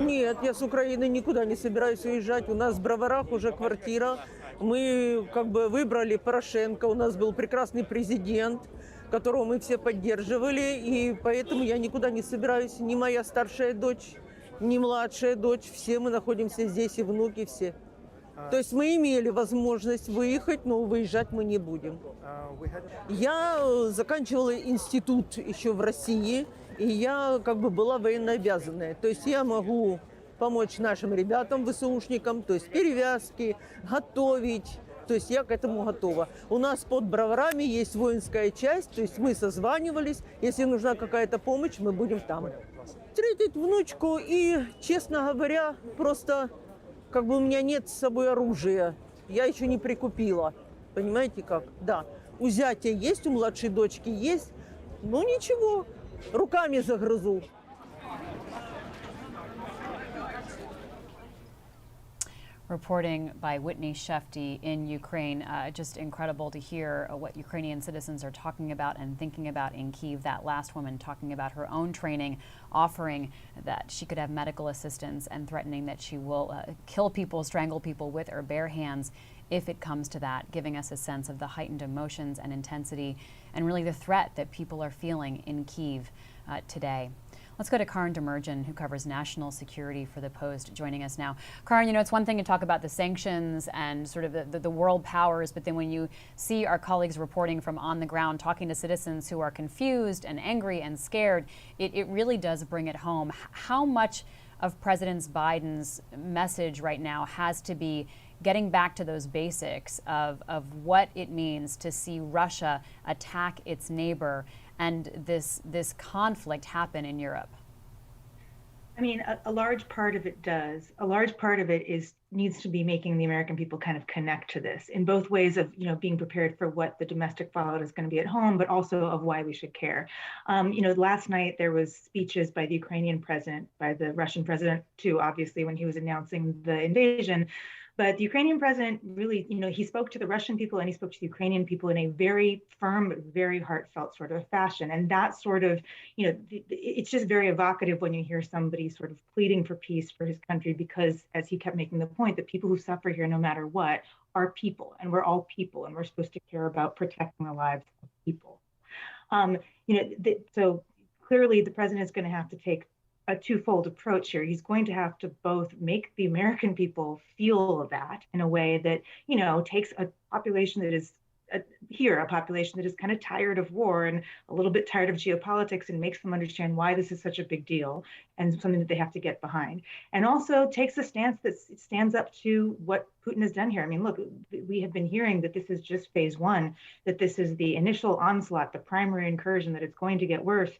Нет, я с Украины никуда не собираюсь уезжать. У нас в Броварах уже квартира. Мы как бы выбрали Порошенко, у нас был прекрасный президент, которого мы все поддерживали, и поэтому я никуда не собираюсь. Ни моя старшая дочь, ни младшая дочь. Все мы находимся здесь, и внуки все. То есть мы имели возможность выехать, но выезжать мы не будем. Я заканчивала институт еще в России, и я как бы была военнообязанная. То есть я могу помочь нашим ребятам, ВСУшникам, то есть перевязки, готовить. То есть я к этому готова. У нас под Броварами есть воинская часть, то есть мы созванивались. Если нужна какая-то помощь, мы будем там. Встретить внучку и, честно говоря, просто как бы у меня нет с собой оружия. Я еще не прикупила. Понимаете как? Да. У зятя есть, у младшей дочки есть. Ну ничего, руками загрызу. Reporting by Whitney Shefty in Ukraine. Just incredible to hear what Ukrainian citizens are talking about and thinking about in Kyiv. That last woman talking about her own training, offering that she could have medical assistance and threatening that she will kill people, strangle people with her bare hands if it comes to that, giving us a sense of the heightened emotions and intensity and really the threat that people are feeling in Kyiv today. Let's go to Karin Demerjen, who covers national security for The Post, joining us now. Karin, you know, it's one thing to talk about the sanctions and sort of the world powers, but then when you see our colleagues reporting from on the ground, talking to citizens who are confused and angry and scared, it really does bring it home. How much of President Biden's message right now has to be getting back to those basics of what it means to see Russia attack its neighbor and this conflict happen in Europe? I mean, a large part of it does. A large part of it needs to be making the American people kind of connect to this in both ways of, you know, being prepared for what the domestic fallout is going to be at home, but also of why we should care. You know, last night there was speeches by the Ukrainian president, by the Russian president too, obviously, when he was announcing the invasion. But the Ukrainian president really, you know, he spoke to the Russian people and he spoke to the Ukrainian people in a very firm, very heartfelt sort of fashion. And that sort of, you know, it's just very evocative when you hear somebody sort of pleading for peace for his country, because as he kept making the point, that people who suffer here, no matter what, are people, and we're all people, and we're supposed to care about protecting the lives of people. You know, so clearly the president is going to have to take a twofold approach here. He's going to have to both make the American people feel that in a way that, you know, takes a population that is here, a population that is kind of tired of war and a little bit tired of geopolitics, and makes them understand why this is such a big deal and something that they have to get behind. And also takes a stance that stands up to what Putin has done here. I mean, look, we have been hearing that this is just phase one, that this is the initial onslaught, the primary incursion, that it's going to get worse.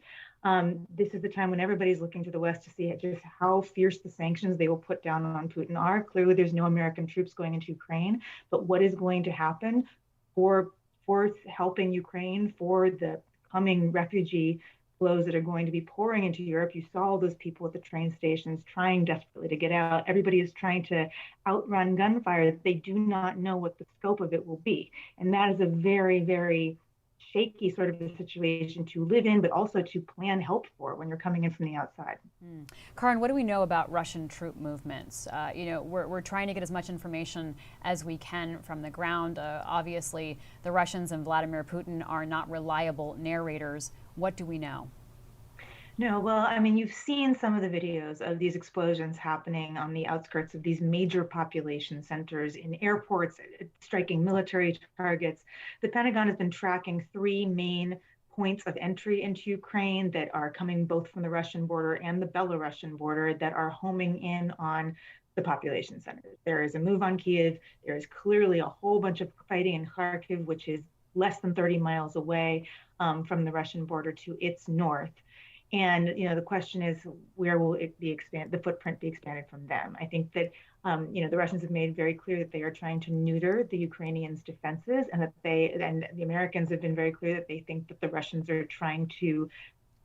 This is the time when everybody's looking to the West to see just how fierce the sanctions they will put down on Putin are. Clearly, there's no American troops going into Ukraine, but what is going to happen for helping Ukraine, for the coming refugee flows that are going to be pouring into Europe? You saw all those people at the train stations trying desperately to get out. Everybody is trying to outrun gunfire. They do not know what the scope of it will be. And that is a very, very shaky sort of a situation to live in, but also to plan help for when you're coming in from the outside. Karin, what do we know about Russian troop movements? We're trying to get as much information as we can from the ground. Obviously, the Russians and Vladimir Putin are not reliable narrators. What do we know? No, well, I mean, you've seen some of the videos of these explosions happening on the outskirts of these major population centers, in airports, striking military targets. The Pentagon has been tracking 3 main points of entry into Ukraine that are coming both from the Russian border and the Belarusian border that are homing in on the population centers. There is a move on Kyiv. There is clearly a whole bunch of fighting in Kharkiv, which is less than 30 miles away from the Russian border to its north. And the question is, where will it be the footprint be expanded from them? I think that the Russians have made very clear that they are trying to neuter the Ukrainians' defenses, and that the Americans have been very clear that they think that the Russians are trying to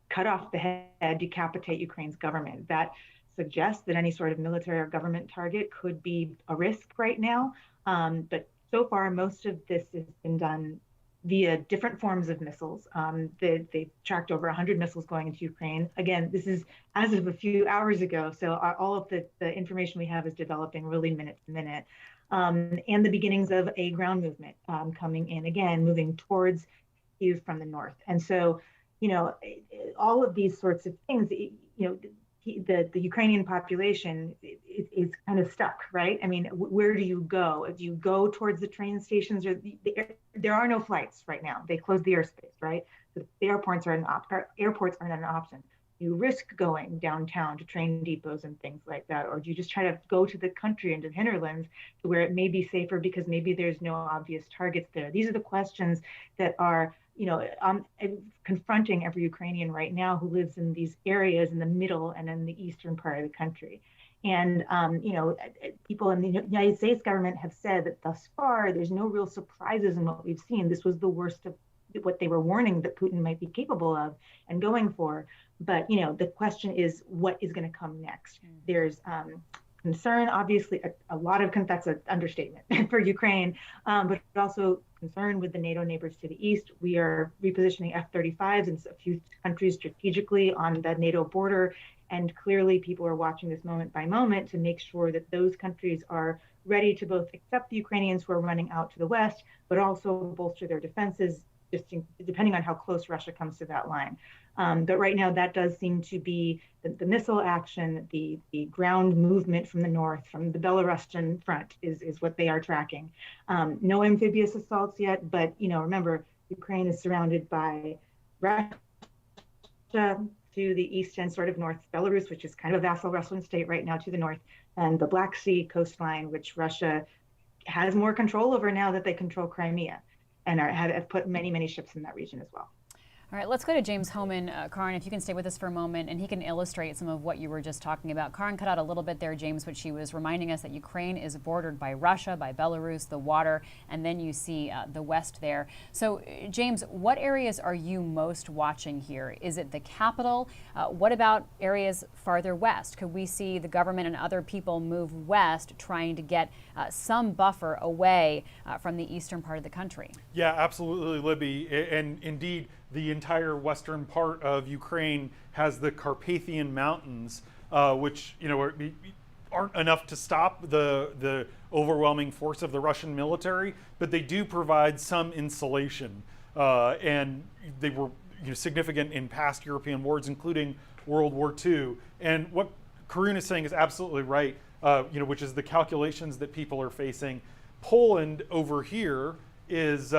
cut off the head, decapitate Ukraine's government. That suggests that any sort of military or government target could be a risk right now. But so far, most of this has been done via different forms of missiles. They tracked over 100 missiles going into Ukraine. Again, this is as of a few hours ago, so all of the information we have is developing really minute to minute. And the beginnings of a ground movement coming in, again, moving towards Kyiv from the north. And so, all of these sorts of things, the Ukrainian population is kind of stuck, right? I mean, where do you go? Do you go towards the train stations? Or there are no flights right now. They closed the airspace, right? So the airports are not an option. You risk going downtown to train depots and things like that, or do you just try to go to the country, into the hinterlands, to where it may be safer because maybe there's no obvious targets there? These are the questions that are confronting every Ukrainian right now who lives in these areas in the middle and in the eastern part of the country. And, people in the United States government have said that thus far, there's no real surprises in what we've seen. This was the worst of what they were warning that Putin might be capable of and going for. But, the question is, what is going to come next? There's concern, obviously, a lot of, that's an understatement for Ukraine, but also concern with the NATO neighbors to the east. We are repositioning F-35s in a few countries strategically on the NATO border. And clearly people are watching this moment by moment to make sure that those countries are ready to both accept the Ukrainians who are running out to the west, but also bolster their defenses, just depending on how close Russia comes to that line. But right now, that does seem to be the missile action, the ground movement from the north, from the Belarusian front is what they are tracking. No amphibious assaults yet, but remember, Ukraine is surrounded by Russia to the east and sort of north, Belarus, which is kind of a vassal Russian state right now to the north, and the Black Sea coastline, which Russia has more control over now that they control Crimea, and have put many, many ships in that region as well. All right, let's go to James Hohmann. Karin, if you can stay with us for a moment, and he can illustrate some of what you were just talking about. Karin cut out a little bit there, James, but she was reminding us that Ukraine is bordered by Russia, by Belarus, the water, and then you see the west there. So, James, what areas are you most watching here? Is it the capital? What about areas farther west? Could we see the government and other people move west, trying to get some buffer away from the eastern part of the country? Yeah, absolutely, Libby. And indeed, the entire western part of Ukraine has the Carpathian Mountains, which aren't enough to stop the overwhelming force of the Russian military, but they do provide some insulation, and they were significant in past European wars, including World War II. And what Karin is saying is absolutely right, which is the calculations that people are facing. Poland over here is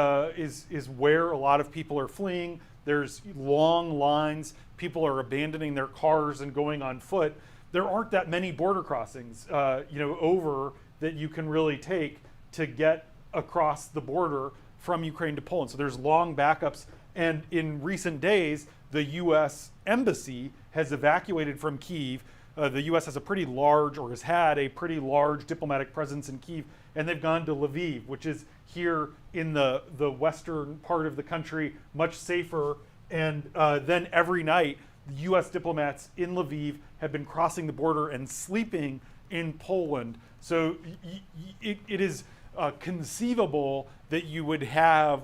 where a lot of people are fleeing. There's long lines. People are abandoning their cars and going on foot. There aren't that many border crossings, over that you can really take to get across the border from Ukraine to Poland. So there's long backups. And in recent days, the U.S. embassy has evacuated from Kyiv. The U.S. has had a pretty large diplomatic presence in Kyiv, and they've gone to Lviv, which is here in the western part of the country, much safer. And then every night, the U.S. diplomats in Lviv have been crossing the border and sleeping in Poland. So it is conceivable that you would have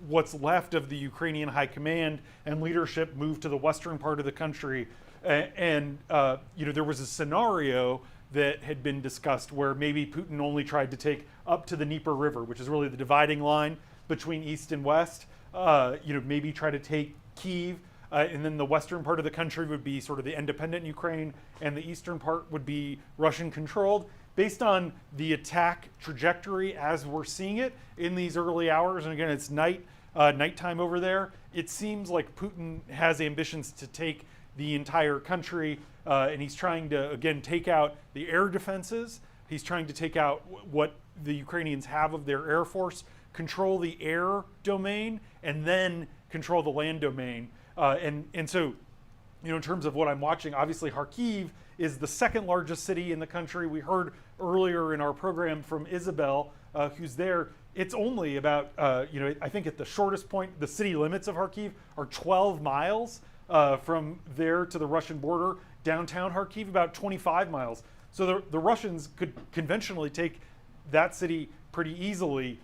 what's left of the Ukrainian high command and leadership move to the western part of the country. And there was a scenario that had been discussed where maybe Putin only tried to take up to the Dnieper River, which is really the dividing line between east and west. Maybe try to take Kyiv, and then the western part of the country would be sort of the independent Ukraine, and the eastern part would be Russian controlled. Based on the attack trajectory as we're seeing it in these early hours, and again, it's nighttime over there, it seems like Putin has ambitions to take the entire country, and he's trying to, again, take out the air defenses. He's trying to take out what the Ukrainians have of their air force, control the air domain, and then control the land domain. And so, in terms of what I'm watching, obviously Kharkiv is the second largest city in the country. We heard earlier in our program from Isabel, who's there. It's only about, I think at the shortest point, the city limits of Kharkiv are 12 miles from there to the Russian border. Downtown Kharkiv, about 25 miles. So the Russians could conventionally take that city pretty easily.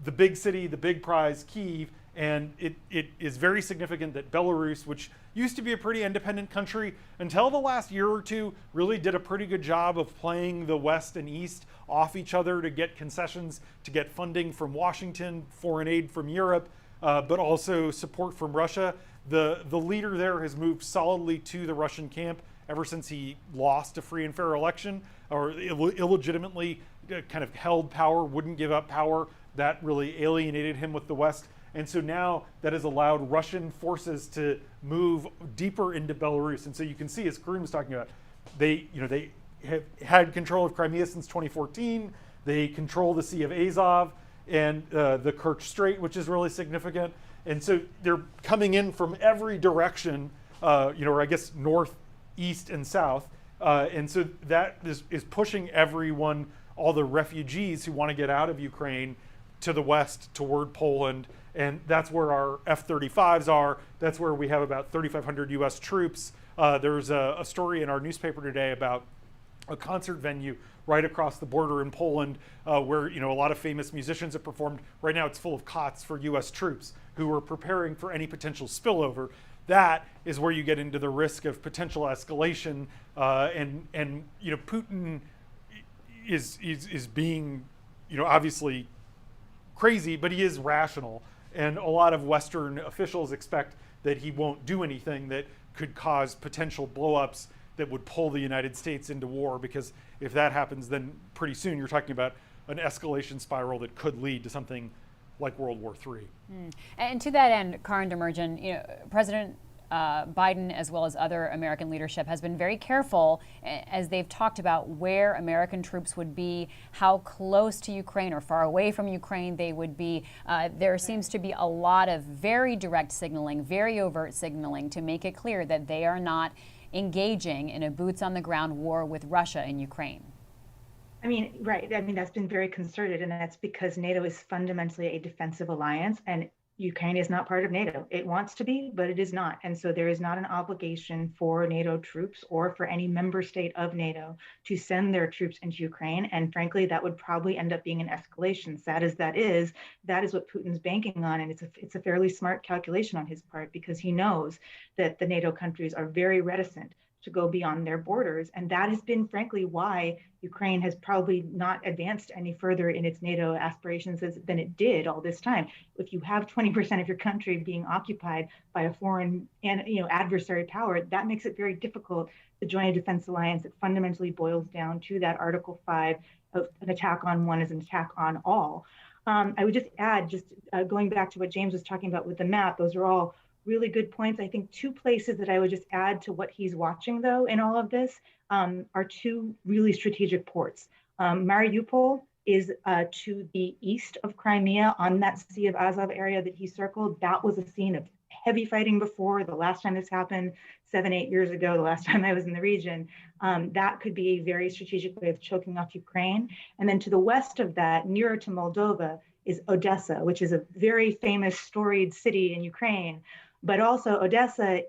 The big city, the big prize, Kyiv, and it is very significant that Belarus, which used to be a pretty independent country until the last year or two, really did a pretty good job of playing the West and East off each other to get concessions, to get funding from Washington, foreign aid from Europe, but also support from Russia. The leader there has moved solidly to the Russian camp ever since he lost a free and fair election, or illegitimately kind of held power, wouldn't give up power. That really alienated him with the West. And so now that has allowed Russian forces to move deeper into Belarus. And so you can see, as Karim was talking about, they have had control of Crimea since 2014. They control the Sea of Azov and the Kerch Strait, which is really significant. And so they're coming in from every direction, or I guess north, east, and south. And so that is pushing everyone, all the refugees who want to get out of Ukraine, to the west toward Poland. And that's where our F-35s are. That's where we have about 3,500 US troops. There's a story in our newspaper today about a concert venue right across the border in Poland, where a lot of famous musicians have performed. Right now it's full of cots for US troops who are preparing for any potential spillover. That is where you get into the risk of potential escalation, and Putin is being obviously crazy, but he is rational. And a lot of Western officials expect that he won't do anything that could cause potential blowups that would pull the United States into war, because if that happens, then pretty soon you're talking about an escalation spiral that could lead to something like World War III. And to that end, Karin Demerjen, President Biden, as well as other American leadership, has been very careful as they've talked about where American troops would be, how close to Ukraine or far away from Ukraine they would be. There seems to be a lot of very direct signaling, very overt signaling to make it clear that they are not engaging in a boots-on-the-ground war with Russia in Ukraine. Right. That's been very concerted, and that's because NATO is fundamentally a defensive alliance, and Ukraine is not part of NATO. It wants to be, but it is not. And so there is not an obligation for NATO troops or for any member state of NATO to send their troops into Ukraine. And frankly, that would probably end up being an escalation. Sad as that is what Putin's banking on. And it's a fairly smart calculation on his part, because he knows that the NATO countries are very reticent to go beyond their borders. And that has been, frankly, why Ukraine has probably not advanced any further in its NATO aspirations than it did all this time. If you have 20% of your country being occupied by a foreign and adversary power, that makes it very difficult to join a defense alliance that fundamentally boils down to that Article 5 of an attack on one is an attack on all. I would just add, going back to what James was talking about with the map, those are all really good points. I think two places that I would just add to what he's watching, though, in all of this are two really strategic ports. Mariupol is to the east of Crimea on that Sea of Azov area that he circled. That was a scene of heavy fighting before. The last time this happened, 7-8 years ago, the last time I was in the region, that could be a very strategic way of choking off Ukraine. And then to the west of that, nearer to Moldova, is Odessa, which is a very famous, storied city in Ukraine. But also Odessa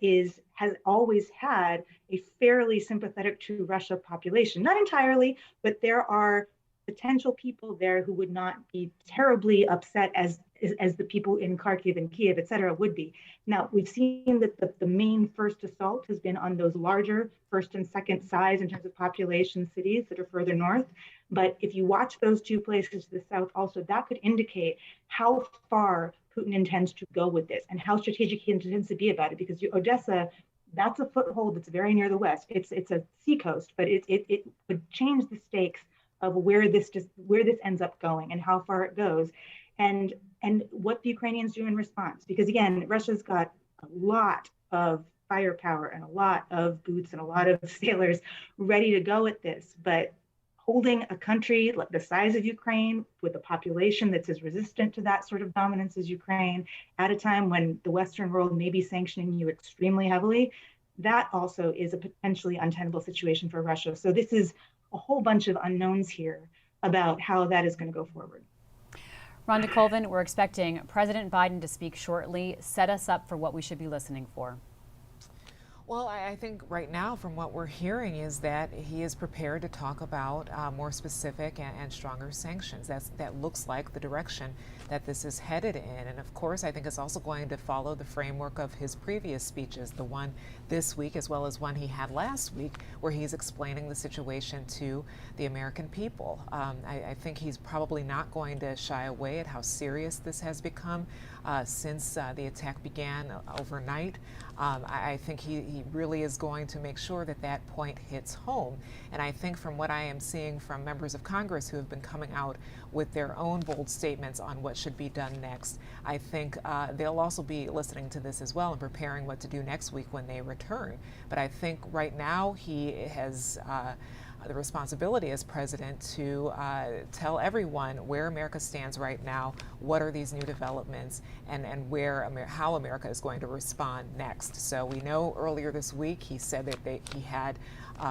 has always had a fairly sympathetic to Russia population. Not entirely, but there are potential people there who would not be terribly upset as the people in Kharkiv and Kyiv, et cetera, would be. Now, we've seen that the main first assault has been on those larger first and second size in terms of population cities that are further north. But if you watch those two places to the south also, that could indicate how far Putin intends to go with this and how strategic he intends to be about it, because Odessa, that's a foothold that's very near the west. It's a seacoast, but it would change the stakes of where this ends up going and how far it goes, and what the Ukrainians do in response. Because again, Russia's got a lot of firepower and a lot of boots and a lot of sailors ready to go at this, but holding a country like the size of Ukraine with a population that's as resistant to that sort of dominance as Ukraine at a time when the Western world may be sanctioning you extremely heavily, that also is a potentially untenable situation for Russia. So this is a whole bunch of unknowns here about how that is going to go forward. Rhonda Colvin, we're expecting President Biden to speak shortly. Set us up for what we should be listening for. Well, I think right now from what we're hearing is that he is prepared to talk about more specific and stronger sanctions. That looks like the direction that this is headed in. And of course, I think it's also going to follow the framework of his previous speeches, the one this week as well as one he had last week, where he's explaining the situation to the American people. I think he's probably not going to shy away at how serious this has become since the attack began overnight. I think he really is going to make sure that that point hits home. And I think from what I am seeing from members of Congress who have been coming out with their own bold statements on what should be done next, I think they'll also be listening to this as well and preparing what to do next week when they return. But I think right now he has the responsibility as president to tell everyone where America stands right now, what are these new developments, and how America is going to respond next. So we know earlier this week he said that he had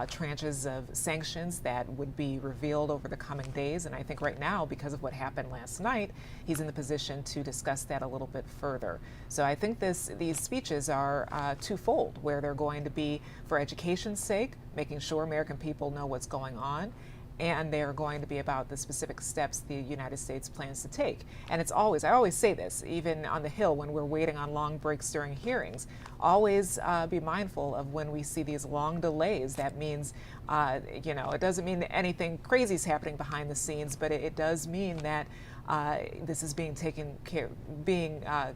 tranches of sanctions that would be revealed over the coming days. And I think right now, because of what happened last night, he's in the position to discuss that a little bit further. So I think these speeches are twofold, where they're going to be for education's sake, making sure American people know what's going on, and they're going to be about the specific steps the United States plans to take. And it's always, I always say this, even on the Hill when we're waiting on long breaks during hearings, always be mindful of when we see these long delays. That means, it doesn't mean that anything crazy is happening behind the scenes, but it does mean that this is being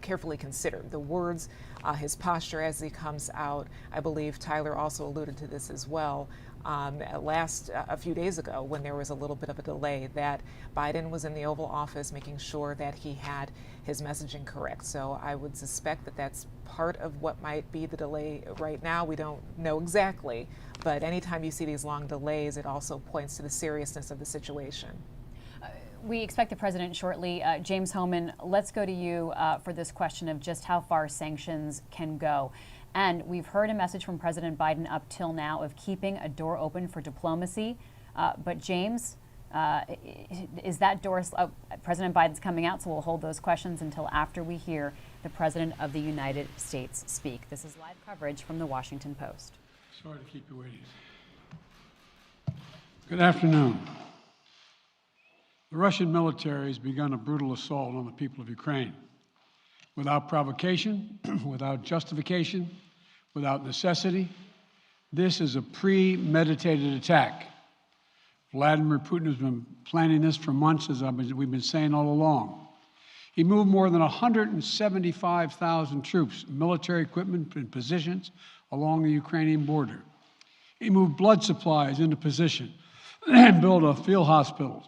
carefully considered. The words, his posture as he comes out, I believe Tyler also alluded to this as well, a few days ago when there was a little bit of a delay, that Biden was in the Oval Office making sure that he had his messaging correct. So I would suspect that that's part of what might be the delay right now. We don't know exactly, but anytime you see these long delays, it also points to the seriousness of the situation. We expect the president shortly. James Hohmann, let's go to you for this question of just how far sanctions can go. And we've heard a message from President Biden up till now of keeping a door open for diplomacy. But James, is that door, President Biden's coming out, so we'll hold those questions until after we hear the President of the United States speak. This is live coverage from the Washington Post. Sorry to keep you waiting. Good afternoon. The Russian military has begun a brutal assault on the people of Ukraine. Without provocation, without justification, without necessity, this is a premeditated attack. Vladimir Putin has been planning this for months, as we've been saying all along. He moved more than 175,000 troops, military equipment, and positions along the Ukrainian border. He moved blood supplies into position and built a field hospital,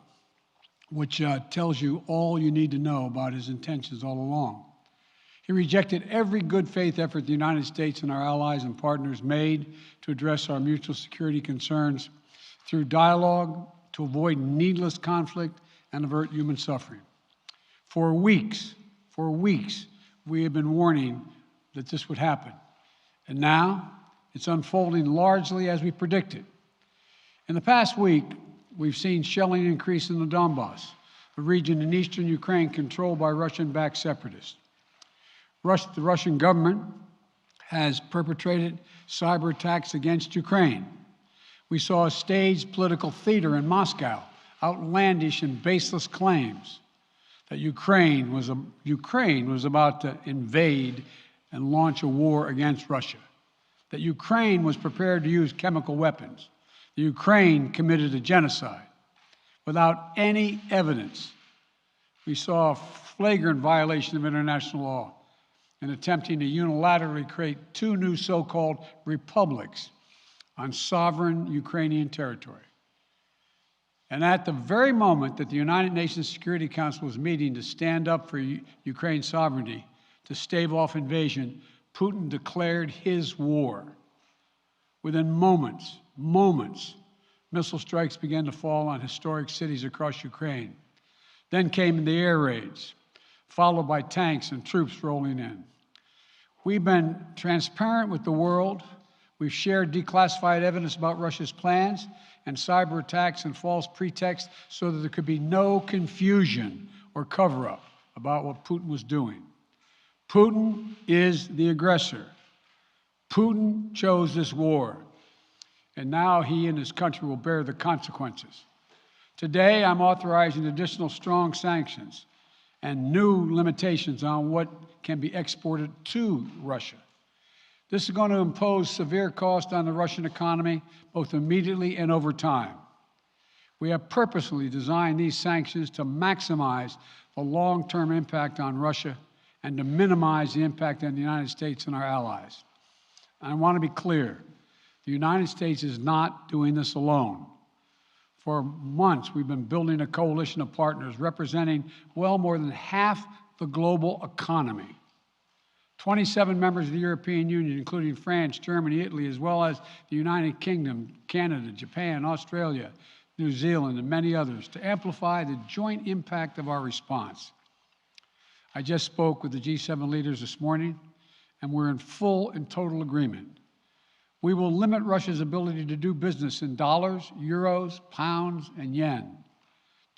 which tells you all you need to know about his intentions all along. He rejected every good faith effort the United States and our allies and partners made to address our mutual security concerns through dialogue to avoid needless conflict and avert human suffering. For weeks, we have been warning that this would happen. And now it's unfolding largely as we predicted. In the past week, we've seen shelling increase in the Donbass, a region in eastern Ukraine controlled by Russian-backed separatists. The Russian government has perpetrated cyber attacks against Ukraine. We saw a staged political theater in Moscow, outlandish and baseless claims that Ukraine was about to invade and launch a war against Russia, that Ukraine was prepared to use chemical weapons, that Ukraine committed a genocide without any evidence. We saw a flagrant violation of international law in attempting to unilaterally create two new so-called republics on sovereign Ukrainian territory. And at the very moment that the United Nations Security Council was meeting to stand up for Ukraine's sovereignty, to stave off invasion, Putin declared his war. Within moments, missile strikes began to fall on historic cities across Ukraine. Then came the air raids, followed by tanks and troops rolling in. We've been transparent with the world. We've shared declassified evidence about Russia's plans and cyber attacks and false pretexts so that there could be no confusion or cover-up about what Putin was doing. Putin is the aggressor. Putin chose this war, and now he and his country will bear the consequences. Today, I'm authorizing additional strong sanctions and new limitations on what can be exported to Russia. This is going to impose severe cost on the Russian economy, both immediately and over time. We have purposely designed these sanctions to maximize the long-term impact on Russia and to minimize the impact on the United States and our allies. I want to be clear, the United States is not doing this alone. For months, we've been building a coalition of partners representing well more than half the global economy. 27 members of the European Union, including France, Germany, Italy, as well as the United Kingdom, Canada, Japan, Australia, New Zealand, and many others, to amplify the joint impact of our response. I just spoke with the G7 leaders this morning, and we're in full and total agreement. We will limit Russia's ability to do business in dollars, euros, pounds, and yen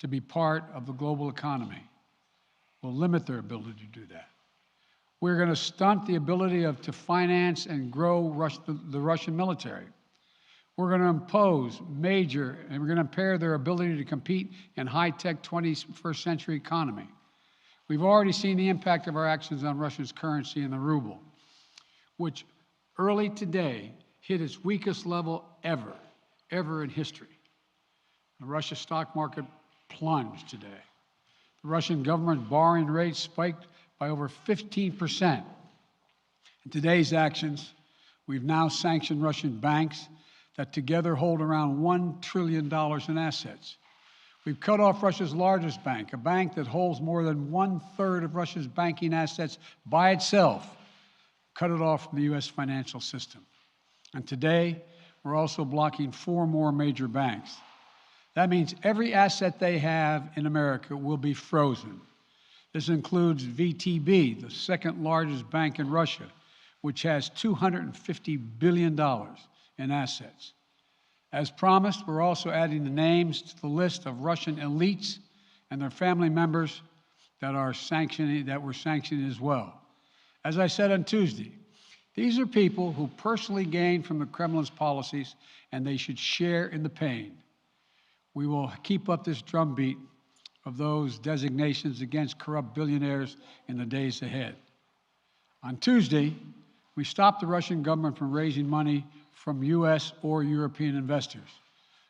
to be part of the global economy. We'll limit their ability to do that. We're going to stunt the ability to finance and grow the Russian military. We're going to impose and we're going to impair their ability to compete in high-tech 21st century economy. We've already seen the impact of our actions on Russia's currency and the ruble, which early today hit its weakest level ever in history. The Russian stock market plunged today. The Russian government borrowing rate spiked by over 15%. In today's actions, we've now sanctioned Russian banks that together hold around $1 trillion in assets. We've cut off Russia's largest bank, a bank that holds more than 1/3 of Russia's banking assets by itself, cut it off from the U.S. financial system. And today, we're also blocking 4 more major banks. That means every asset they have in America will be frozen. This includes VTB, the second largest bank in Russia, which has $250 billion in assets. As promised, we're also adding the names to the list of Russian elites and their family members that we're sanctioning as well. As I said on Tuesday, these are people who personally gain from the Kremlin's policies, and they should share in the pain. We will keep up this drumbeat of those designations against corrupt billionaires in the days ahead. On Tuesday, we stopped the Russian government from raising money from U.S. or European investors.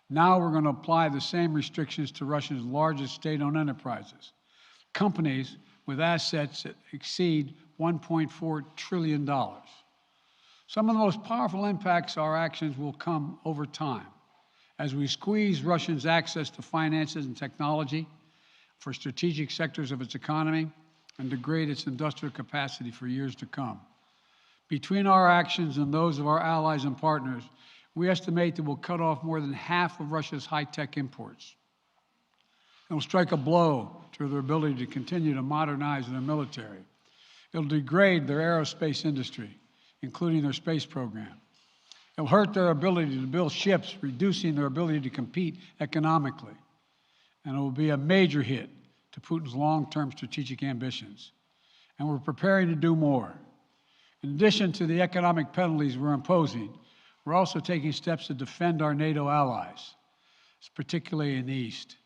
Now we're going to apply the same restrictions to Russia's largest state-owned enterprises, companies with assets that exceed $1.4 trillion. Some of the most powerful impacts of our actions will come over time as we squeeze Russians' access to finances and technology, for strategic sectors of its economy and degrade its industrial capacity for years to come. Between our actions and those of our allies and partners, we estimate that we'll cut off more than half of Russia's high-tech imports. It will strike a blow to their ability to continue to modernize their military. It will degrade their aerospace industry, including their space program. It will hurt their ability to build ships, reducing their ability to compete economically. And it will be a major hit to Putin's long-term strategic ambitions. And we're preparing to do more. In addition to the economic penalties we're imposing, we're also taking steps to defend our NATO allies, particularly in the East.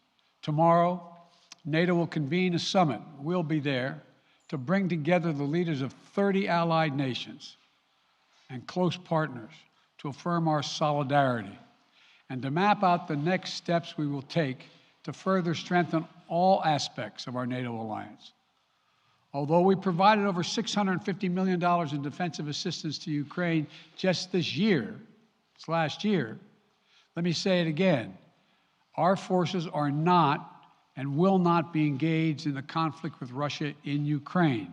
Tomorrow, NATO will convene a summit. We'll be there to bring together the leaders of 30 allied nations and close partners to affirm our solidarity and to map out the next steps we will take to further strengthen all aspects of our NATO alliance. Although we provided over $650 million in defensive assistance to Ukraine just this last year, let me say it again. Our forces are not and will not be engaged in the conflict with Russia in Ukraine.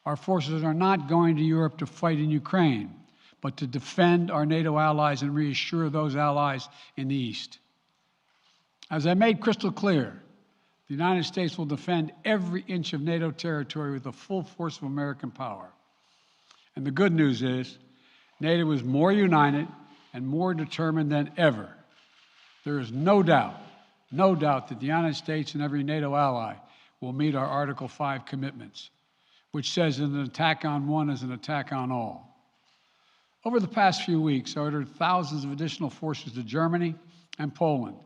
Our forces are not going to Europe to fight in Ukraine, but to defend our NATO allies and reassure those allies in the East. As I made crystal clear, the United States will defend every inch of NATO territory with the full force of American power. And the good news is, NATO is more united and more determined than ever. There is no doubt that the United States and every NATO ally will meet our Article 5 commitments, which says that an attack on one is an attack on all. Over the past few weeks, I ordered thousands of additional forces to Germany and Poland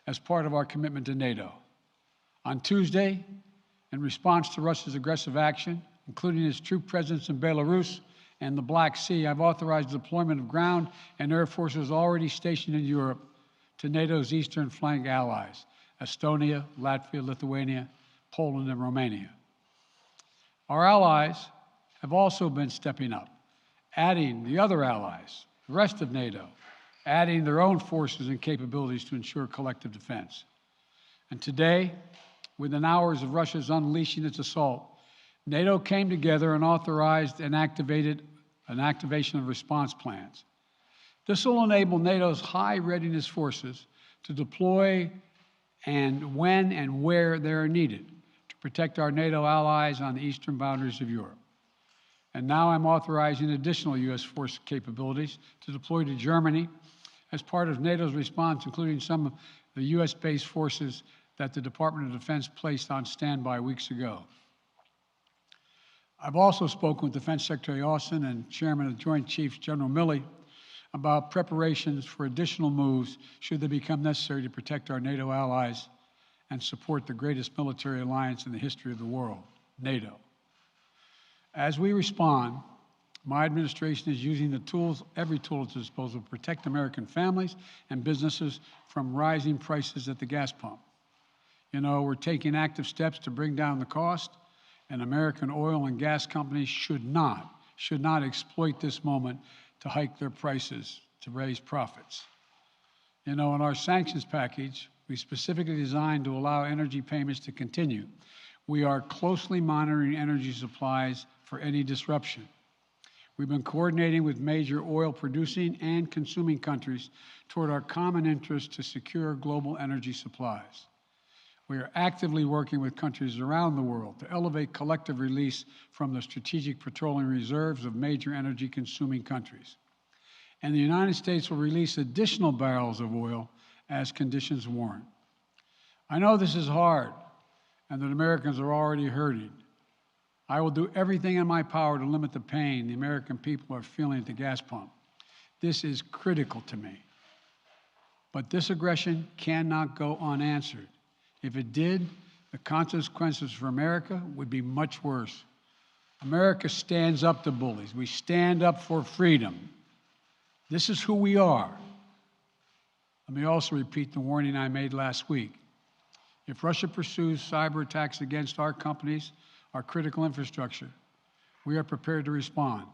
as part of our commitment to NATO. On Tuesday, in response to Russia's aggressive action, including its troop presence in Belarus and the Black Sea, I've authorized the deployment of ground and air forces already stationed in Europe to NATO's eastern flank allies, Estonia, Latvia, Lithuania, Poland, and Romania. Our allies have also been stepping up, adding the other allies, the rest of NATO, adding their own forces and capabilities to ensure collective defense. And today, within hours of Russia's unleashing its assault, NATO came together and authorized and activated an activation of response plans. This will enable NATO's high readiness forces to deploy and when and where they are needed to protect our NATO allies on the eastern boundaries of Europe. And now I'm authorizing additional U.S. force capabilities to deploy to Germany as part of NATO's response, including some of the U.S.-based forces that the Department of Defense placed on standby weeks ago. I've also spoken with Defense Secretary Austin and Chairman of the Joint Chiefs, General Milley, about preparations for additional moves should they become necessary to protect our NATO allies and support the greatest military alliance in the history of the world, NATO. As we respond, my administration is using the tools, every tool at its disposal to protect American families and businesses from rising prices at the gas pump. You know, we're taking active steps to bring down the cost, and American oil and gas companies should not exploit this moment to hike their prices to raise profits. You know, in our sanctions package, we specifically designed to allow energy payments to continue. We are closely monitoring energy supplies for any disruption. We've been coordinating with major oil producing and consuming countries toward our common interest to secure global energy supplies. We are actively working with countries around the world to elevate collective release from the strategic petroleum reserves of major energy consuming countries. And the United States will release additional barrels of oil as conditions warrant. I know this is hard and that Americans are already hurting. I will do everything in my power to limit the pain the American people are feeling at the gas pump. This is critical to me. But this aggression cannot go unanswered. If it did, the consequences for America would be much worse. America stands up to bullies. We stand up for freedom. This is who we are. Let me also repeat the warning I made last week. If Russia pursues cyber attacks against our companies, our critical infrastructure, we are prepared to respond.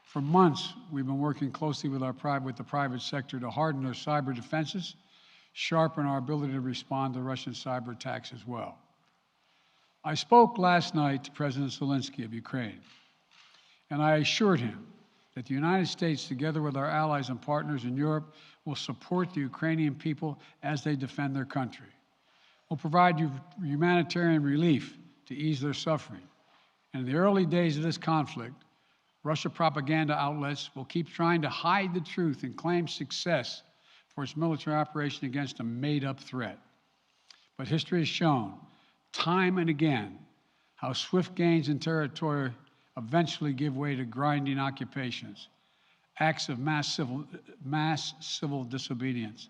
For months, we've been working closely with the private sector to harden their cyber defenses, sharpen our ability to respond to Russian cyber attacks as well. I spoke last night to President Zelensky of Ukraine, and I assured him that the United States, together with our allies and partners in Europe, will support the Ukrainian people as they defend their country. We'll provide humanitarian relief to ease their suffering. And in the early days of this conflict, Russia propaganda outlets will keep trying to hide the truth and claim success for its military operation against a made-up threat. But history has shown, time and again, how swift gains in territory eventually give way to grinding occupations, acts of mass civil disobedience,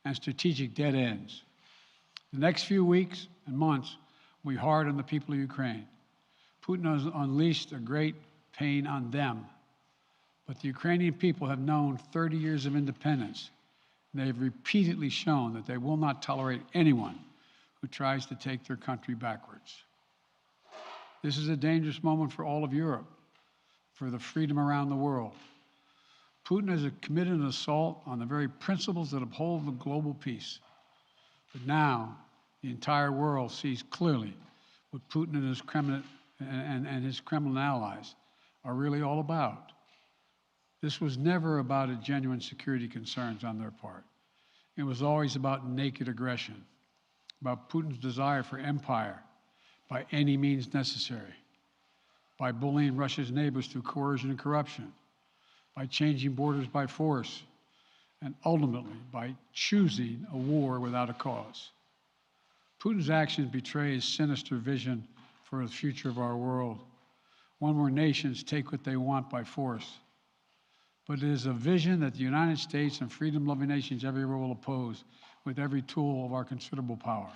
and strategic dead ends. The next few weeks and months will be hard on the people of Ukraine. Putin has unleashed a great pain on them, but the Ukrainian people have known 30 years of independence, and they have repeatedly shown that they will not tolerate anyone who tries to take their country backwards. This is a dangerous moment for all of Europe, for the freedom around the world. Putin has committed an assault on the very principles that uphold the global peace. But now, the entire world sees clearly what Putin and his Kremlin allies are really all about. This was never about a genuine security concerns on their part. It was always about naked aggression, about Putin's desire for empire by any means necessary, by bullying Russia's neighbors through coercion and corruption, by changing borders by force, and ultimately by choosing a war without a cause. Putin's actions betray his sinister vision for the future of our world, one where nations take what they want by force. But it is a vision that the United States and freedom-loving nations everywhere will oppose with every tool of our considerable power.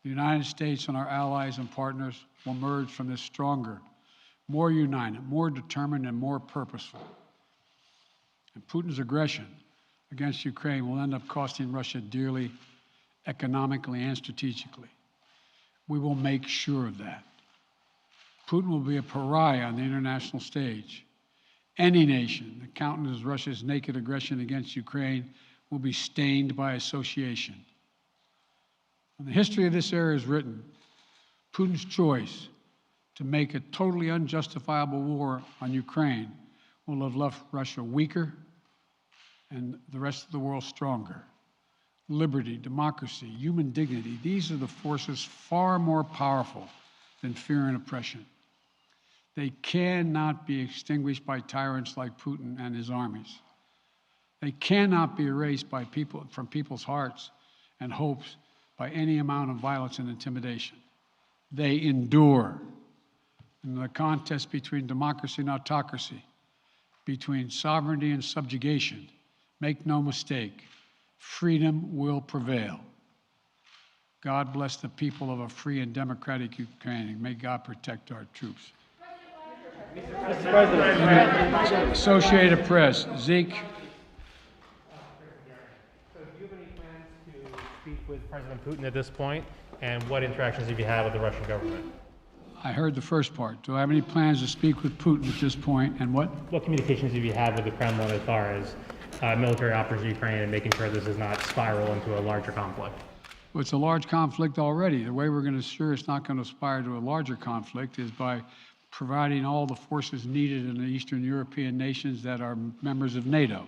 The United States and our allies and partners will emerge from this stronger, more united, more determined, and more purposeful. And Putin's aggression against Ukraine will end up costing Russia dearly, economically and strategically. We will make sure of that. Putin will be a pariah on the international stage. Any nation that countenances Russia's naked aggression against Ukraine will be stained by association. When the history of this era is written, Putin's choice to make a totally unjustifiable war on Ukraine will have left Russia weaker and the rest of the world stronger. Liberty, democracy, human dignity, these are the forces far more powerful than fear and oppression. They cannot be extinguished by tyrants like Putin and his armies. They cannot be erased by from people's hearts and hopes by any amount of violence and intimidation. They endure. In the contest between democracy and autocracy, between sovereignty and subjugation, make no mistake, freedom will prevail. God bless the people of a free and democratic Ukraine, and may God protect our troops. Mr. President. Associated Press, Zeke. So do you have any plans to speak with President Putin at this point? And what interactions have you had with the Russian government? I heard the first part. Do I have any plans to speak with Putin at this point, and what? What communications have you had with the Kremlin as far as military operations in Ukraine and making sure this does not spiral into a larger conflict? Well, it's a large conflict already. The way we're going to ensure it's not going to aspire to a larger conflict is by providing all the forces needed in the Eastern European nations that are members of NATO.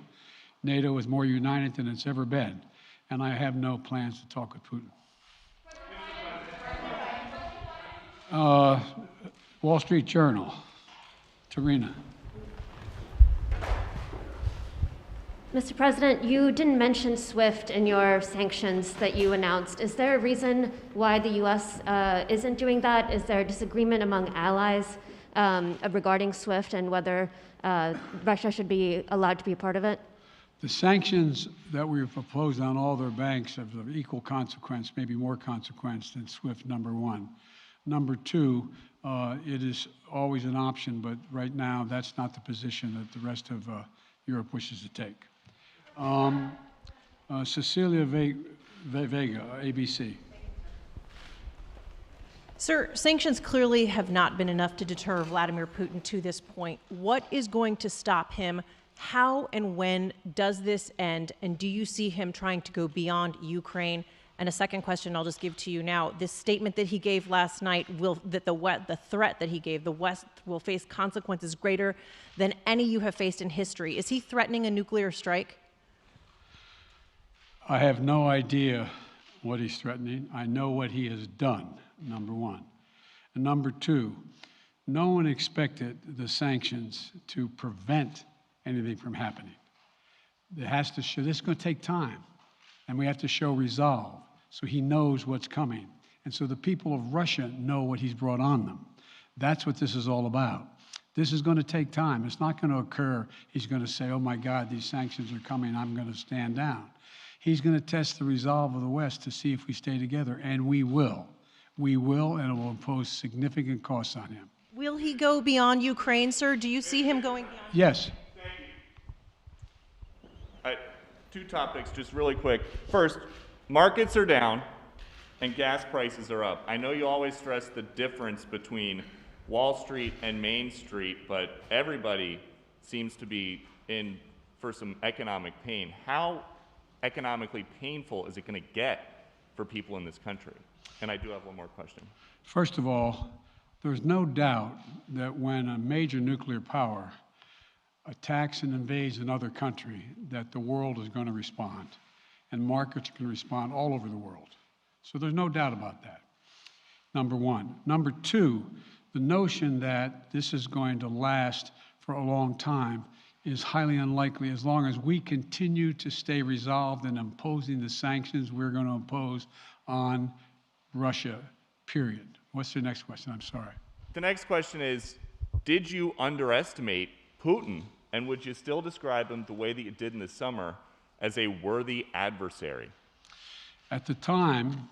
NATO is more united than it's ever been, and I have no plans to talk with Putin. Wall Street Journal, Tarina. Mr. President, you didn't mention SWIFT in your sanctions that you announced. Is there a reason why the U.S. Isn't doing that? Is there a disagreement among allies regarding SWIFT and whether Russia should be allowed to be a part of it? The sanctions that we've proposed on all their banks have of equal consequence, maybe more consequence than SWIFT, number one. Number two, it is always an option, but right now that's not the position that the rest of Europe wishes to take. Cecilia Vega, ABC. Sir, sanctions clearly have not been enough to deter Vladimir Putin to this point. What is going to stop him? How and when does this end? And do you see him trying to go beyond Ukraine And a second question I'll just give to you now. This statement that he gave last night, the threat that he gave, the West will face consequences greater than any you have faced in history. Is he threatening a nuclear strike? I have no idea what he's threatening. I know what he has done, number one. And number two, no one expected the sanctions to prevent anything from happening. It has to show, this is going to take time, and we have to show resolve so he knows what's coming. And so the people of Russia know what he's brought on them. That's what this is all about. This is going to take time. It's not going to occur. He's going to say, oh my God, these sanctions are coming, I'm going to stand down. He's going to test the resolve of the West to see if we stay together, and we will. We will, and it will impose significant costs on him. Will he go beyond Ukraine, sir? Do you see him going beyond? Yes. Two topics, just really quick. First, markets are down and gas prices are up. I know you always stress the difference between Wall Street and Main Street, but everybody seems to be in for some economic pain. How economically painful is it going to get for people in this country? And I do have one more question. First of all, there's no doubt that when a major nuclear power attacks and invades another country, that the world is going to respond, and markets can respond all over the world. So there's no doubt about that, number one. Number two, the notion that this is going to last for a long time is highly unlikely as long as we continue to stay resolved in imposing the sanctions we're going to impose on Russia, period. What's the next question? I'm sorry. The next question is, did you underestimate Putin, and would you still describe him the way that you did in the summer as a worthy adversary? At the time,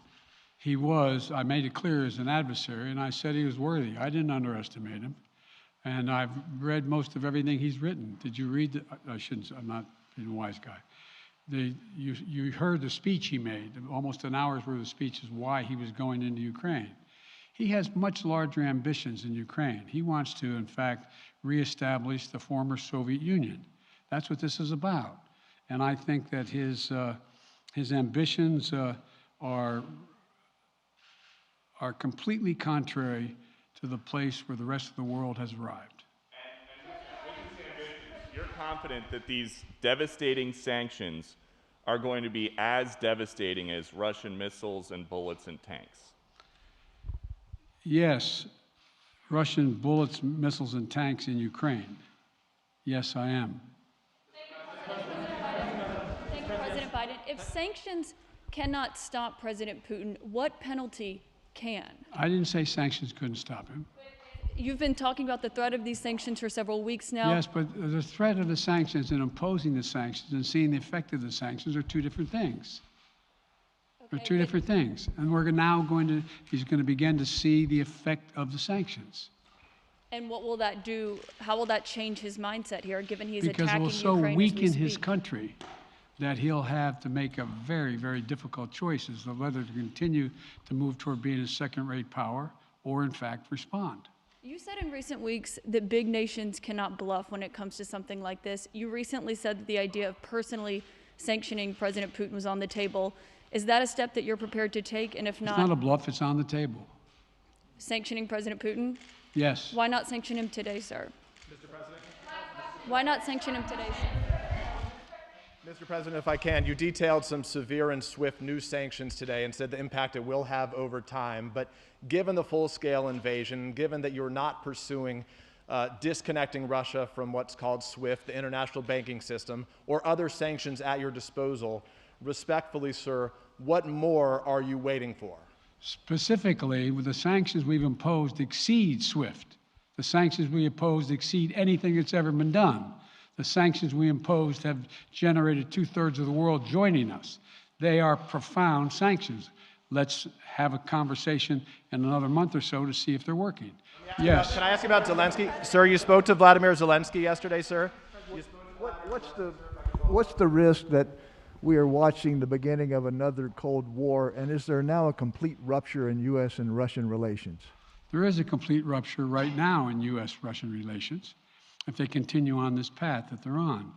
he was, I made it clear, as an adversary, and I said he was worthy. I didn't underestimate him. And I've read most of everything he's written. Did you read I shouldn't, I'm not being a wise guy. You heard the speech he made, almost an hour's worth of speeches, why he was going into Ukraine. He has much larger ambitions in Ukraine. He wants to, in fact, reestablish the former Soviet Union. That's what this is about. And I think that his ambitions are completely contrary to the place where the rest of the world has arrived. You're confident that these devastating sanctions are going to be as devastating as Russian missiles and bullets and tanks? Yes, Russian bullets, missiles, and tanks in Ukraine. Yes, I am. Thank you, President Biden. If sanctions cannot stop President Putin, what penalty can? I didn't say sanctions couldn't stop him. You've been talking about the threat of these sanctions for several weeks now. Yes, but the threat of the sanctions and imposing the sanctions and seeing the effect of the sanctions are two different things. They're two different things. And we're now he's going to begin to see the effect of the sanctions. And what will that do? How will that change his mindset here, given he's because attacking it will so Ukraine weaken as we his speak? country that he'll have to make a very, very difficult choices of whether to continue to move toward being a second-rate power or, in fact, respond. You said in recent weeks that big nations cannot bluff when it comes to something like this. You recently said that the idea of personally sanctioning President Putin was on the table. Is that a step that you're prepared to take? And if not, It's not a bluff, it's on the table. sanctioning President Putin? Yes. Why not sanction him today, sir? Mr. President? Why not sanction him today, sir? Mr. President, if I can, you detailed some severe and swift new sanctions today and said the impact it will have over time. But given the full-scale invasion, given that you're not pursuing disconnecting Russia from what's called SWIFT, the international banking system, or other sanctions at your disposal, respectfully, sir, what more are you waiting for? Specifically, with the sanctions we've imposed exceed SWIFT. The sanctions we imposed exceed anything that's ever been done. The sanctions we imposed have generated 2/3 of the world joining us. They are profound sanctions. Let's have a conversation in another month or so to see if they're working. Yes. Can I ask you about Zelensky? Sir, you spoke to Vladimir Zelensky yesterday, sir. What's the risk that we are watching the beginning of another Cold War, and is there now a complete rupture in U.S. and Russian relations? There is a complete rupture right now in U.S.-Russian relations if they continue on this path that they're on.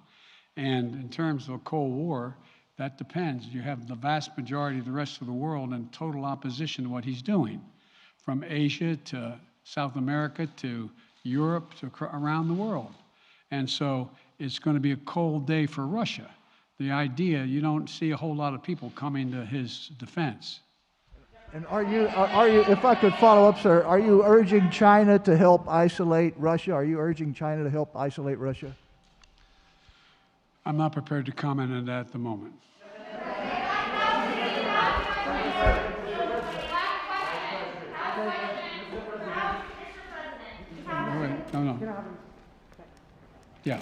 And in terms of a Cold War, That depends. You have the vast majority of the rest of the world in total opposition to what he's doing, from Asia to South America to Europe to around the world. And so it's going to be a cold day for Russia. The idea, you don't see a whole lot of people coming to his defense. And are you, if I could follow up, sir, are you urging China to help isolate Russia? Are you urging China to help isolate Russia? I'm not prepared to comment on that at the moment. No. Yeah.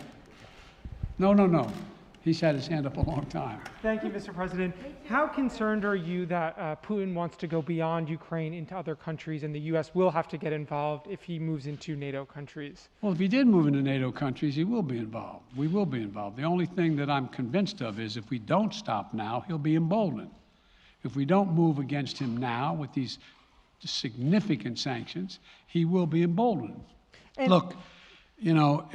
No. He's had his hand up a long time. Thank you, Mr. President. How concerned are you that Putin wants to go beyond Ukraine into other countries, and the U.S. will have to get involved if he moves into NATO countries? Well, if he did move into NATO countries, he will be involved. We will be involved. The only thing that I'm convinced of is if we don't stop now, he'll be emboldened. If we don't move against him now with these significant sanctions, he will be emboldened. And look, anyway.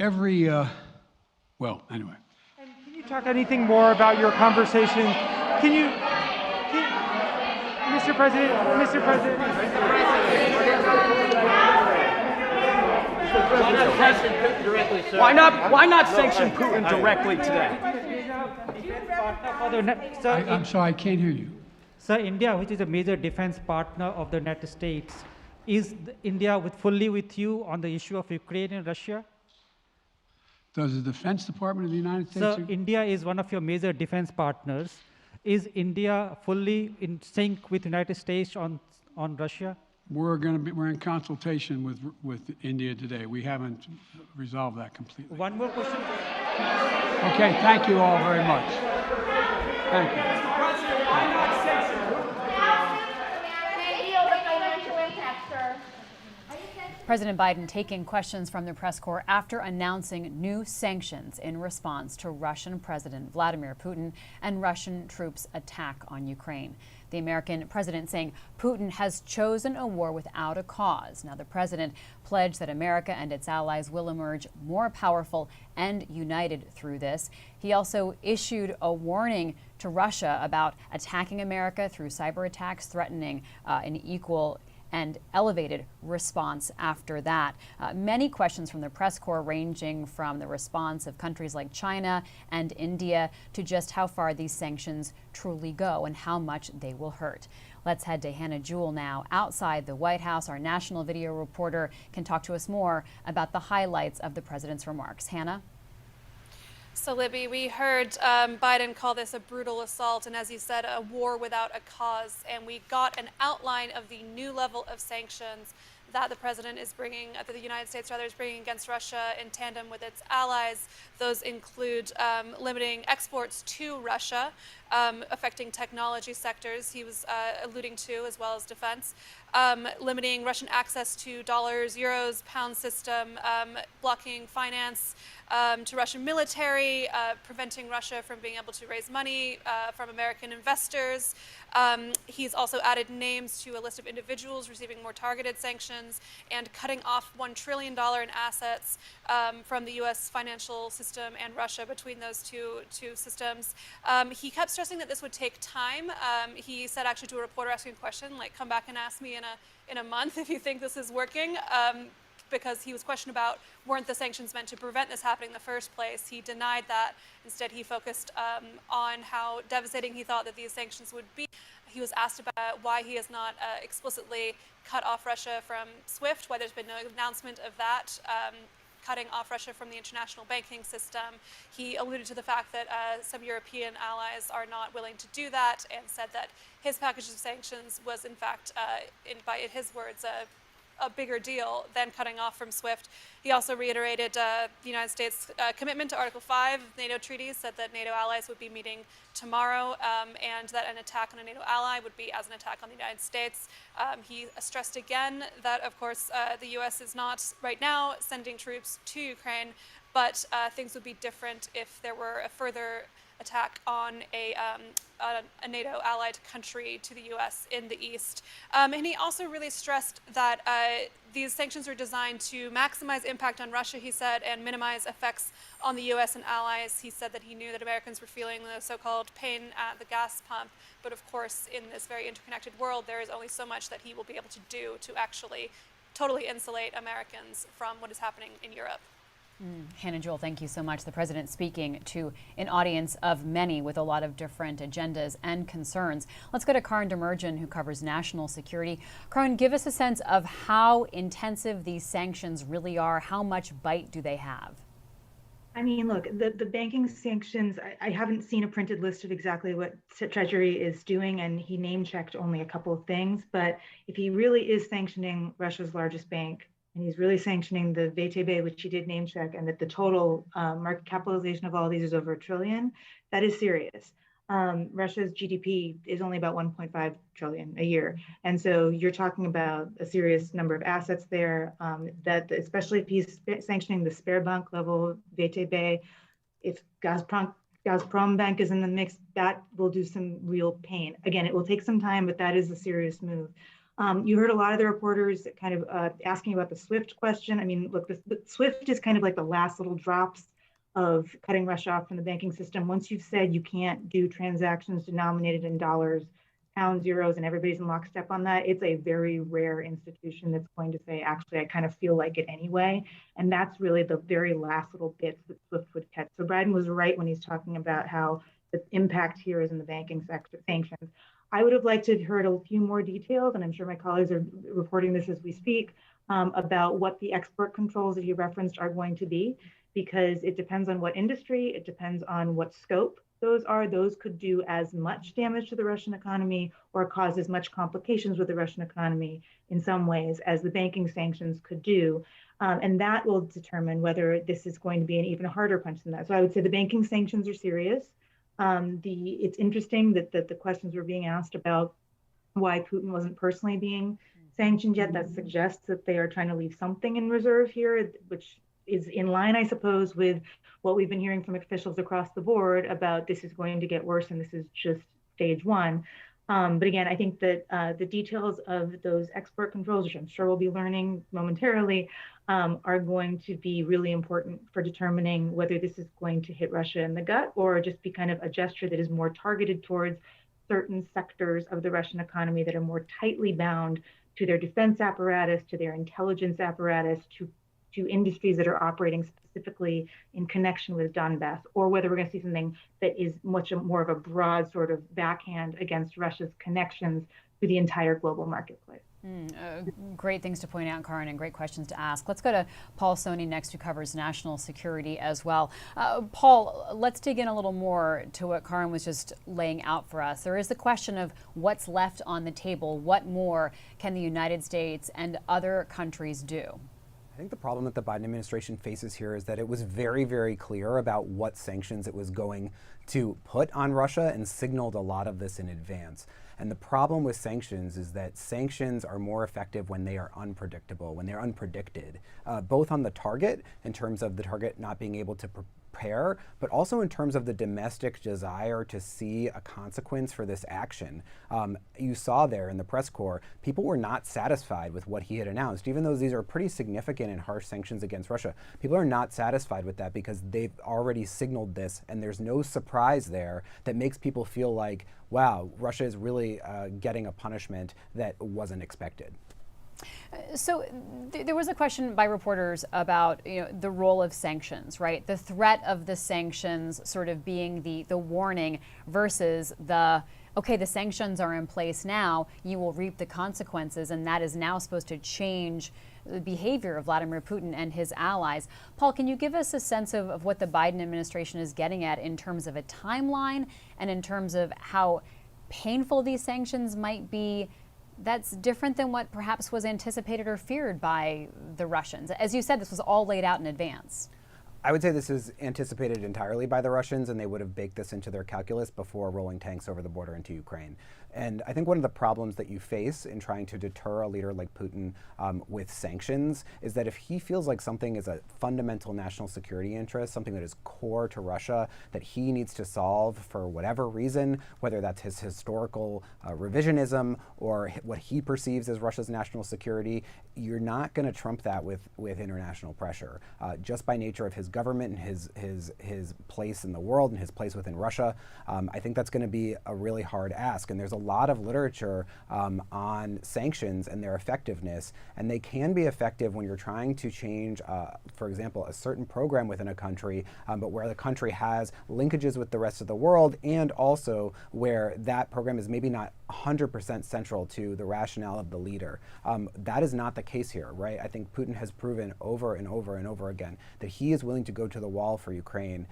Can you talk anything more about your conversation? Mr. President. Why not sanction Putin directly today? I'm sorry, I can't hear you. Sir, India, which is a major defense partner of the United States, is India fully with you on the issue of Ukraine and Russia? Does the Defense Department of the United States? So India is one of your major defense partners. Is India fully in sync with the United States on Russia? We're in consultation with India today. We haven't resolved that completely. One more question. Okay, thank you all very much. Thank you. President Biden taking questions from the press corps after announcing new sanctions in response to Russian President Vladimir Putin and Russian troops' attack on Ukraine. The American president saying Putin has chosen a war without a cause. Now, the president pledged that America and its allies will emerge more powerful and united through this. He also issued a warning to Russia about attacking America through cyber attacks, threatening an equal and elevated response after that. Many questions from the press corps, ranging from the response of countries like China and India to just how far these sanctions truly go and how much they will hurt. Let's head to Hannah Jewell now outside the White House. Our national video reporter can talk to us more about the highlights of the president's remarks. Hannah? So, Libby, we heard Biden call this a brutal assault and, as you said, a war without a cause. And we got an outline of the new level of sanctions that the president is bringing, that the United States rather is bringing against Russia in tandem with its allies. Those include limiting exports to Russia, affecting technology sectors he was alluding to, as well as defense, limiting Russian access to dollars, euros, pound system, blocking finance to Russian military, preventing Russia from being able to raise money from American investors. He's also added names to a list of individuals receiving more targeted sanctions and cutting off $1 trillion in assets from the U.S. financial system and Russia between those two systems. He kept stressing that this would take time. He said actually to a reporter asking a question, like, come back and ask me in a month if you think this is working. Because he was questioned about, weren't the sanctions meant to prevent this happening in the first place? He denied that. Instead, he focused on how devastating he thought that these sanctions would be. He was asked about why he has not explicitly cut off Russia from SWIFT, why there's been no announcement of that, cutting off Russia from the international banking system. He alluded to the fact that some European allies are not willing to do that, and said that his package of sanctions was, in fact, by his words, a bigger deal than cutting off from SWIFT. He also reiterated the United States' commitment to Article 5 of NATO treaties, said that NATO allies would be meeting tomorrow, and that an attack on a NATO ally would be as an attack on the United States. He stressed again that, of course, the U.S. is not right now sending troops to Ukraine, but things would be different if there were a further attack on a NATO allied country to the U.S. in the east. And he also really stressed that these sanctions are designed to maximize impact on Russia, he said, and minimize effects on the U.S. and allies. He said that he knew that Americans were feeling the so-called pain at the gas pump. But of course, in this very interconnected world, there is only so much that he will be able to do to actually totally insulate Americans from what is happening in Europe. Hannah Jewell, thank you so much. The president speaking to an audience of many with a lot of different agendas and concerns. Let's go to Karin Demerjen, who covers national security. Karin, give us a sense of how intensive these sanctions really are. How much bite do they have? I mean, look, the banking sanctions, I haven't seen a printed list of exactly what Treasury is doing, and he name-checked only a couple of things. But if he really is sanctioning Russia's largest bank, and he's really sanctioning the VTB, which he did name check, and that the total market capitalization of all of these is over $1 trillion, that is serious. Russia's GDP is only about 1.5 trillion a year. And so you're talking about a serious number of assets there, that especially if he's sanctioning the Sberbank level, VTB, if Gazprom Bank is in the mix, that will do some real pain. Again, it will take some time, but that is a serious move. You heard a lot of the reporters kind of asking about the SWIFT question. I mean, look, the SWIFT is kind of like the last little drops of cutting Russia off from the banking system. Once you've said you can't do transactions denominated in dollars, pounds, euros, and everybody's in lockstep on that, it's a very rare institution that's going to say, actually, I kind of feel like it anyway. And that's really the very last little bits that SWIFT would cut. So Biden was right when he's talking about how the impact here is in the banking sector sanctions. I would have liked to have heard a few more details, and I'm sure my colleagues are reporting this as we speak, about what the export controls that you referenced are going to be, because it depends on what industry, it depends on what scope those are. Those could do as much damage to the Russian economy or cause as much complications with the Russian economy in some ways as the banking sanctions could do. And that will determine whether this is going to be an even harder punch than that. So I would say the banking sanctions are serious. It's interesting that the questions were being asked about why Putin wasn't personally being sanctioned yet. That suggests that they are trying to leave something in reserve here, which is in line, I suppose, with what we've been hearing from officials across the board about this is going to get worse and this is just stage one. But again, I think that the details of those export controls, which I'm sure we'll be learning momentarily, are going to be really important for determining whether this is going to hit Russia in the gut or just be kind of a gesture that is more targeted towards certain sectors of the Russian economy that are more tightly bound to their defense apparatus, to their intelligence apparatus, to industries that are operating specifically in connection with Donbass, or whether we're going to see something that is much more of a broad sort of backhand against Russia's connections to the entire global marketplace. Great things to point out, Karin, and great questions to ask. Let's go to Paul Soni next, who covers national security as well. Paul, let's dig in a little more to what Karin was just laying out for us. There is the question of what's left on the table. What more can the United States and other countries do? I think the problem that the Biden administration faces here is that it was very, very clear about what sanctions it was going to put on Russia and signaled a lot of this in advance. And the problem with sanctions is that sanctions are more effective when they are unpredictable, when they're unpredicted, both on the target, in terms of the target not being able to prepare, but also in terms of the domestic desire to see a consequence for this action. You saw there in the press corps, people were not satisfied with what he had announced, even though these are pretty significant and harsh sanctions against Russia. People are not satisfied with that because they've already signaled this, and there's no surprise there that makes people feel like, wow, Russia is really getting a punishment that wasn't expected. So there was a question by reporters about the role of sanctions, right? The threat of the sanctions sort of being the warning versus the sanctions are in place now, you will reap the consequences, and that is now supposed to change the behavior of Vladimir Putin and his allies. Paul, can you give us a sense of what the Biden administration is getting at in terms of a timeline and in terms of how painful these sanctions might be? That's different than what perhaps was anticipated or feared by the Russians. As you said, this was all laid out in advance. I would say this is anticipated entirely by the Russians, and they would have baked this into their calculus before rolling tanks over the border into Ukraine. And I think one of the problems that you face in trying to deter a leader like Putin with sanctions is that if he feels like something is a fundamental national security interest, something that is core to Russia, that he needs to solve for whatever reason, whether that's his historical revisionism or what he perceives as Russia's national security, you're not going to trump that with international pressure. Just by nature of his government and his place in the world and his place within Russia, I think that's going to be a really hard ask. And there's a lot of literature on sanctions and their effectiveness, and they can be effective when you're trying to change, for example, a certain program within a country, but where the country has linkages with the rest of the world, and also where that program is maybe not 100% central to the rationale of the leader. That is not the case here, right? I think Putin has proven over and over and over again that he is willing to go to the wall for Ukraine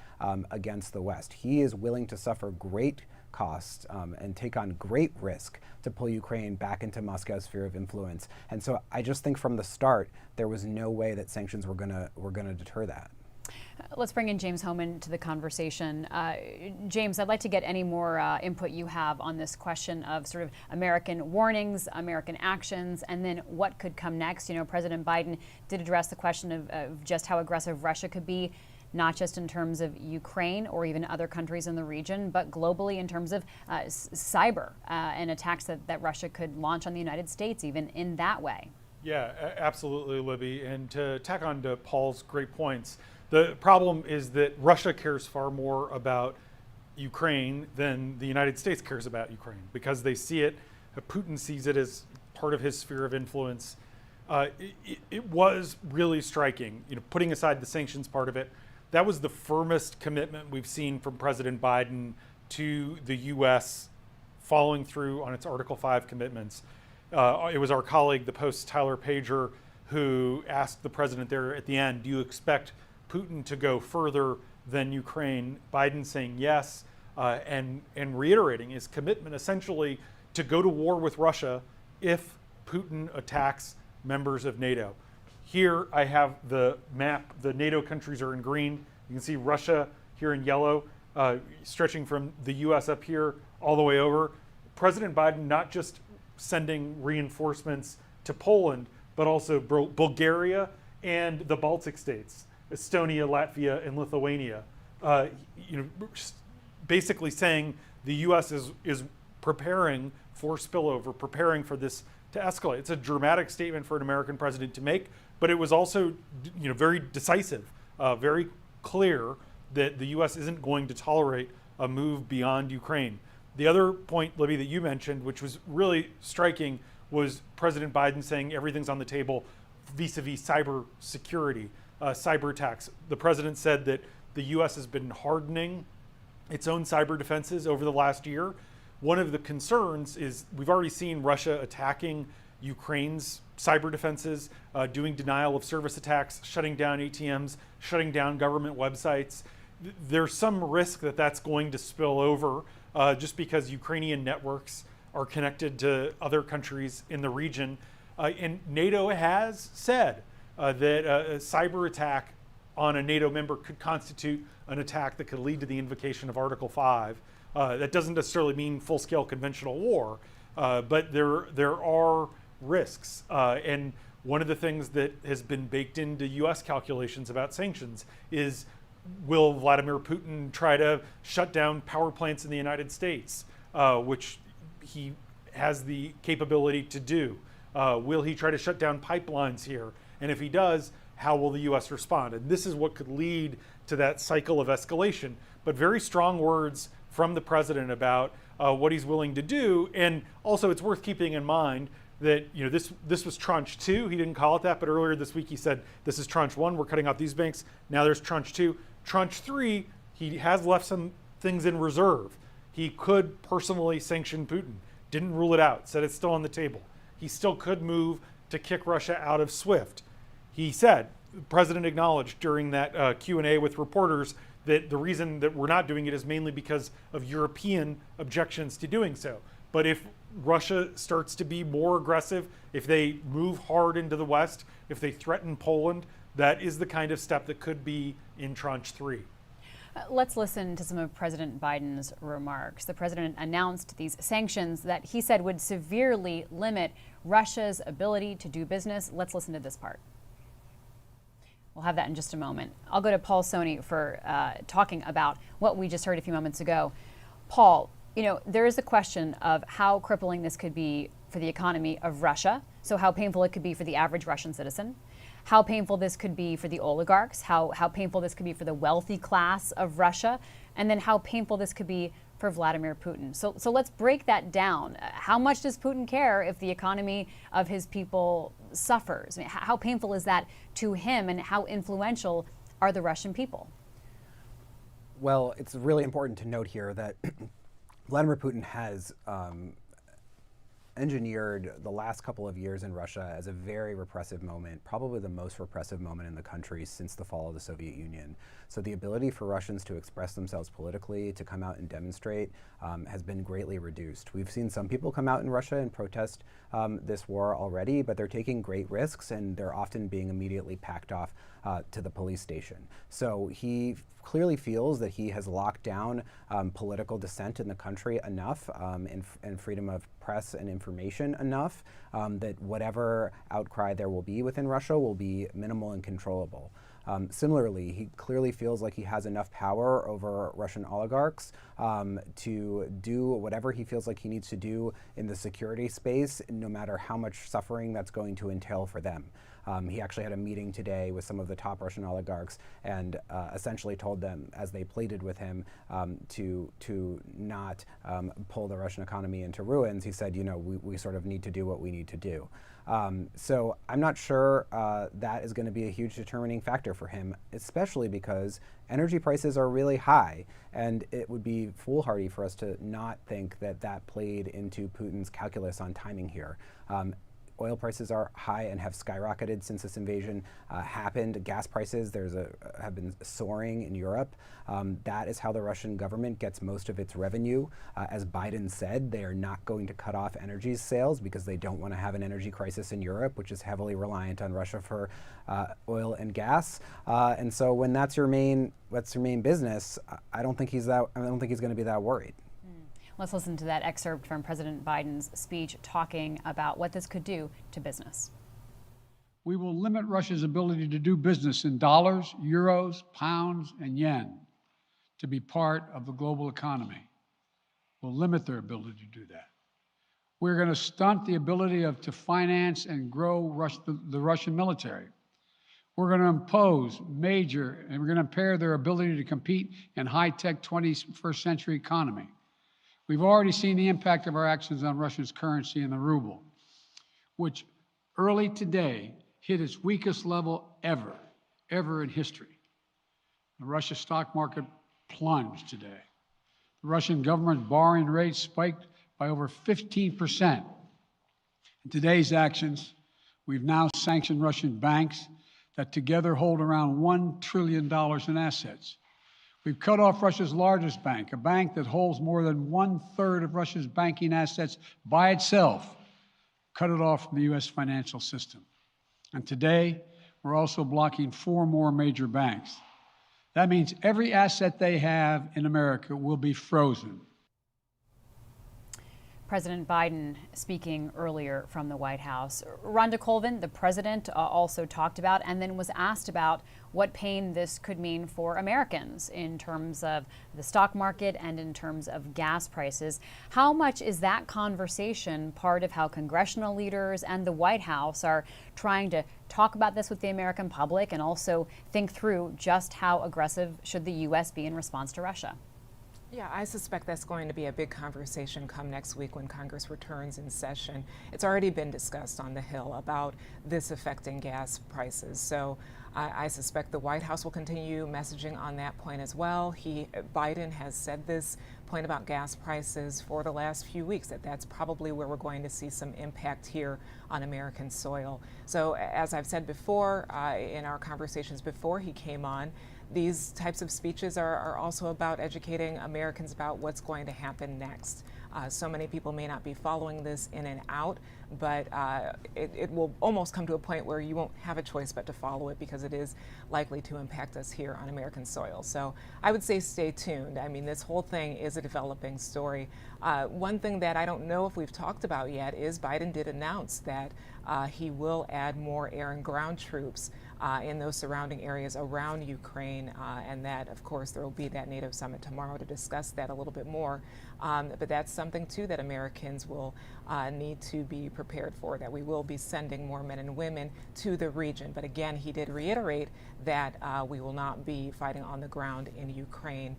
against the West. He is willing to suffer great cost and take on great risk to pull Ukraine back into Moscow's sphere of influence. And so I just think from the start there was no way that sanctions were gonna deter that. Let's bring in James Hohman to the conversation. James, I'd like to get any more input you have on this question of sort of American warnings, American actions, and then what could come next. You know, President Biden did address the question of just how aggressive Russia could be, not just in terms of Ukraine or even other countries in the region, but globally in terms of cyber and attacks that Russia could launch on the United States, even in that way. Yeah, absolutely, Libby. And to tack on to Paul's great points, the problem is that Russia cares far more about Ukraine than the United States cares about Ukraine, because they see it, Putin sees it as part of his sphere of influence. It was really striking, you know, putting aside the sanctions part of it. That was the firmest commitment we've seen from President Biden to the U.S. following through on its Article 5 commitments. It was our colleague, the Post's Tyler Pager, who asked the president there at the end, do you expect Putin to go further than Ukraine? Biden saying yes, and reiterating his commitment essentially to go to war with Russia if Putin attacks members of NATO. Here I have the map. The NATO countries are in green. You can see Russia here in yellow, stretching from the US up here all the way over. President Biden not just sending reinforcements to Poland, but also Bulgaria and the Baltic states, Estonia, Latvia, and Lithuania. Basically saying the US is preparing for spillover, preparing for this to escalate. It's a dramatic statement for an American president to make, but it was also, very decisive, very clear that the U.S. isn't going to tolerate a move beyond Ukraine. The other point, Libby, that you mentioned, which was really striking, was President Biden saying everything's on the table vis-a-vis cyber security, cyber attacks. The president said that the U.S. has been hardening its own cyber defenses over the last year. One of the concerns is we've already seen Russia attacking Ukraine's cyber defenses, doing denial of service attacks, shutting down ATMs, shutting down government websites. There's some risk that that's going to spill over just because Ukrainian networks are connected to other countries in the region. And NATO has said that a cyber attack on a NATO member could constitute an attack that could lead to the invocation of Article 5. That doesn't necessarily mean full-scale conventional war, but there are risks. And one of the things that has been baked into U.S. calculations about sanctions is, will Vladimir Putin try to shut down power plants in the United States, which he has the capability to do? Will he try to shut down pipelines here? And if he does, how will the U.S. respond? And this is what could lead to that cycle of escalation. But very strong words from the president about what he's willing to do. And also it's worth keeping in mind that this was tranche 2. He didn't call it that, but earlier this week he said this is tranche 1. We're cutting out these banks. Now there's tranche 2. Tranche 3, he has left some things in reserve. He could personally sanction Putin. Didn't rule it out. Said it's still on the table. He still could move to kick Russia out of SWIFT. He said, the president acknowledged during that Q&A with reporters that the reason that we're not doing it is mainly because of European objections to doing so. But if Russia starts to be more aggressive, if they move hard into the West, if they threaten Poland, that is the kind of step that could be in tranche 3. Let's listen to some of President Biden's remarks. The president announced these sanctions that he said would severely limit Russia's ability to do business. Let's listen to this part. We'll have that in just a moment. I'll go to Paul Soni for talking about what we just heard a few moments ago. Paul, you know, there is a question of how crippling this could be for the economy of Russia. So how painful it could be for the average Russian citizen, how painful this could be for the oligarchs, how painful this could be for the wealthy class of Russia, and then how painful this could be for Vladimir Putin. So let's break that down. How much does Putin care if the economy of his people suffers? I mean, how painful is that to him, and how influential are the Russian people? Well, it's really important to note here that Vladimir Putin has engineered the last couple of years in Russia as a very repressive moment, probably the most repressive moment in the country since the fall of the Soviet Union. So the ability for Russians to express themselves politically, to come out and demonstrate, has been greatly reduced. We've seen some people come out in Russia and protest this war already, but they're taking great risks and they're often being immediately packed off to the police station. So he clearly feels that he has locked down political dissent in the country enough and freedom of press and information enough that whatever outcry there will be within Russia will be minimal and controllable. Similarly, he clearly feels like he has enough power over Russian oligarchs to do whatever he feels like he needs to do in the security space, no matter how much suffering that's going to entail for them. He actually had a meeting today with some of the top Russian oligarchs and essentially told them, as they pleaded with him to not pull the Russian economy into ruins, he said, you know, we sort of need to do what we need to do. So I'm not sure that is going to be a huge determining factor for him, especially because energy prices are really high, and it would be foolhardy for us to not think that that played into Putin's calculus on timing here. Oil prices are high and have skyrocketed since this invasion happened. Gas prices have been soaring in Europe. That is how the Russian government gets most of its revenue. As Biden said, they are not going to cut off energy sales because they don't want to have an energy crisis in Europe, which is heavily reliant on Russia for oil and gas. And so when that's your main business, I don't think he's going to be that worried. Let's listen to that excerpt from President Biden's speech talking about what this could do to business. We will limit Russia's ability to do business in dollars, euros, pounds, and yen to be part of the global economy. We'll limit their ability to do that. We're going to stunt the ability to finance and grow the Russian military. We're going to impose and we're going to impair their ability to compete in high-tech 21st century economy. We've already seen the impact of our actions on Russia's currency and the ruble, which early today hit its weakest level ever in history. The Russia stock market plunged today. The Russian government borrowing rate spiked by over 15%. In today's actions, we've now sanctioned Russian banks that together hold around $1 trillion in assets. We've cut off Russia's largest bank, a bank that holds more than 1/3 of Russia's banking assets by itself, cut it off from the U.S. financial system. And today, we're also blocking 4 more major banks. That means every asset they have in America will be frozen. President Biden speaking earlier from the White House. Rhonda Colvin, the president, also talked about and then was asked about what pain this could mean for Americans in terms of the stock market and in terms of gas prices. How much is that conversation part of how congressional leaders and the White House are trying to talk about this with the American public and also think through just how aggressive should the U.S. be in response to Russia? Yeah, I suspect that's going to be a big conversation come next week when Congress returns in session. It's already been discussed on the Hill about this affecting gas prices. So I suspect the White House will continue messaging on that point as well. Biden has said this point about gas prices for the last few weeks, that's probably where we're going to see some impact here on American soil. So as I've said before, in our conversations before he came on, these types of speeches are also about educating Americans about what's going to happen next. So many people may not be following this in and out, but it will almost come to a point where you won't have a choice but to follow it, because it is likely to impact us here on American soil. So I would say stay tuned. I mean, this whole thing is a developing story. One thing that I don't know if we've talked about yet is Biden did announce that he will add more air and ground troops in those surrounding areas around Ukraine, and that, of course, there will be that NATO summit tomorrow to discuss that a little bit more. But that's something, too, that Americans will need to be prepared for, that we will be sending more men and women to the region. But again, he did reiterate that we will not be fighting on the ground in Ukraine.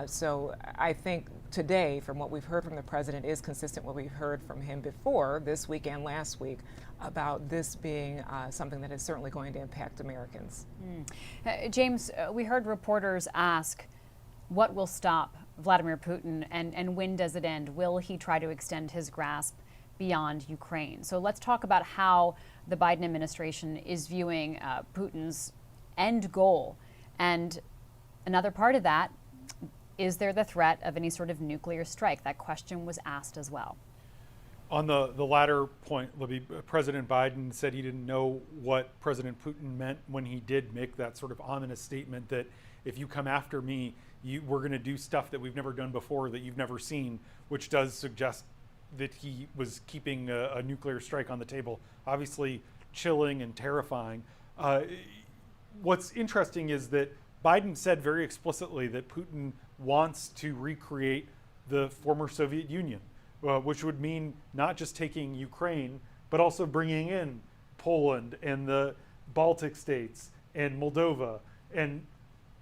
So I think today, from what we've heard from the president, is consistent with what we've heard from him before this week and last week about this being something that is certainly going to impact Americans. James, we heard reporters ask, what will stop Vladimir Putin, and when does it end? Will he try to extend his grasp beyond Ukraine? So let's talk about how the Biden administration is viewing Putin's end goal. And another part of that, is there the threat of any sort of nuclear strike? That question was asked as well. On the latter point, Libby, President Biden said he didn't know what President Putin meant when he did make that sort of ominous statement that if you come after me, we're going to do stuff that we've never done before, that you've never seen, which does suggest that he was keeping a nuclear strike on the table. Obviously chilling and terrifying. What's interesting is that Biden said very explicitly that Putin wants to recreate the former Soviet Union, which would mean not just taking Ukraine, but also bringing in Poland and the Baltic states and Moldova, and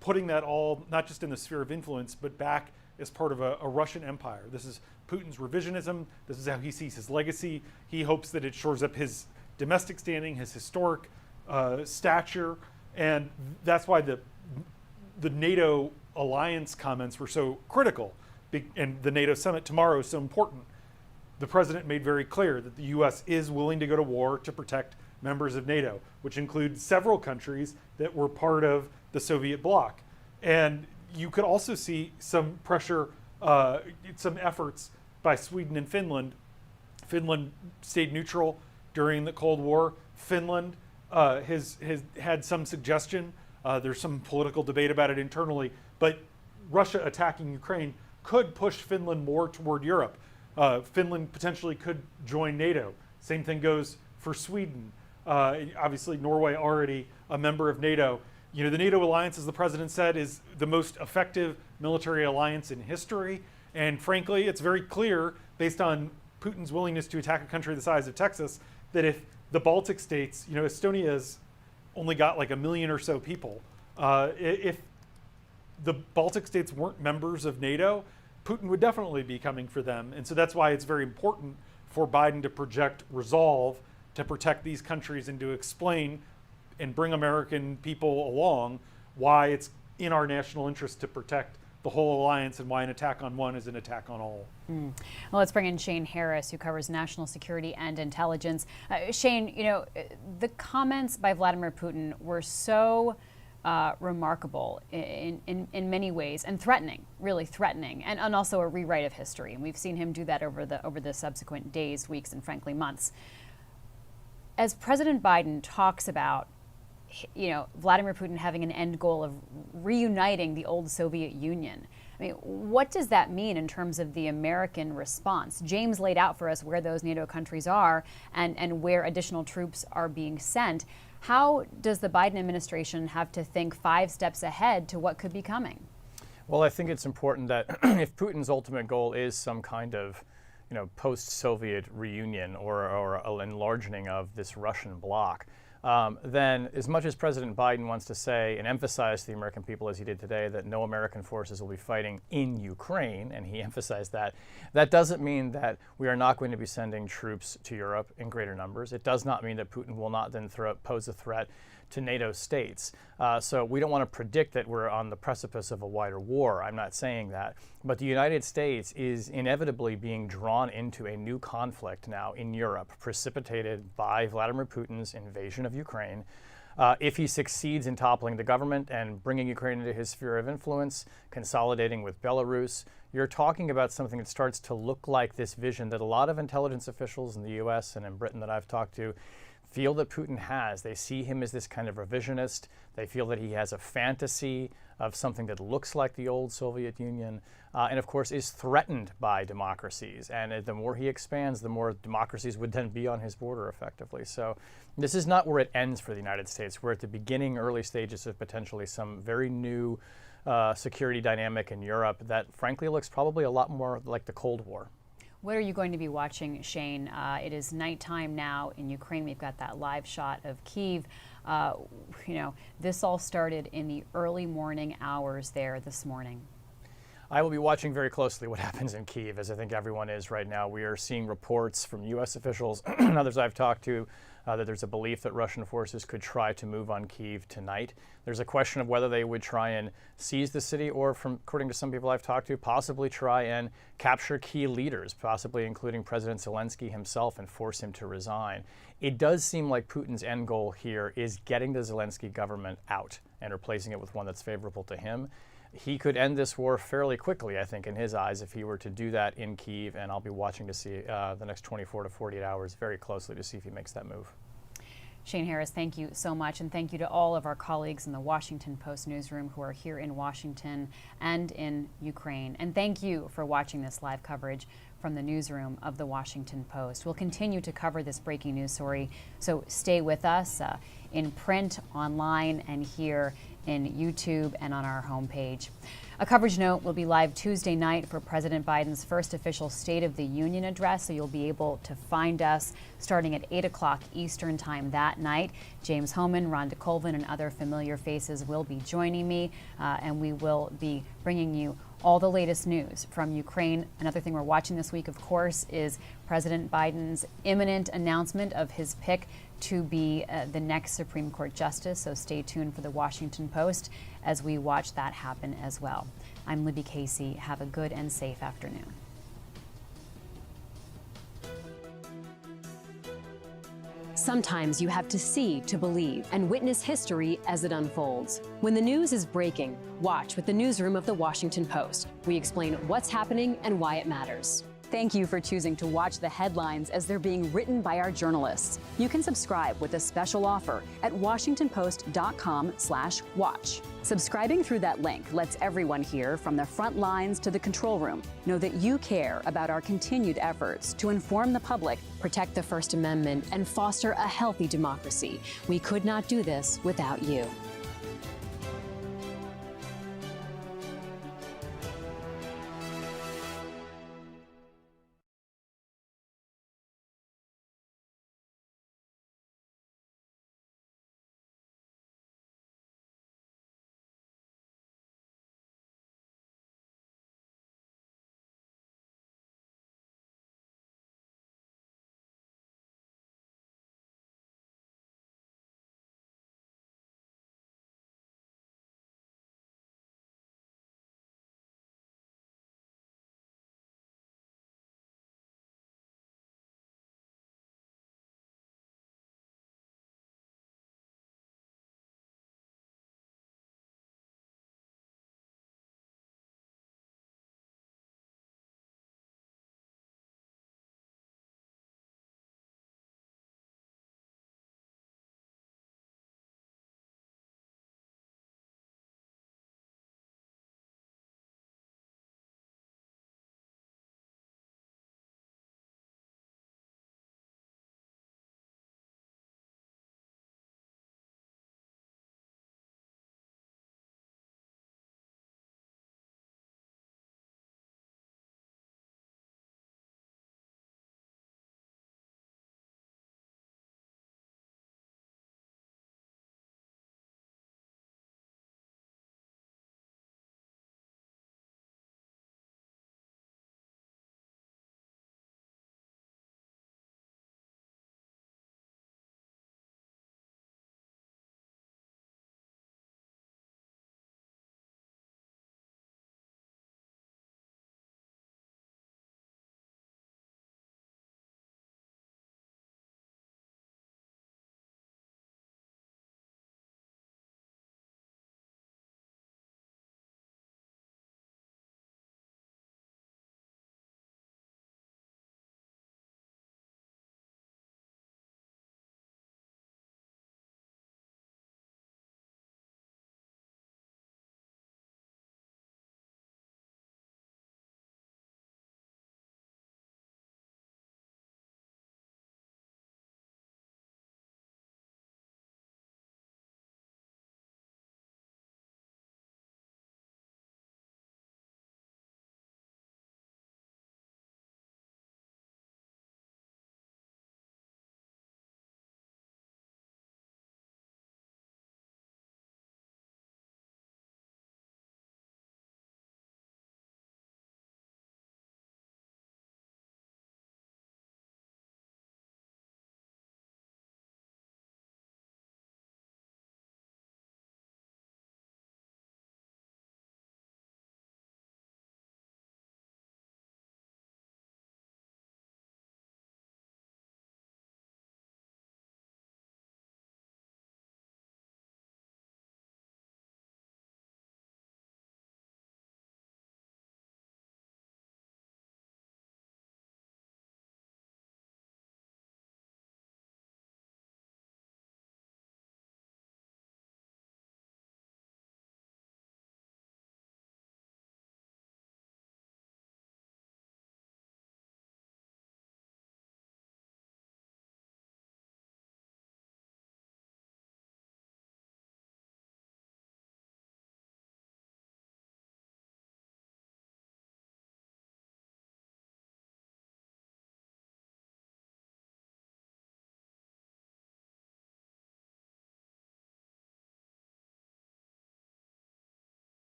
putting that all not just in the sphere of influence, but back as part of a Russian empire. This is Putin's revisionism. This is how he sees his legacy. He hopes that it shores up his domestic standing, his historic stature, and that's why the NATO alliance comments were so critical, and the NATO summit tomorrow is so important. The president made very clear that the U.S. is willing to go to war to protect members of NATO, which includes several countries that were part of the Soviet bloc. And you could also see some pressure, some efforts by Sweden and Finland. Finland stayed neutral during the Cold War. Finland has had some suggestion. There's some political debate about it internally, but Russia attacking Ukraine could push Finland more toward Europe. Finland potentially could join NATO. Same thing goes for Sweden. Obviously, Norway already a member of NATO. You know, the NATO alliance, as the president said, is the most effective military alliance in history. And frankly, it's very clear, based on Putin's willingness to attack a country the size of Texas, that if the Baltic states, you know, Estonia's only got like 1 million or so people. If the Baltic states weren't members of NATO, Putin would definitely be coming for them. And so that's why it's very important for Biden to project resolve to protect these countries and to explain and bring American people along why it's in our national interest to protect the whole alliance and why an attack on one is an attack on all. Well, let's bring in Shane Harris, who covers national security and intelligence. Shane, you know, the comments by Vladimir Putin were so remarkable in many ways, and threatening, really threatening, and also a rewrite of history. And we've seen him do that over the subsequent days, weeks, and frankly months. As President Biden talks about, you know, Vladimir Putin having an end goal of reuniting the old Soviet Union, I mean, what does that mean in terms of the American response? James laid out for us where those NATO countries are and where additional troops are being sent. How does the Biden administration have to think 5 steps ahead to what could be coming? Well, I think it's important that if Putin's ultimate goal is some kind of, you know, post-Soviet reunion or an enlarging of this Russian bloc, then as much as President Biden wants to say and emphasize to the American people, as he did today, that no American forces will be fighting in Ukraine, and he emphasized that, that doesn't mean that we are not going to be sending troops to Europe in greater numbers. It does not mean that Putin will not then pose a threat to NATO states. So we don't want to predict that we're on the precipice of a wider war. I'm not saying that. But the United States is inevitably being drawn into a new conflict now in Europe, precipitated by Vladimir Putin's invasion of Ukraine. If he succeeds in toppling the government and bringing Ukraine into his sphere of influence, consolidating with Belarus, you're talking about something that starts to look like this vision that a lot of intelligence officials in the US and in Britain that I've talked to feel that Putin has. They see him as this kind of revisionist. They feel that he has a fantasy of something that looks like the old Soviet Union, and of course is threatened by democracies. And the more he expands, the more democracies would then be on his border effectively. So this is not where it ends for the United States. We're at the beginning, early stages of potentially some very new security dynamic in Europe that frankly looks probably a lot more like the Cold War. What are you going to be watching, Shane? It is nighttime now in Ukraine. We've got that live shot of Kyiv. This all started in the early morning hours there this morning. I will be watching very closely what happens in Kyiv, as I think everyone is right now. We are seeing reports from U.S. officials and others I've talked to that there's a belief that Russian forces could try to move on Kyiv tonight. There's a question of whether they would try and seize the city or, according to some people I've talked to, possibly try and capture key leaders, possibly including President Zelensky himself, and force him to resign. It does seem like Putin's end goal here is getting the Zelensky government out and replacing it with one that's favorable to him. He could end this war fairly quickly, I think, in his eyes, if he were to do that in Kyiv, and I'll be watching to see the next 24 to 48 hours very closely to see if he makes that move. Shane Harris, thank you so much, and thank you to all of our colleagues in the Washington Post newsroom who are here in Washington and in Ukraine. And thank you for watching this live coverage from the newsroom of the Washington Post. We'll continue to cover this breaking news story, so stay with us in print, online, and here in YouTube and on our homepage. A coverage note will be live Tuesday night for President Biden's first official State of the Union address, so you'll be able to find us starting at 8 o'clock Eastern time that night. James Hohmann, Rhonda Colvin, and other familiar faces will be joining me, and we will be bringing you all the latest news from Ukraine. Another thing we're watching this week, of course, is President Biden's imminent announcement of his pick to be the next Supreme Court justice. So stay tuned for the Washington Post as we watch that happen as well. I'm Libby Casey. Have a good and safe afternoon. Sometimes you have to see to believe and witness history as it unfolds. When the news is breaking, watch with the newsroom of the Washington Post. We explain what's happening and why it matters. Thank you for choosing to watch the headlines as they're being written by our journalists. You can subscribe with a special offer at washingtonpost.com/watch. Subscribing through that link lets everyone here, from the front lines to the control room, know that you care about our continued efforts to inform the public, protect the First Amendment, and foster a healthy democracy. We could not do this without you.